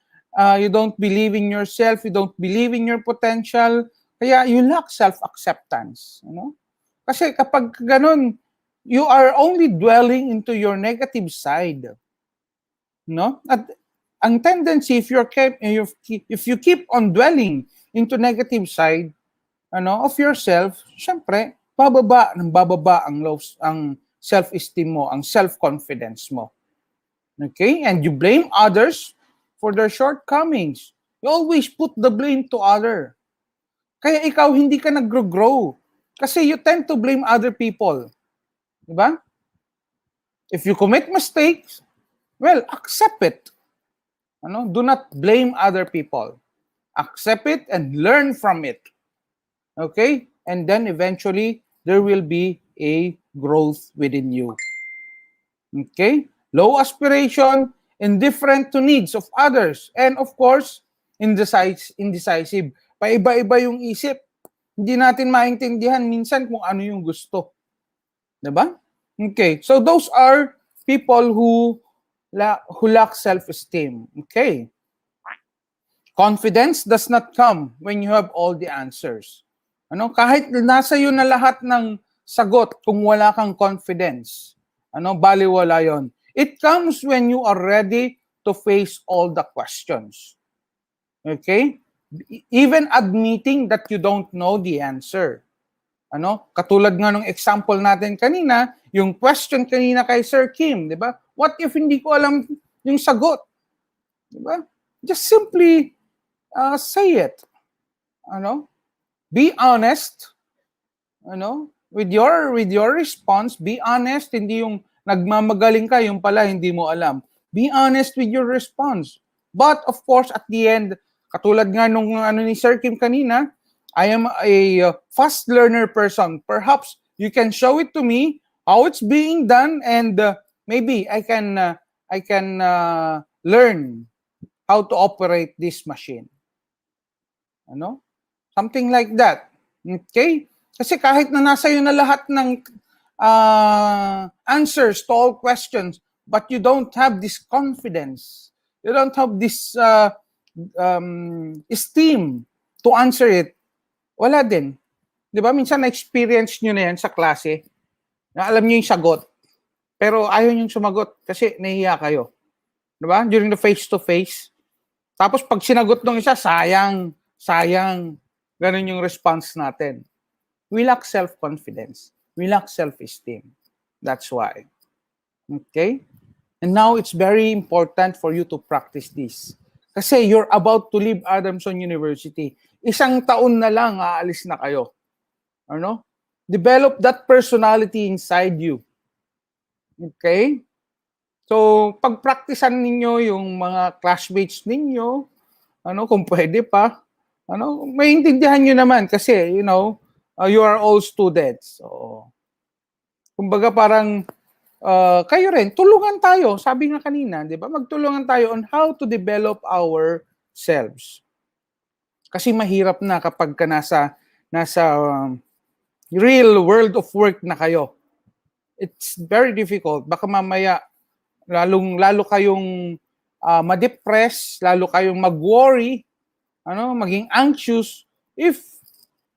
you don't believe in yourself, you don't believe in your potential, kaya you lack self-acceptance, Kasi kapag ganun, you are only dwelling into your negative side. At ang tendency if you keep on dwelling into negative side of yourself, syempre bababa ang self-esteem mo, ang self-confidence mo. Okay? And you blame others for their shortcomings. You always put the blame to other. Kaya ikaw hindi ka nag-grow kasi you tend to blame other people. Diba? If you commit mistakes, well, accept it. Do not blame other people. Accept it and learn from it. Okay? And then eventually, there will be a growth within you. Okay? Low aspiration, indifferent to needs of others. And of course, indecisive. Paiba-iba yung isip. Hindi natin maintindihan minsan kung ano yung gusto. Diba? Okay. So those are people who lack self-esteem. Okay. Confidence does not come when you have all the answers. Kahit nasa iyo na lahat ng sagot, kung wala kang confidence, baliwala yon. It comes when you are ready to face all the questions. Okay? Even admitting that you don't know the answer. Katulad nga ng example natin kanina, yung question kanina kay Sir Kim, di ba? What if hindi ko alam yung sagot? Di ba? Just simply say it. Be honest. With your response, be honest. Hindi yung nagmamagaling ka, yung pala hindi mo alam. Be honest with your response. But of course, at the end, katulad nga nung ni Sir Kim kanina, I am a fast learner person. Perhaps you can show it to me how it's being done, and maybe I can learn how to operate this machine. Something like that. Okay? Kasi kahit na nasa iyo na lahat ng answers to all questions, but you don't have this confidence, you don't have this esteem to answer it, wala din. Di ba? Minsan na-experience nyo na yan sa klase, na alam nyo yung sagot, pero ayaw nyo sumagot kasi nahiya kayo. Di ba? During the face-to-face. Tapos pag sinagot ng isa, sayang. Ganun yung response natin. We lack self-confidence. We lack self-esteem. That's why. Okay? And now it's very important for you to practice this. Kasi you're about to leave Adamson University. 1 taon na lang, aalis na kayo. Develop that personality inside you. Okay? So, pag-practicean ninyo yung mga classmates ninyo, kung pwede pa, maintindihan nyo naman kasi, you are all students. So, kumbaga parang, kayo rin, tulungan tayo. Sabi nga kanina, di ba? Magtulungan tayo on how to develop ourselves. Kasi mahirap na kapag ka nasa real world of work na kayo. It's very difficult. Baka mamaya, lalo kayong ma-depress, lalo kayong mag-worry, maging anxious, if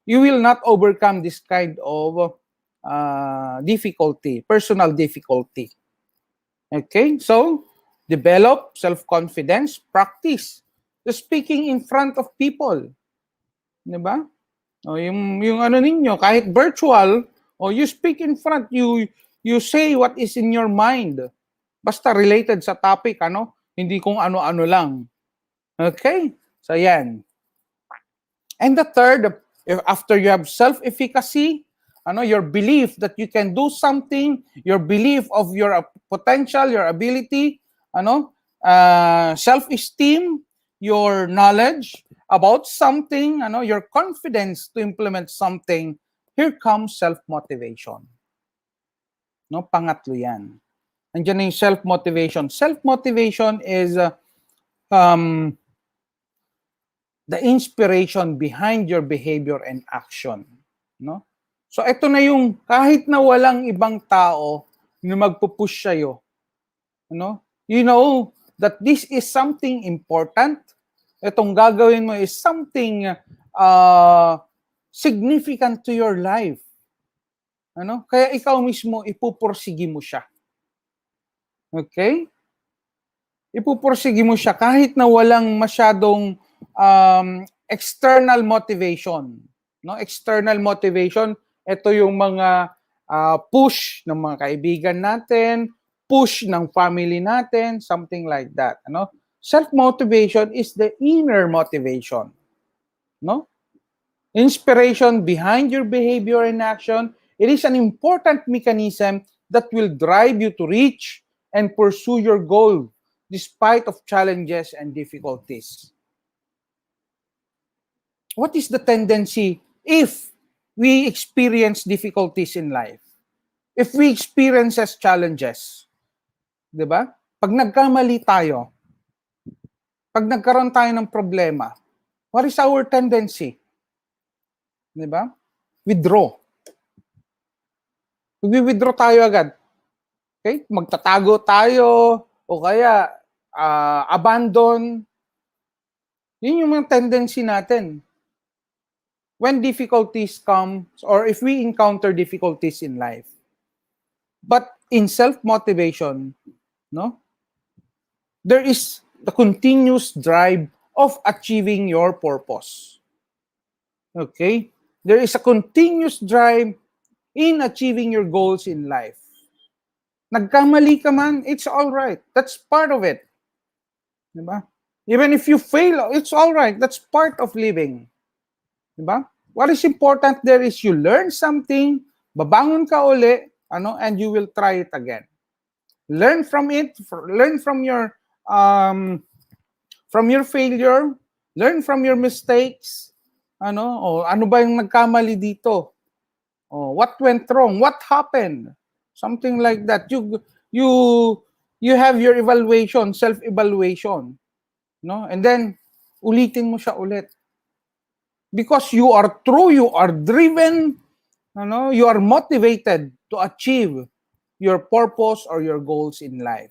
you will not overcome this kind of difficulty, personal difficulty. Okay? So, develop self-confidence, practice the speaking in front of people. Diba? Yung ninyo, kahit virtual, you speak in front, you say what is in your mind. Basta related sa topic, hindi kung ano-ano lang. Okay? So, yan. And the third, after you have self-efficacy, your belief that you can do something, your belief of your potential, your ability, self-esteem, your knowledge about something, your confidence to implement something, here comes self-motivation. Pangatlo yan. Nandiyan na yung self-motivation. Self-motivation is the inspiration behind your behavior and action. So ito na yung kahit na walang ibang tao na magpupush sa'yo, you know that this is something important. Itong gagawin mo is something significant to your life. Kaya ikaw mismo ipupursige mo siya. Okay? Ipupursige mo siya kahit na walang masyadong external motivation. External motivation, ito yung mga push ng mga kaibigan natin, push ng family natin, something like that. Self-motivation is the inner motivation. Inspiration behind your behavior and action. It is an important mechanism that will drive you to reach and pursue your goal despite of challenges and difficulties. What is the tendency if we experience difficulties in life? If we experience challenges, di ba? Pag nagkamali tayo, pag nagkaroon tayo ng problema, what is our tendency? Di ba? Withdraw. Mag-withdraw tayo agad. Okay? Magtatago tayo o kaya abandon. Yun yung mga tendency natin. when difficulties come, or if we encounter difficulties in life. But in self-motivation, no, there is the continuous drive of achieving your purpose. Okay? There is a continuous drive in achieving your goals in life. Nagkamali ka man, it's all right. That's part of it. Diba? Even if you fail, it's all right. That's part of living. Diba? What is important there is you learn something, babangon ka uli, and you will try it again. Learn from it, learn from your failure, learn from your mistakes. Ano ba yung nagkamali dito? What went wrong? What happened? Something like that. You have your evaluation, self-evaluation, no? And then ulitin mo siya ulit. Because you are true, you are driven, you are motivated to achieve your purpose or your goals in life.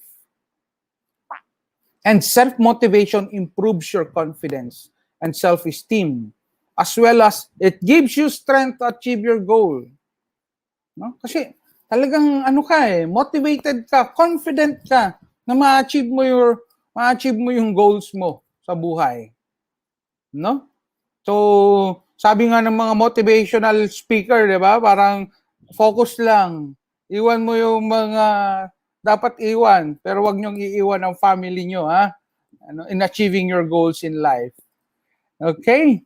And self-motivation improves your confidence and self-esteem, as well as it gives you strength to achieve your goal. No? Kasi talagang motivated ka, confident ka na ma-achieve mo yung goals mo sa buhay. No? So, sabi nga ng mga motivational speaker, 'di ba? Parang focus lang. Iwan mo yung mga dapat iwan, pero wag niyong iiwan ang family niyo, ha? In achieving your goals in life. Okay?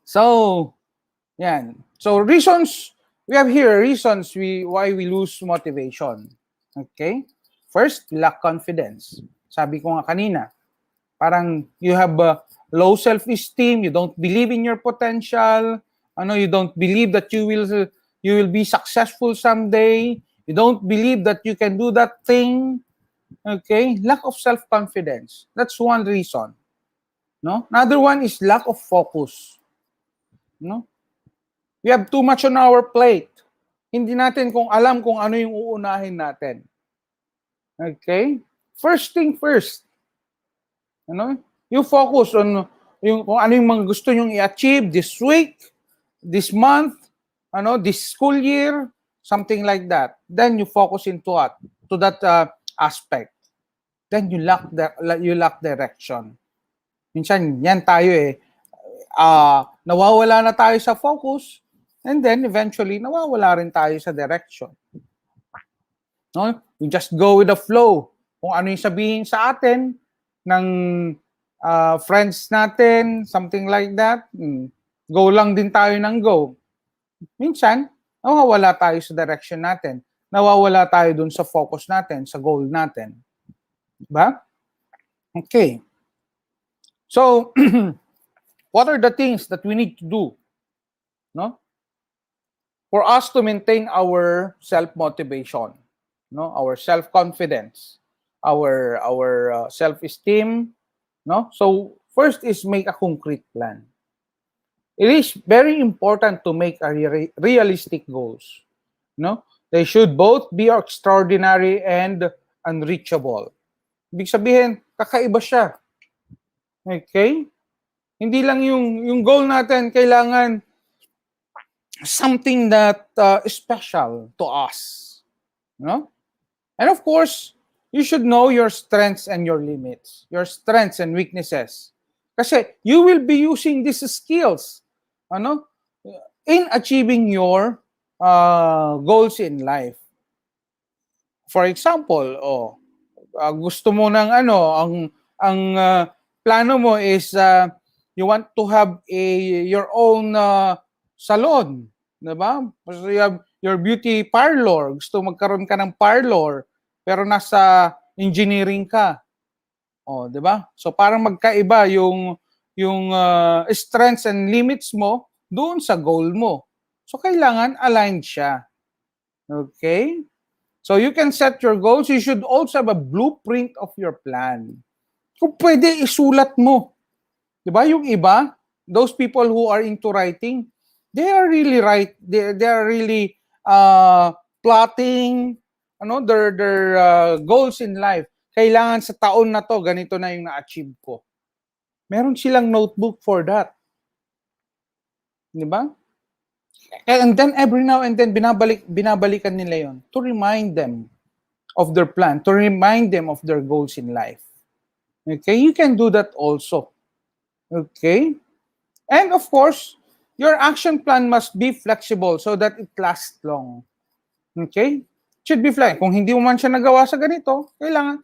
So, yan. So, we have here reasons why we lose motivation. Okay? First, lack confidence. Sabi ko nga kanina, parang you have low self-esteem, you don't believe in your potential, you don't believe that you will be successful someday, you don't believe that you can do that thing. Okay? Lack of self-confidence. That's one reason. No? Another one is lack of focus. No? We have too much on our plate. Hindi natin alam kung ano yung uunahin natin. Okay? First thing first. You focus on kung ano yung mga gusto nyong i-achieve this week, this month, this school year, something like that. Then you focus to that aspect. Then you lack direction. Minsan yan tayo nawawala na tayo sa focus, and then eventually nawawala rin tayo sa direction. No? We just go with the flow. Kung ano yung sabihin sa atin ng friends natin, something like that, go lang din tayo ng go. Minsan, nawawala tayo sa direction natin. Nawawala tayo dun sa focus natin, sa goal natin. Diba? Okay. So, what are the things that we need to do, no, for us to maintain our self-motivation, no, our self-confidence, our self-esteem, no? So first is make a concrete plan. It is very important to make a realistic goals, no? They should both be extraordinary and unreachable. Ibig sabihin, kakaiba siya. Okay? Hindi lang yung goal natin kailangan something that is special to us. No? And of course, you should know your strengths and your limits, your strengths and weaknesses. Kasi you will be using these skills in achieving your goals in life. For example, gusto mo ng ang plano mo is you want to have your own salon, 'di ba? You have your beauty parlor, gusto magkaroon ka ng parlor pero nasa engineering ka. 'di ba? So parang magkaiba yung strengths and limits mo doon sa goal mo. So kailangan aligned siya. Okay? So you can set your goals. You should also have a blueprint of your plan. Kung pwede, isulat mo. Diba? Yung iba, those people who are into writing, they are really they are really plotting their goals in life. Kailangan sa taon na to, ganito na yung na-achieve ko. Meron silang notebook for that. Di ba? And then every now and then, binabalikan nila yon to remind them of their plan, to remind them of their goals in life. Okay? You can do that also. Okay? And of course, your action plan must be flexible so that it lasts long. Okay? Should be flexible. Kung hindi mo man siya nagawa sa ganito, kailangan,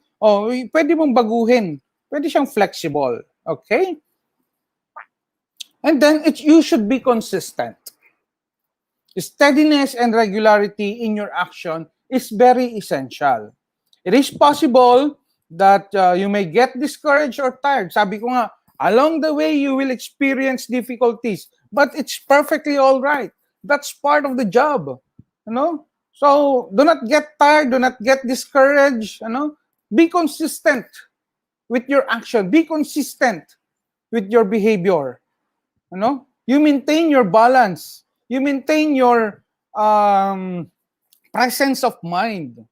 pwede mong baguhin. Pwede siyang flexible. Okay? And then, you should be consistent. Steadiness and regularity in your action is very essential. It is possible that you may get discouraged or tired. Sabi ko nga, along the way, you will experience difficulties, but it's perfectly all right. That's part of the job. You know? So, do not get tired, do not get discouraged. You know? Be consistent with your action. Be consistent with your behavior. You know? You maintain your balance. You maintain your presence of mind.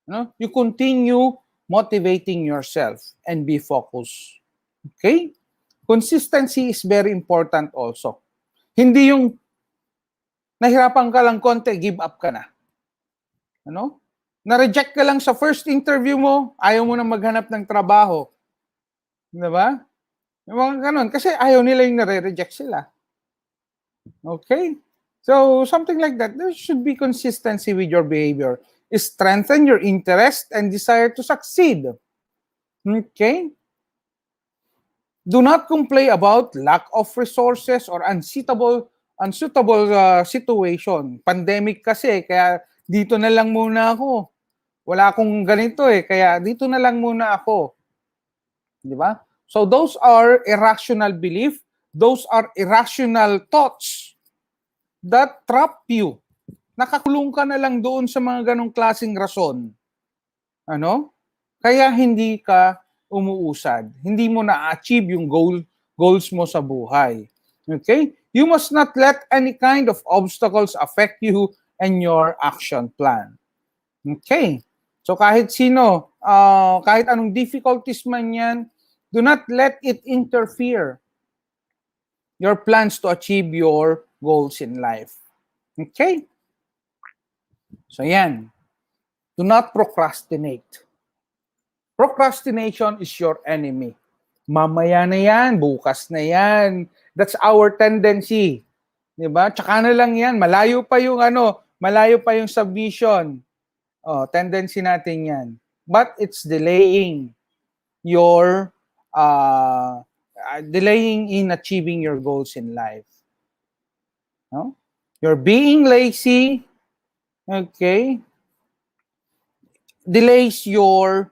You know? You continue motivating yourself and be focused. Okay? Consistency is very important also. Hindi yung nahirapan ka lang konti, give up ka na. Ano? Na-reject ka lang sa first interview mo, ayaw mo na maghanap ng trabaho. Diba? Yung mga ganun. Kasi ayaw nila yung nare-reject sila. Okay? So, something like that. There should be consistency with your behavior. Strengthen your interest and desire to succeed. Okay? Do not complain about lack of resources or unsuitable situation. Pandemic kasi, kaya dito na lang muna ako. Wala akong ganito kaya dito na lang muna ako. Di ba? So those are irrational belief, those are irrational thoughts that trap you. Nakakulong ka na lang doon sa mga ganong klaseng rason. Ano? Kaya hindi ka umuusad. Hindi mo na-achieve yung goals mo sa buhay. Okay? You must not let any kind of obstacles affect you and your action plan. Okay? So kahit sino, kahit anong difficulties man yan, do not let it interfere your plans to achieve your goals in life. Okay? So yan. Do not procrastinate. Procrastination is your enemy. Mamaya na yan, bukas na yan. That's our tendency. Diba? Tsaka na lang yan. Malayo pa yung submission. Tendency natin yan. But it's delaying your, delaying in achieving your goals in life. No? You're being lazy, okay, delays your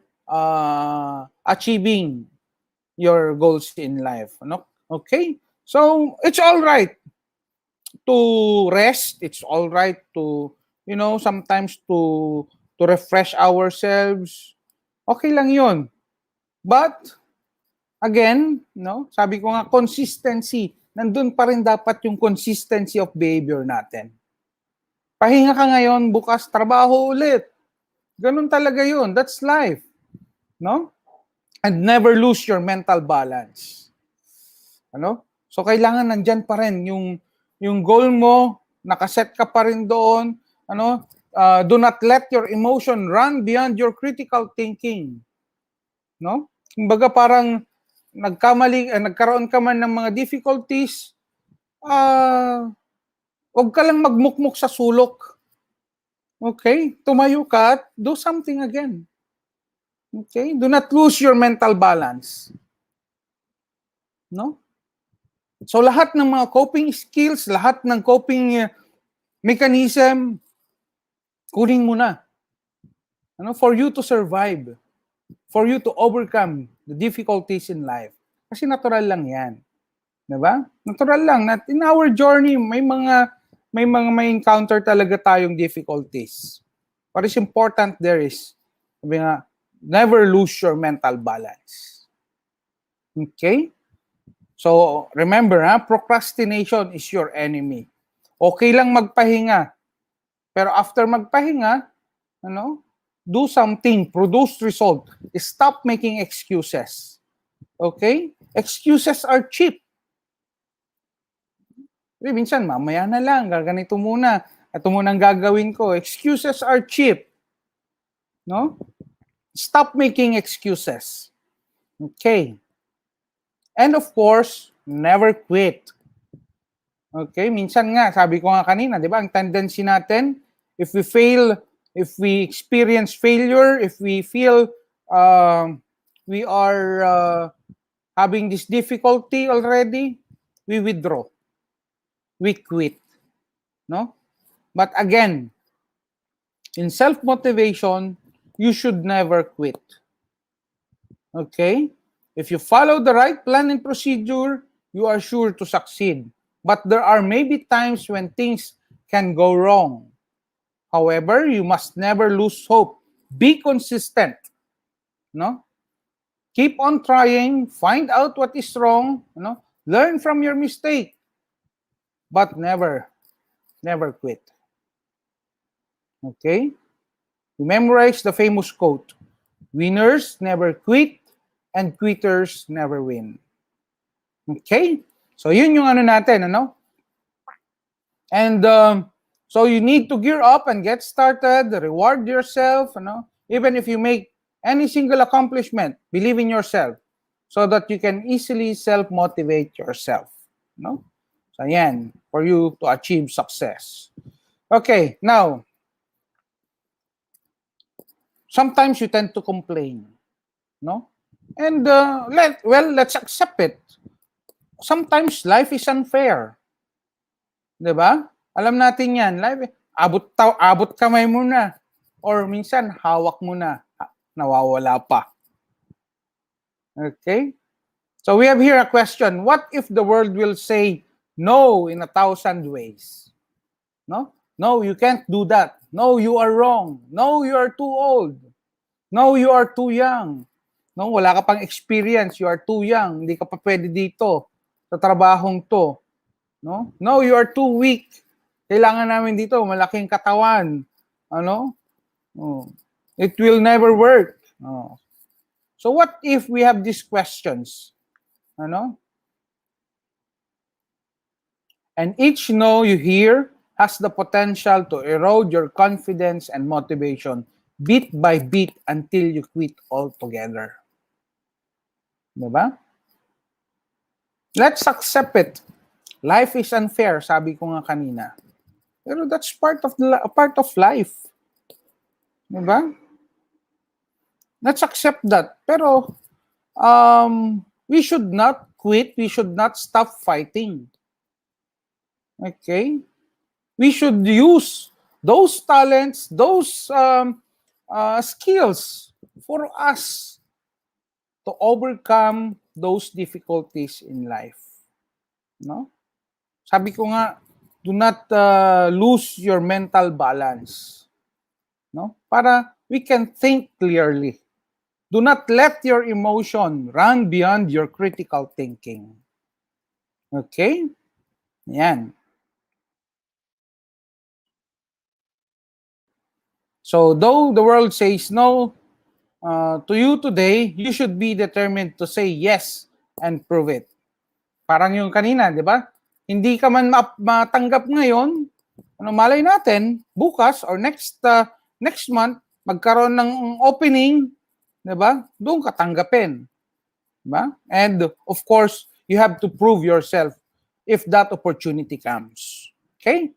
achieving your goals in life. No? Okay? So, it's all right to rest. It's all right to, sometimes to refresh ourselves. Okay lang yun. But, again, sabi ko nga, consistency. Nandun pa rin dapat yung consistency of behavior natin. Pahinga ka ngayon, bukas trabaho ulit. Ganun talaga yun. That's life. No? And never lose your mental balance. Ano? So, kailangan nandyan pa rin yung goal mo, nakaset ka pa rin doon. Do not let your emotion run beyond your critical thinking. No? Kumbaga parang nagkaroon ka man ng mga difficulties, huwag ka lang magmukmuk sa sulok. Okay? Tumayo ka at do something again. Okay? Do not lose your mental balance. No? So lahat ng mga coping skills, lahat ng coping mechanism, kunin mo na. For you to survive. For you to overcome the difficulties in life. Kasi natural lang yan. Diba? Natural lang. In our journey, may encounter talaga tayong difficulties. What is important there is, sabi nga, never lose your mental balance. Okay? So, remember, procrastination is your enemy. Okay lang magpahinga. Pero after magpahinga, do something, produce result. Stop making excuses. Okay? Excuses are cheap. Kasi minsan, mamaya na lang, gaganito muna. Ito muna ang gagawin ko. Excuses are cheap. No? Stop making excuses. Okay. And of course, never quit. Okay, minsan nga, sabi ko nga kanina, di ba, ang tendency natin, if we fail, if we experience failure, if we feel we are having this difficulty already, we withdraw. We quit. No? But again, in self-motivation, you should never quit. Okay? If you follow the right plan and procedure, you are sure to succeed. But there are maybe times when things can go wrong. However, you must never lose hope. Be consistent. No? Keep on trying, find out what is wrong, learn from your mistake. But never quit. Okay? You memorize the famous quote, winners never quit and quitters never win. Okay? So yun yung ano natin, And so you need to gear up and get started, reward yourself, even if you make any single accomplishment, believe in yourself so that you can easily self-motivate yourself. So yan, for you to achieve success. Okay, now, sometimes you tend to complain, And let's accept it. Sometimes life is unfair. 'Di ba? Alam natin 'yan. Life, abot kamay mo na. Or minsan hawak mo na, nawawala pa. Okay? So we have here a question. What if the world will say no in 1,000 ways? No, you can't do that. No, you are wrong. No, you are too old. No, you are too young. No, wala ka pang experience. You are too young. Hindi ka pa pwede dito sa trabahong to. No, you are too weak. Kailangan namin dito malaking katawan. It will never work. So what if we have these questions? And each no you hear has the potential to erode your confidence and motivation bit by bit until you quit altogether. Diba? Let's accept it. Life is unfair, sabi ko nga kanina. Pero that's part of life. Diba? Let's accept that. Pero we should not quit. We should not stop fighting. Okay? We should use those talents, those skills for us to overcome those difficulties in life. Sabi ko nga, do not lose your mental balance. Para we can think clearly. Do not let your emotion run beyond your critical thinking. Okay? Yan. So, though the world says no to you today, you should be determined to say yes and prove it. Parang yung kanina, di ba? Hindi ka man matanggap ngayon, malay natin, bukas or next month, magkaroon ng opening, di ba? Doon ka tanggapin. Di ba? And of course, you have to prove yourself if that opportunity comes. Okay?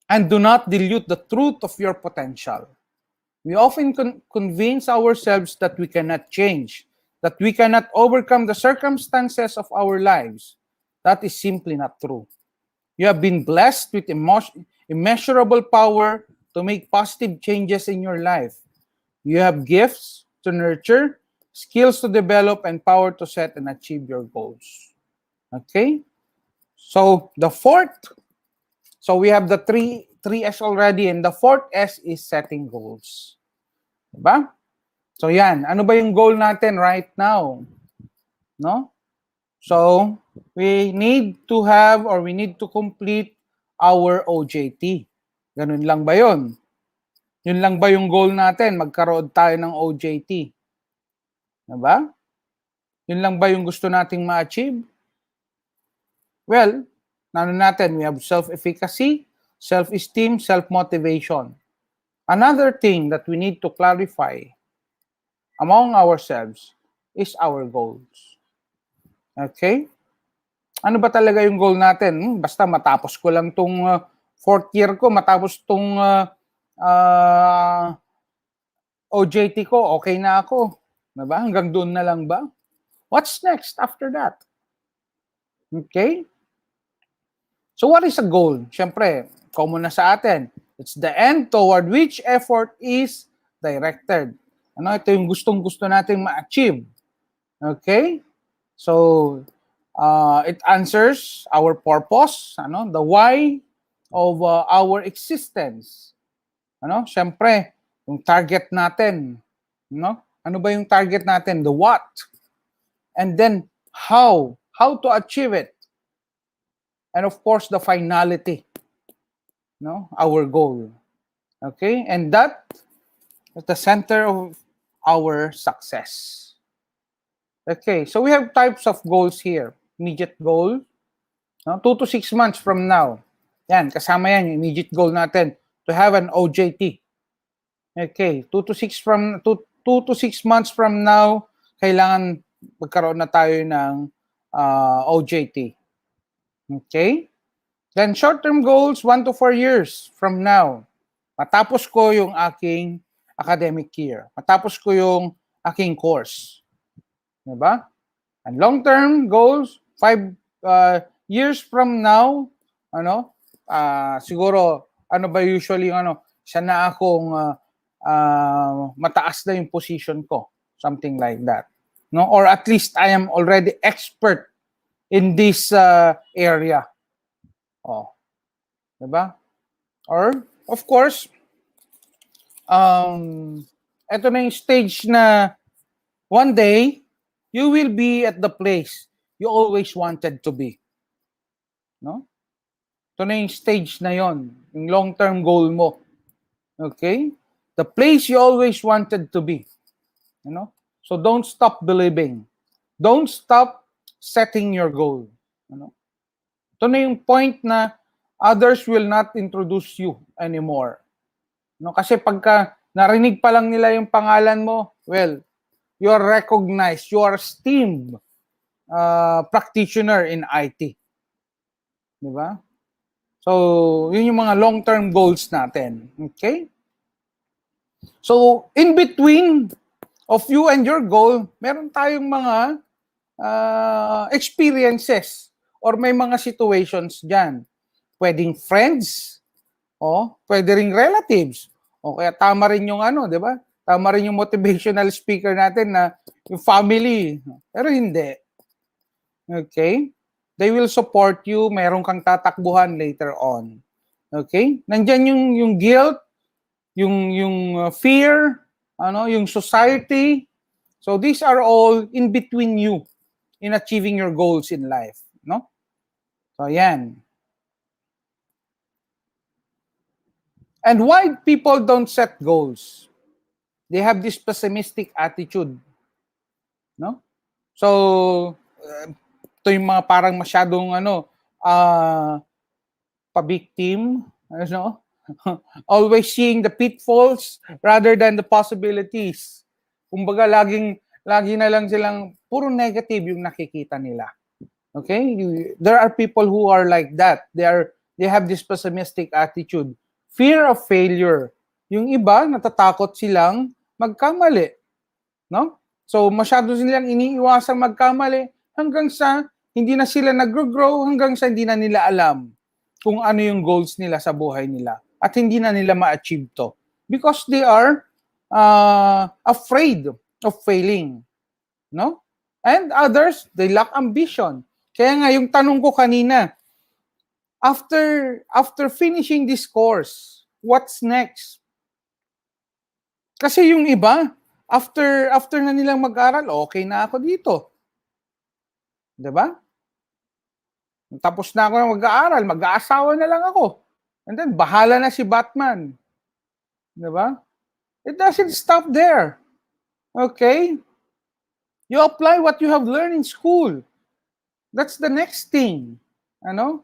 And do not dilute the truth of your potential. We often convince ourselves that we cannot change, that we cannot overcome the circumstances of our lives. That is simply not true. You have been blessed with immeasurable power to make positive changes in your life. You have gifts to nurture, skills to develop, and power to set and achieve your goals. Okay? So, we have the three S already, and the fourth S is setting goals. Diba? So yan, ano ba yung goal natin right now? So, we need to complete our OJT. Ganun lang ba yun? Yun lang ba yung goal natin? Magkaroon tayo ng OJT. Diba? Yun lang ba yung gusto nating ma-achieve? Well, Ano natin, we have self-efficacy, self-esteem, self-motivation. Another thing that we need to clarify among ourselves is our goals. Okay? Ano ba talaga yung goal natin? Basta matapos ko lang tong fourth year ko, matapos tong OJT ko, okay na ako. Diba? Hanggang doon na lang ba? What's next after that? Okay? So what is a goal? Siyempre, common na sa atin. It's the end toward which effort is directed. Ano, ito yung gustong-gusto nating ma-achieve. Okay? So, it answers our purpose, ano, the why of our existence. Ano, siyempre, yung target natin, no? Ano ba yung target natin? The what? And then, how to achieve it. And of course, the finality, no? Our goal. Okay? And that is the center of our success. Okay, so we have types of goals here. Immediate goal, no? 2 to 6 months from now. Yan, kasama yan yung immediate goal natin to have an OJT. Okay, 2 to 6 months from now, kailangan magkaroon na tayo ng OJT. Okay? Then short-term goals, 1 to 4 years from now. Matapos ko yung aking academic year. Matapos ko yung aking course. Diba? And long-term goals, 5 years from now, ano, siguro, ano ba usually, ano, siya na akong mataas na yung position ko. Something like that. No? Or at least I am already expert in this area. Oh. Diba? Or, of course, ito na yung stage na one day, you will be at the place you always wanted to be. No? Ito na yung stage na yon, yung long-term goal mo. Okay? The place you always wanted to be. You know? So don't stop believing. Don't stop setting your goal. You know? Ito na yung point na others will not introduce you anymore. No? Kasi pagka narinig pa lang nila yung pangalan mo, well, you are recognized, you are esteemed practitioner in IT. Diba? So, yun yung mga long-term goals natin. Okay? So, in between of you and your goal, meron tayong mga experiences or may mga situations dyan. Pwedeng friends, pwede ring relatives, o kaya tama rin yung ano, di ba? Tama rin yung motivational speaker natin na yung family. Pero hindi. Okay? They will support you. Meron kang tatakbuhan later on. Okay? Nandyan yung guilt, yung fear, yung society. So these are all in between you in achieving your goals in life. No? So yan. And why people don't set goals? They have this pessimistic attitude. No? So, ito yung mga parang masyadong pa-victim, always seeing the pitfalls rather than the possibilities. Kumbaga, lagi na lang silang puro negative yung nakikita nila. Okay? There are people who are like that. They have this pessimistic attitude. Fear of failure. Yung iba, natatakot silang magkamali. No? So, masyado silang iniiwasang magkamali hanggang sa hindi na sila nag-grow, hanggang sa hindi na nila alam kung ano yung goals nila sa buhay nila. At hindi na nila ma-achieve to. Because they are afraid of failing. No? And others, they lack ambition. Kaya nga, yung tanong ko kanina, after finishing this course, what's next? Kasi yung iba, after na nilang mag-aral, okay na ako dito. 'Di ba? Tapos na ako ng mag-aaral, mag-aasawa na lang ako. And then, bahala na si Batman. 'Di ba? It doesn't stop there. Okay? You apply what you have learned in school. That's the next thing. Ano?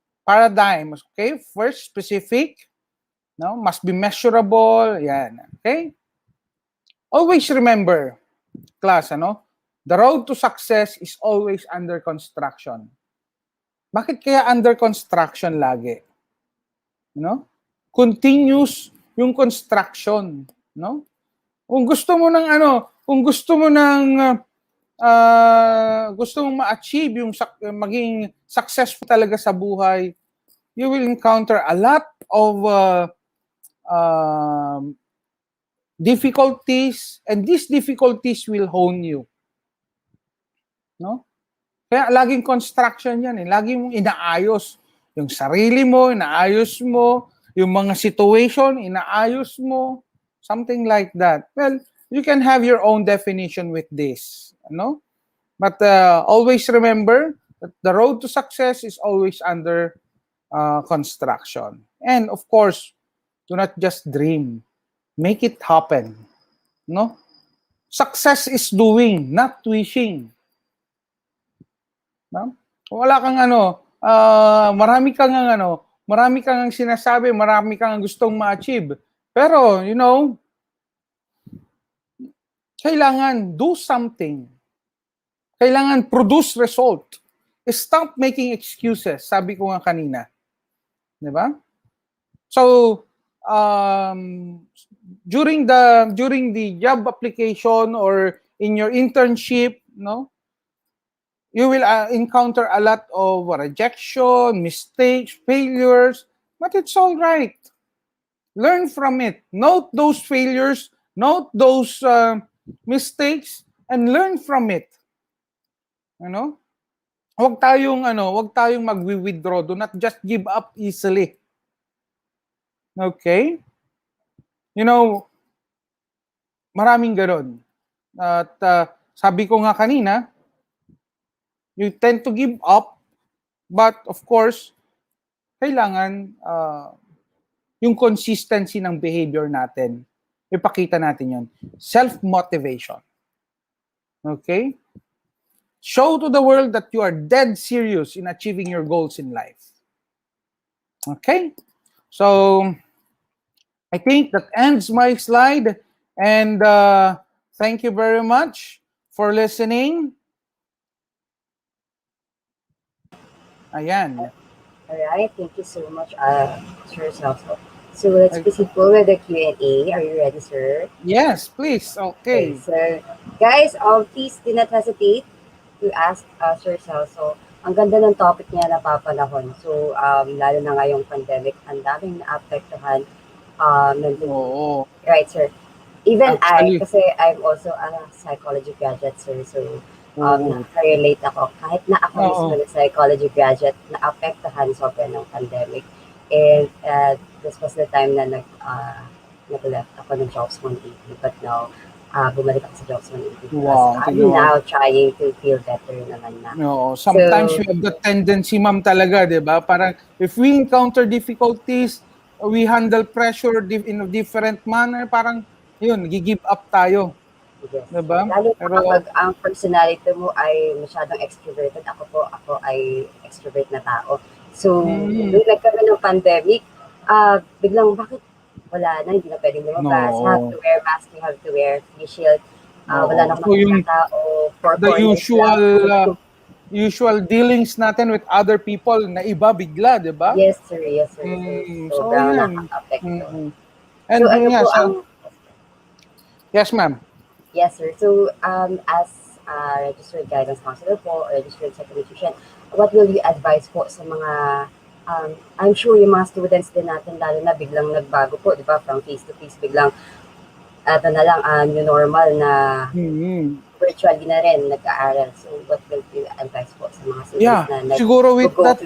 paradigm. Okay? First, specific. No? Must be measurable. Yan. Okay? Always remember, class, the road to success is always under construction. Bakit kaya under construction lagi? Continuous yung construction, no? Kung gusto mo ng gusto mong ma-achieve yung maging successful talaga sa buhay, you will encounter a lot of difficulties, and these difficulties will hone you. No? Kaya laging construction yan eh. Lagi mong inaayos yung sarili mo, inaayos mo, yung mga situation, inaayos mo, something like that. Well, you can have your own definition with this, But always remember that the road to success is always under construction. And of course, do not just dream. Make it happen. No? Success is doing, not wishing. No? Wala kang marami kang sinasabi, marami kang gustong ma-achieve. Pero, kailangan do something. Kailangan produce result. Stop making excuses, sabi ko nga kanina. 'Di ba? So, during the job application or in your internship, you will encounter a lot of rejection, mistakes, failures, but it's all right. Learn from it. Note those failures, note those mistakes, and learn from it. Huwag tayong magwi-withdraw. Do not just give up easily. Okay? Maraming gano'n. At sabi ko nga kanina, you tend to give up, but of course, kailangan yung consistency ng behavior natin. Ipakita natin yun. Self-motivation. Okay? Show to the world that you are dead serious in achieving your goals in life. Okay? So, I think that ends my slide. And thank you very much for listening. Ayan. Alright, thank you so much, Sir Celso. So let's proceed with the Q&A. Are you ready, sir? Yes, please. Okay. So, guys, please do not hesitate to ask Sir Celso. Ang ganda ng topic niya na papanahon. So, lalo na ngayong pandemic, ang daming naapektuhan. Right, sir. Even actually, kasi I'm also a psychology graduate, sir. So, nakaka-relate ako. Kahit na ako mismo na psychology graduate, naapektuhan sobrang ng pandemic. And this was the time na nag-left ako ng Jobs 180. But now, bumalik ako sa Jobs 180. Because I'm now trying to feel better naman na. No, sometimes we have the tendency, ma'am, talaga, di ba? Parang if we encounter difficulties, we handle pressure in a different manner, parang yun, give up tayo. Yes. Diba? Lalo kapag ang personality mo ay masyadong extroverted, ako ay extrovert na tao. So, nung nagkaroon ng pandemic, biglang bakit wala na, hindi na pwedeng lumabas. Have to wear mask, you have to wear face shield. Wala na akong tao. The usual dealings natin with other people na iba bigla, di ba? Yes, sir. Yes, sir. So, nakaka-apekto. And yes, ma'am. Yes, sir. So, as a registered guidance counselor po, or registered psychometrician, what will you advise po sa mga, I'm sure yung mga students din natin, lalo na biglang nagbago po, di ba, from face-to-face, biglang, na lang, new normal na virtually na rin nag-aaral. So, what will you advise po sa mga students na siguro with that,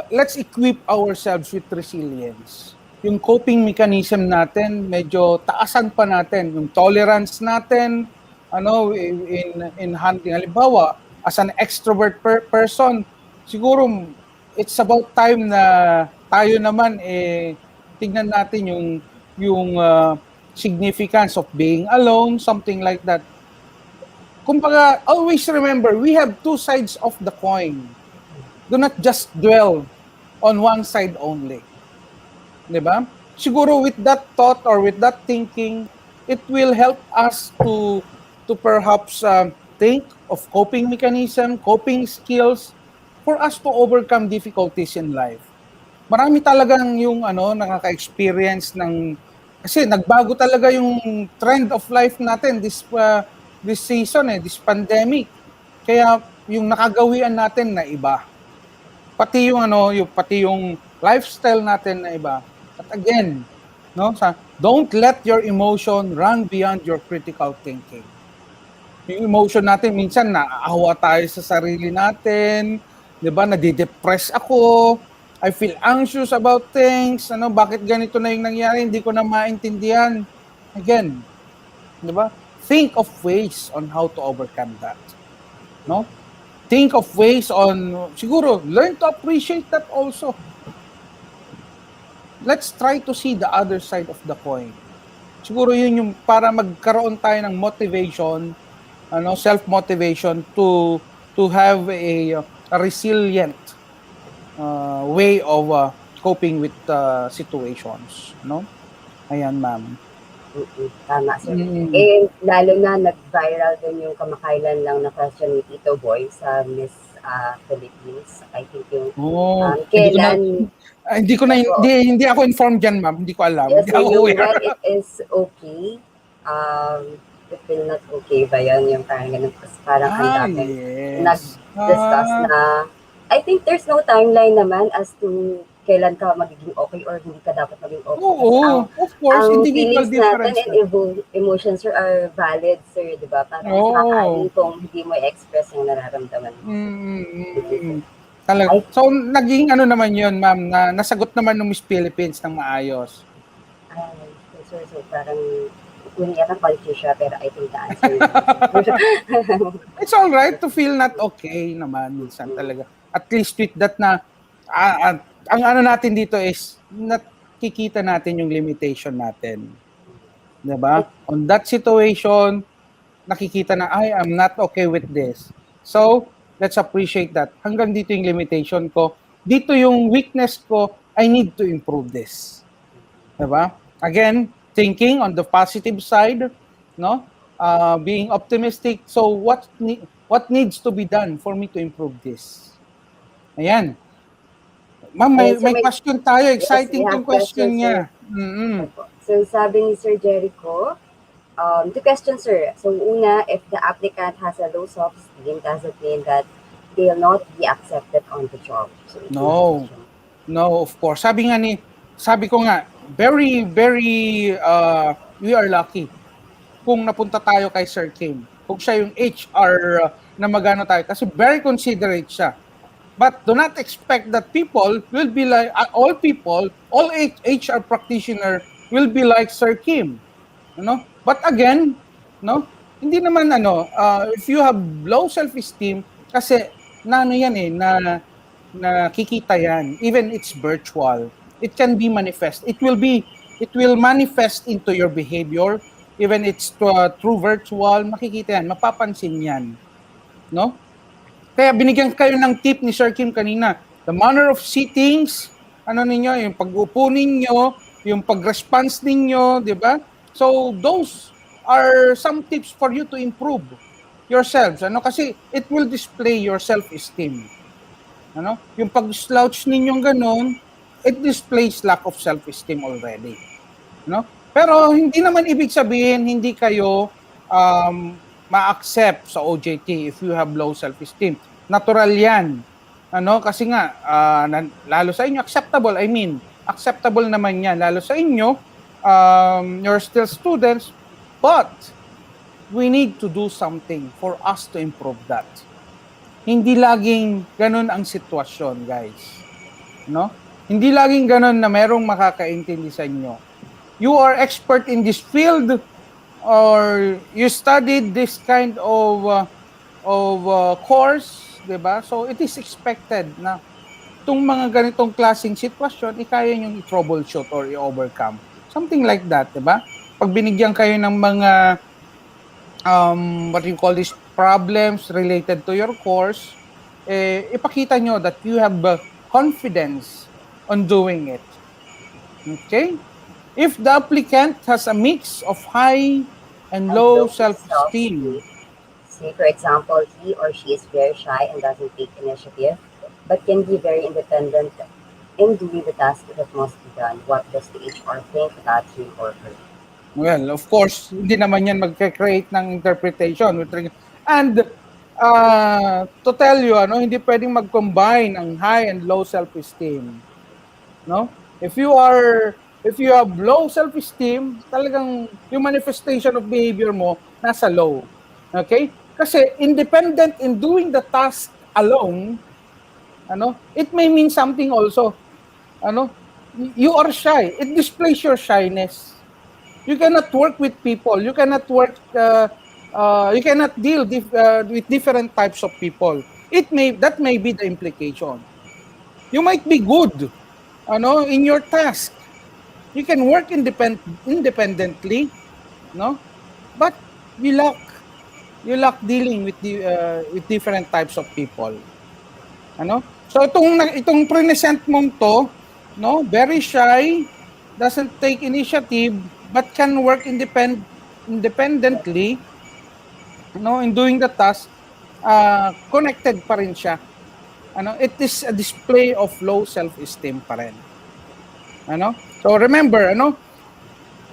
let's equip ourselves with resilience. Yung coping mechanism natin, medyo taasan pa natin. Yung tolerance natin, in handling. Halimbawa, as an extrovert person, siguro it's about time na tayo naman tignan natin yung significance of being alone, something like that. Kumbaga, always remember, we have two sides of the coin. Do not just dwell on one side only. 'Di ba? Siguro with that thought or with that thinking, it will help us to perhaps think of coping mechanism, coping skills for us to overcome difficulties in life. Marami talagang yung nakaka-experience ng kasi nagbago talaga yung trend of life natin this season this pandemic. Kaya yung nakagawian natin na iba. Pati yung pati yung lifestyle natin na iba. At again, no, don't let your emotion run beyond your critical thinking. Yung emotion natin minsan naaawa tayo sa sarili natin, 'di ba? Nadidepress ako, I feel anxious about things, bakit ganito na yung nangyari, hindi ko na maintindihan. Again, 'di ba? Think of ways on how to overcome that. No? Think of ways on siguro learn to appreciate that also. Let's try to see the other side of the coin. Siguro yun yung para magkaroon tayo ng motivation, self-motivation to have a resilient way of coping with situations, no? Ayan, ma'am. Tama, sir. And lalo na nag-viral din yung kamakailan lang na question ni Tito Boy sa Miss Philippines. I think yung kailan... Hindi ako informed dyan, ma'am. Hindi ko alam. Yes, hindi ako yung aware. when it is okay, it will not okay ba yun? Yung parang ganun. Parang ang dami nag-discuss na I think there's no timeline naman as to kailan ka magiging okay or hindi ka dapat maging okay. Oo, of course, ang individual feelings difference. natin and emotions sir, are valid, sir, di ba? Parang nakakain kung hindi mo i-express yung nararamdaman mo. Talaga. So, naging naman yun, ma'am, na nasagot naman ng Miss Philippines ng maayos. Sir, so parang yata confused siya, pero I think the answer It's all right to feel not okay naman minsan talaga. At least with that na ang natin dito is nakikita natin yung limitation natin. 'Di ba? On that situation, nakikita na I'm not okay with this. So, let's appreciate that. Hanggang dito yung limitation ko. Dito yung weakness ko, I need to improve this. 'Di ba? Again, thinking on the positive side, no? Being optimistic. So what needs to be done for me to improve this? Ayan. Ma'am, may question tayo. Exciting yung question niya. So sabi ni Sir Jericho, two questions, sir. So una, if the applicant has a low self-esteem, does it mean that they'll not be accepted on the job? So, no, of course. Sabi ko nga, very, very, we are lucky kung napunta tayo kay Sir Kim. Kung siya yung HR na magano tayo. Kasi very considerate siya. But do not expect that people will be like, all HR practitioner will be like Sir Kim. But again, hindi naman if you have low self-esteem, kasi na nakikita yan. Even it's virtual. It can be manifest. It will manifest into your behavior. Even it's through virtual, makikita yan, mapapansin yan. No? Kaya binigyan kayo ng tip ni Sir Kim kanina. The manner of sittings, yung pag-upo ninyo, yung pag-response ninyo, di ba? So, those are some tips for you to improve yourselves. Kasi it will display your self-esteem. Yung pag-slouch ninyong ganun, it displays lack of self-esteem already. Pero hindi naman ibig sabihin hindi kayo ma-accept sa OJT if you have low self-esteem. Natural yan. Kasi nga, lalo sa inyo, acceptable naman yan. Lalo sa inyo, you're still students, but we need to do something for us to improve that. Hindi laging ganun ang sitwasyon, guys. Hindi laging ganun na merong makakaintindi sa inyo. You are expert in this field, or you studied this kind of course, diba? So it is expected na itong mga ganitong klaseng sitwasyon, kaya nyo i-troubleshoot or i-overcome. Something like that, diba? Pag binigyan kayo ng mga what you call these problems related to your course, ipakita nyo that you have confidence on doing it. Okay? If the applicant has a mix of high and And low low self-esteem. self-esteem, Say, for example, he or she is very shy and doesn't take initiative, but can be very independent in doing the task that must be done. What does the HR think about him or her? well, of course, hindi naman yan magke-create ng interpretation. And to tell you, hindi pwedeng mag-combine ang high and low self-esteem. No? If you have low self-esteem, talagang yung manifestation of behavior mo nasa low. Okay? Kasi independent in doing the task alone, it may mean something also. You are shy. It displays your shyness. You cannot work with people. You cannot you cannot deal with different types of people. That may be the implication. You might be good, in your task. You can work independently, no? But you lack dealing with different types of people. So itong present mong to, no, very shy, doesn't take initiative, but can work independently, in doing the task, connected pa rin siya. It is a display of low self-esteem pa rin. So remember,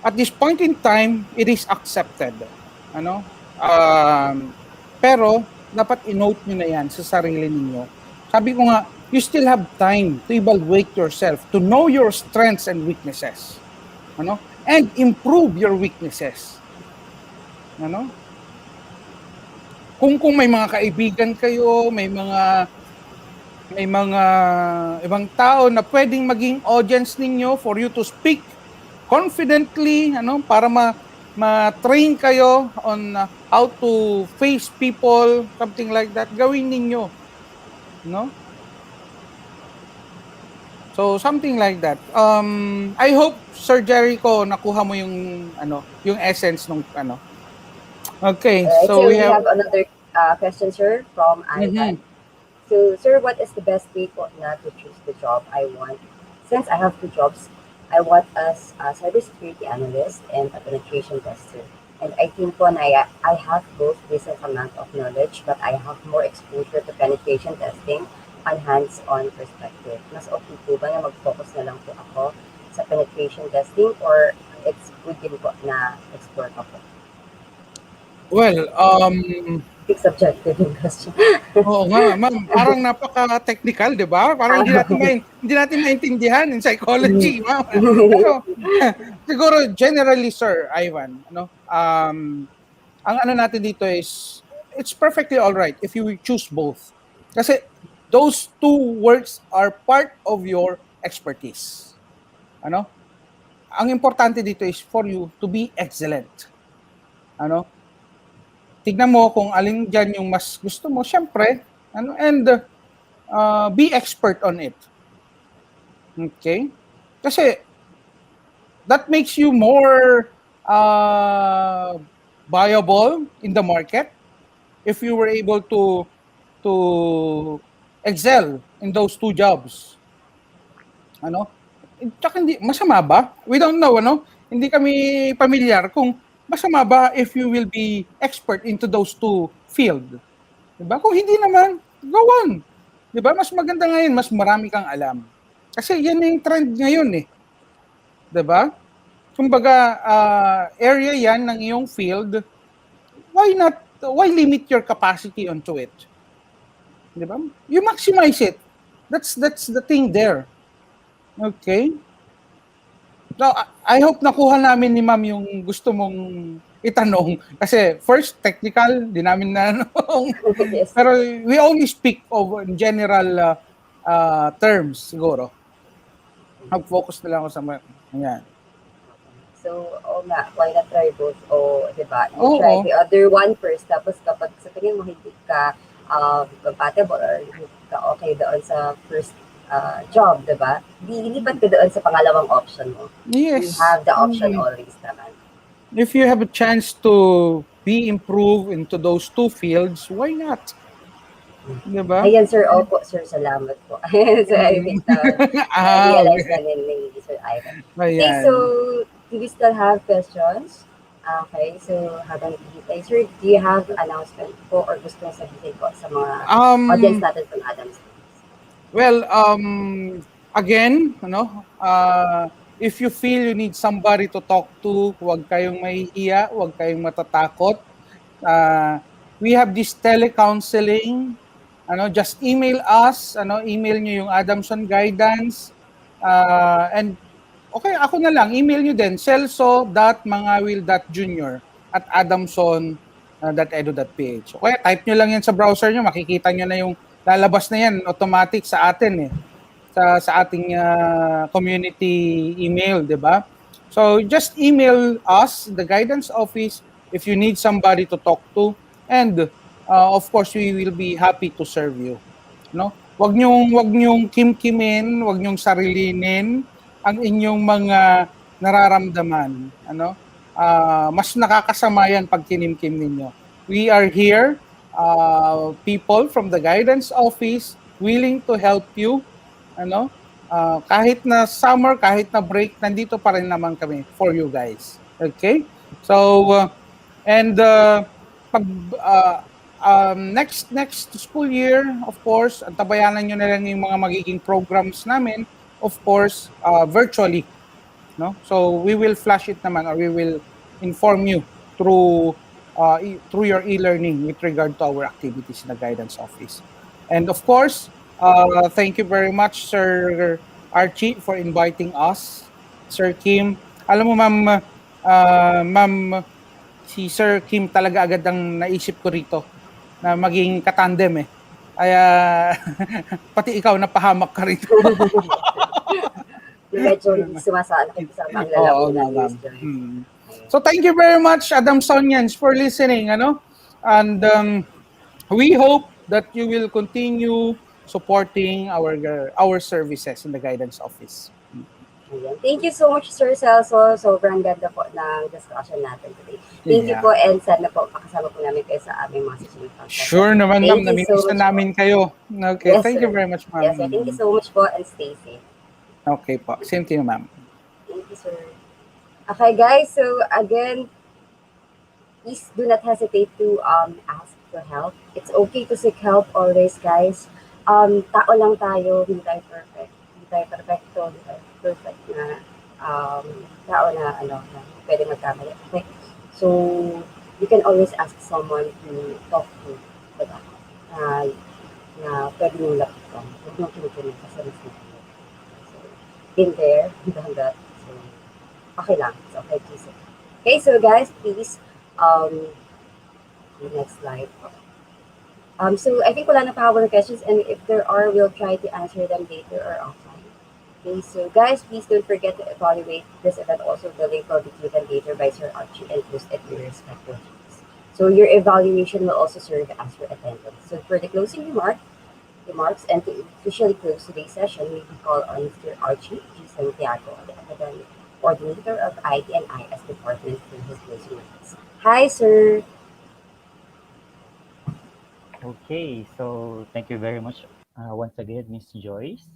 at this point in time, it is accepted. Pero dapat i-note nyo na yan sa sarili ninyo. Sabi ko nga, you still have time to evaluate yourself, to know your strengths and weaknesses. And improve your weaknesses. Kung may mga kaibigan kayo, may mga ibang tao na pwedeng maging audience ninyo for you to speak confidently, para ma-train kayo on how to face people, something like that, gawin ninyo. So something like that. I hope Sir Jericho nakuha mo yung essence ng Okay, Alright, so we have another question, sir, from Ivan. So, sir, what is the best way to choose the job I want? Since I have two jobs, I want as a cybersecurity analyst and a penetration tester. And I think I have both decent amount of knowledge, but I have more exposure to penetration testing on hands-on perspective. Mas okay po ba na mag-focus na lang po ako sa penetration testing, or it's good din po na explore pa po? Well, big subjective yung question. Oo nga, ma'am. Parang napaka-technical, di ba? Parang hindi natin maintindihan in psychology, ma'am. Pero, siguro, generally, Sir Ivan, ang natin dito is, it's perfectly all right if you choose both. Kasi, those two works are part of your expertise. Ang importante dito is for you to be excellent. Tignan mo kung alin dyan yung mas gusto mo, syempre, and be expert on it. Okay? Kasi, that makes you more viable in the market if you were able to excel in those two jobs. Tsaka masama ba? We don't know, Hindi kami pamilyar kung masama ba if you will be expert into those two field? Diba? Kung hindi naman, go on. Diba? Mas maganda ngayon, mas marami kang alam. Kasi yan yung trend ngayon eh. Diba? Kumbaga, area yan ng iyong field, why limit your capacity onto it? Diba? You maximize it. That's the thing there. Okay? So, I hope nakuha namin ni ma'am yung gusto mong itanong. Kasi first, technical, di namin nanong. Yes. Pero we only speak of general terms, siguro. Mag-focus na lang ako sa yan. So, why not try both? Diba? You try the other one first, tapos kapag sa tingin mo hindi ka compatible or hindi ka okay doon sa first job, diba? Lilipat ka doon sa pangalawang option mo. Yes. You have the option always naman. If you have a chance to be improved into those two fields, why not? 'Di ba? Ayan, sir. Opo, sir. Salamat po. So, I Mm. think na-realize Okay. na ni Sir Ivan. Okay, so, Ayan. do we still have questions? Okay, so habang hihintay, sir, do you have announcement po or gusto mong sabihin po sa mga audience Um, natin from Adams? well, again, if you feel you need somebody to talk to, huwag kayong mahihiya, huwag kayong matatakot. Uh, we have this telecounseling. Just email us. Email nyo yung Adamson guidance. And okay, ako na lang. Email nyo din. celso.mangawil.junior@adamson.edu.ph. Okay, type nyo lang yan sa browser nyo. Makikita nyo na yung lalabas na yan automatic sa atin eh. Sa ating community email, di ba? So just email us, the guidance office, if you need somebody to talk to. And of course, we will be happy to serve you. No? Wag niyong kimkimin, wag niyong sarilinin ang inyong mga nararamdaman, mas nakakasama yan pag kinimkim ninyo. We are here, people from the guidance office willing to help you, kahit na summer, kahit na break, nandito pa rin naman kami for you guys. Okay? So and pag next school year, of course, tabayanan nyo na lang yung mga magiging programs namin, of course, virtually. No? So we will flash it naman, or we will inform you through through your e-learning with regard to our activities in the guidance office. And of course, thank you very much, Sir Archie, for inviting us. Sir Kim, alam mo, ma'am, si Sir Kim talaga agad ang naisip ko rito na maging katandem eh. Kaya pati ikaw napahamak ka rito. Medyo hindi nakikisama ang Oo, lalamunan ni ma'am. Mr. So thank you very much, Adamsonians, for listening. And we hope that you will continue supporting our services in the guidance office. Ayan. Thank you so much, Sir Celso. Sobrang ganda po ng discussion natin today. Thank you Yeah. po, and sana po makasama po namin kayo sa aming mga susunod pang session. Sure naman, ma'am. Thank you so Namimiss much na namin po. kayo. Okay, Yes, thank you sir. very much, ma'am. Yes, sir. Thank you so much po, and stay safe. Okay po. Same to you, ma'am. Thank you, sir. Okay, guys. So, again, please do not hesitate to ask for help. It's okay to seek help always, guys. Tao lang tayo, hindi tayo perfect. Hindi tayo perfecto, hindi tayo perfect na tao na na pwede magkamali. Okay? So, you can always ask someone to talk to, diba? Na pwede mong lapitan. Huwag mong kinikinig kasi mas mahirap. So, been there, done that. So, okay lang. It's okay to say. Okay, so guys, please, the next slide. So I think wala na pa questions, and if there are, we'll try to answer them later or offline. Okay, so guys, please don't forget to evaluate this event. Also, the link will be given later by Sir Archie and post at your respective groups. So your evaluation will also serve as your attendance. So for the closing remarks, and to officially close today's session, we will call on Mr. Archie G. Santiago, the academic coordinator of IT and IS department, for his closing remarks. Hi, sir. Okay, so thank you very much once again, Miss Joyce.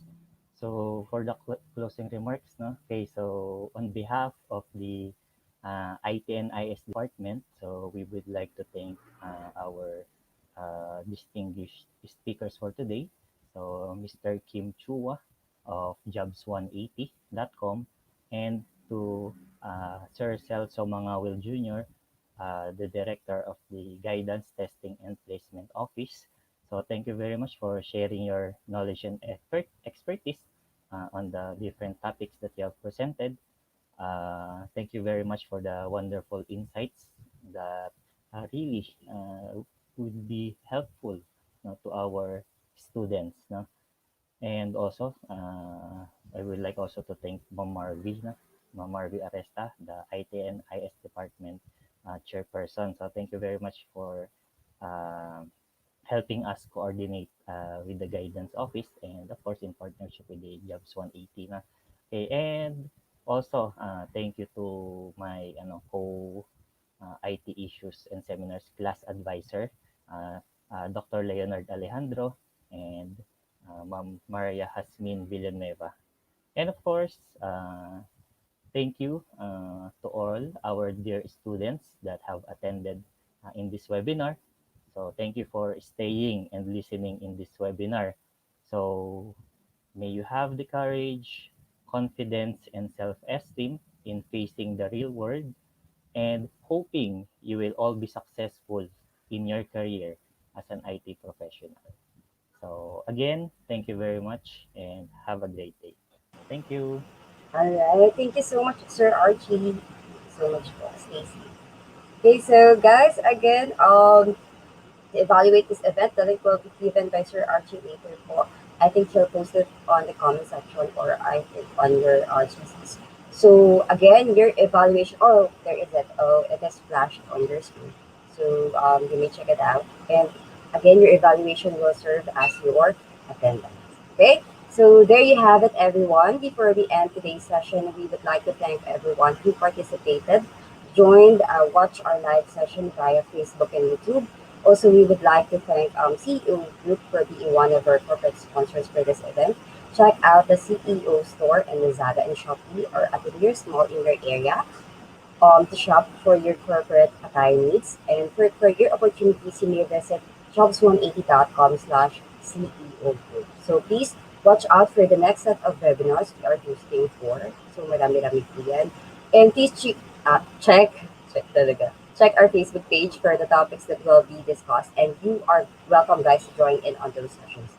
So for the closing remarks, no? Okay, so on behalf of the IT and IS department, so we would like to thank our distinguished speakers for today. So Mr. Kim Chua of jobs180.com, and to Sir Celso Mangawil Jr., the director of the Guidance, Testing, and Placement Office. So thank you very much for sharing your knowledge and expertise on the different topics that you have presented. Thank you very much for the wonderful insights that really would be helpful, to our students. No? And also, I would like also to thank Ma'am Marvi Aresta, the IT and IS department chairperson. So thank you very much for uh, helping us coordinate with the guidance office, and of course in partnership with the Jobs 180 na. Okay, and also thank you to my co IT issues and seminars class advisor, Dr. Leonard Alejandro, and Ma'am Maria Jasmine Villanueva. And of course, thank you to all our dear students that have attended in this webinar. So thank you for staying and listening in this webinar. So may you have the courage, confidence, and self-esteem in facing the real world, and hoping you will all be successful in your career as an IT professional. So again, thank you very much and have a great day. Thank you. All right. Thank you so much, Sir Archie. Thank you so much, Stacy. Okay, so guys, again, to evaluate this event, the link will be given by Sir Archie later po. I think he'll post it on the comment section or I think on your GCs. So again, your evaluation, oh, there is it. Oh, it is flashed on your screen. So you may check it out. And again, your evaluation will serve as your attendance. Okay? So there you have it, everyone. Before we end today's session, we would like to thank everyone who participated, joined, watched our live session via Facebook and YouTube. Also, we would like to thank CEO Group for being one of our corporate sponsors for this event. Check out the CEO store in Lazada and Shopee or at the nearest mall in your area to shop for your corporate attire needs. And for career opportunities, you may visit jobs180.com/CEO Group. So please watch out for the next set of webinars we are hosting for. So marami-rami po yan. And please check our Facebook page for the topics that will be discussed. And you are welcome, guys, to join in on those sessions.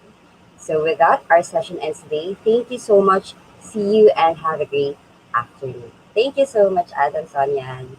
So with that, our session ends today. Thank you so much. See you and have a great afternoon. Thank you so much, Adam Sonyan.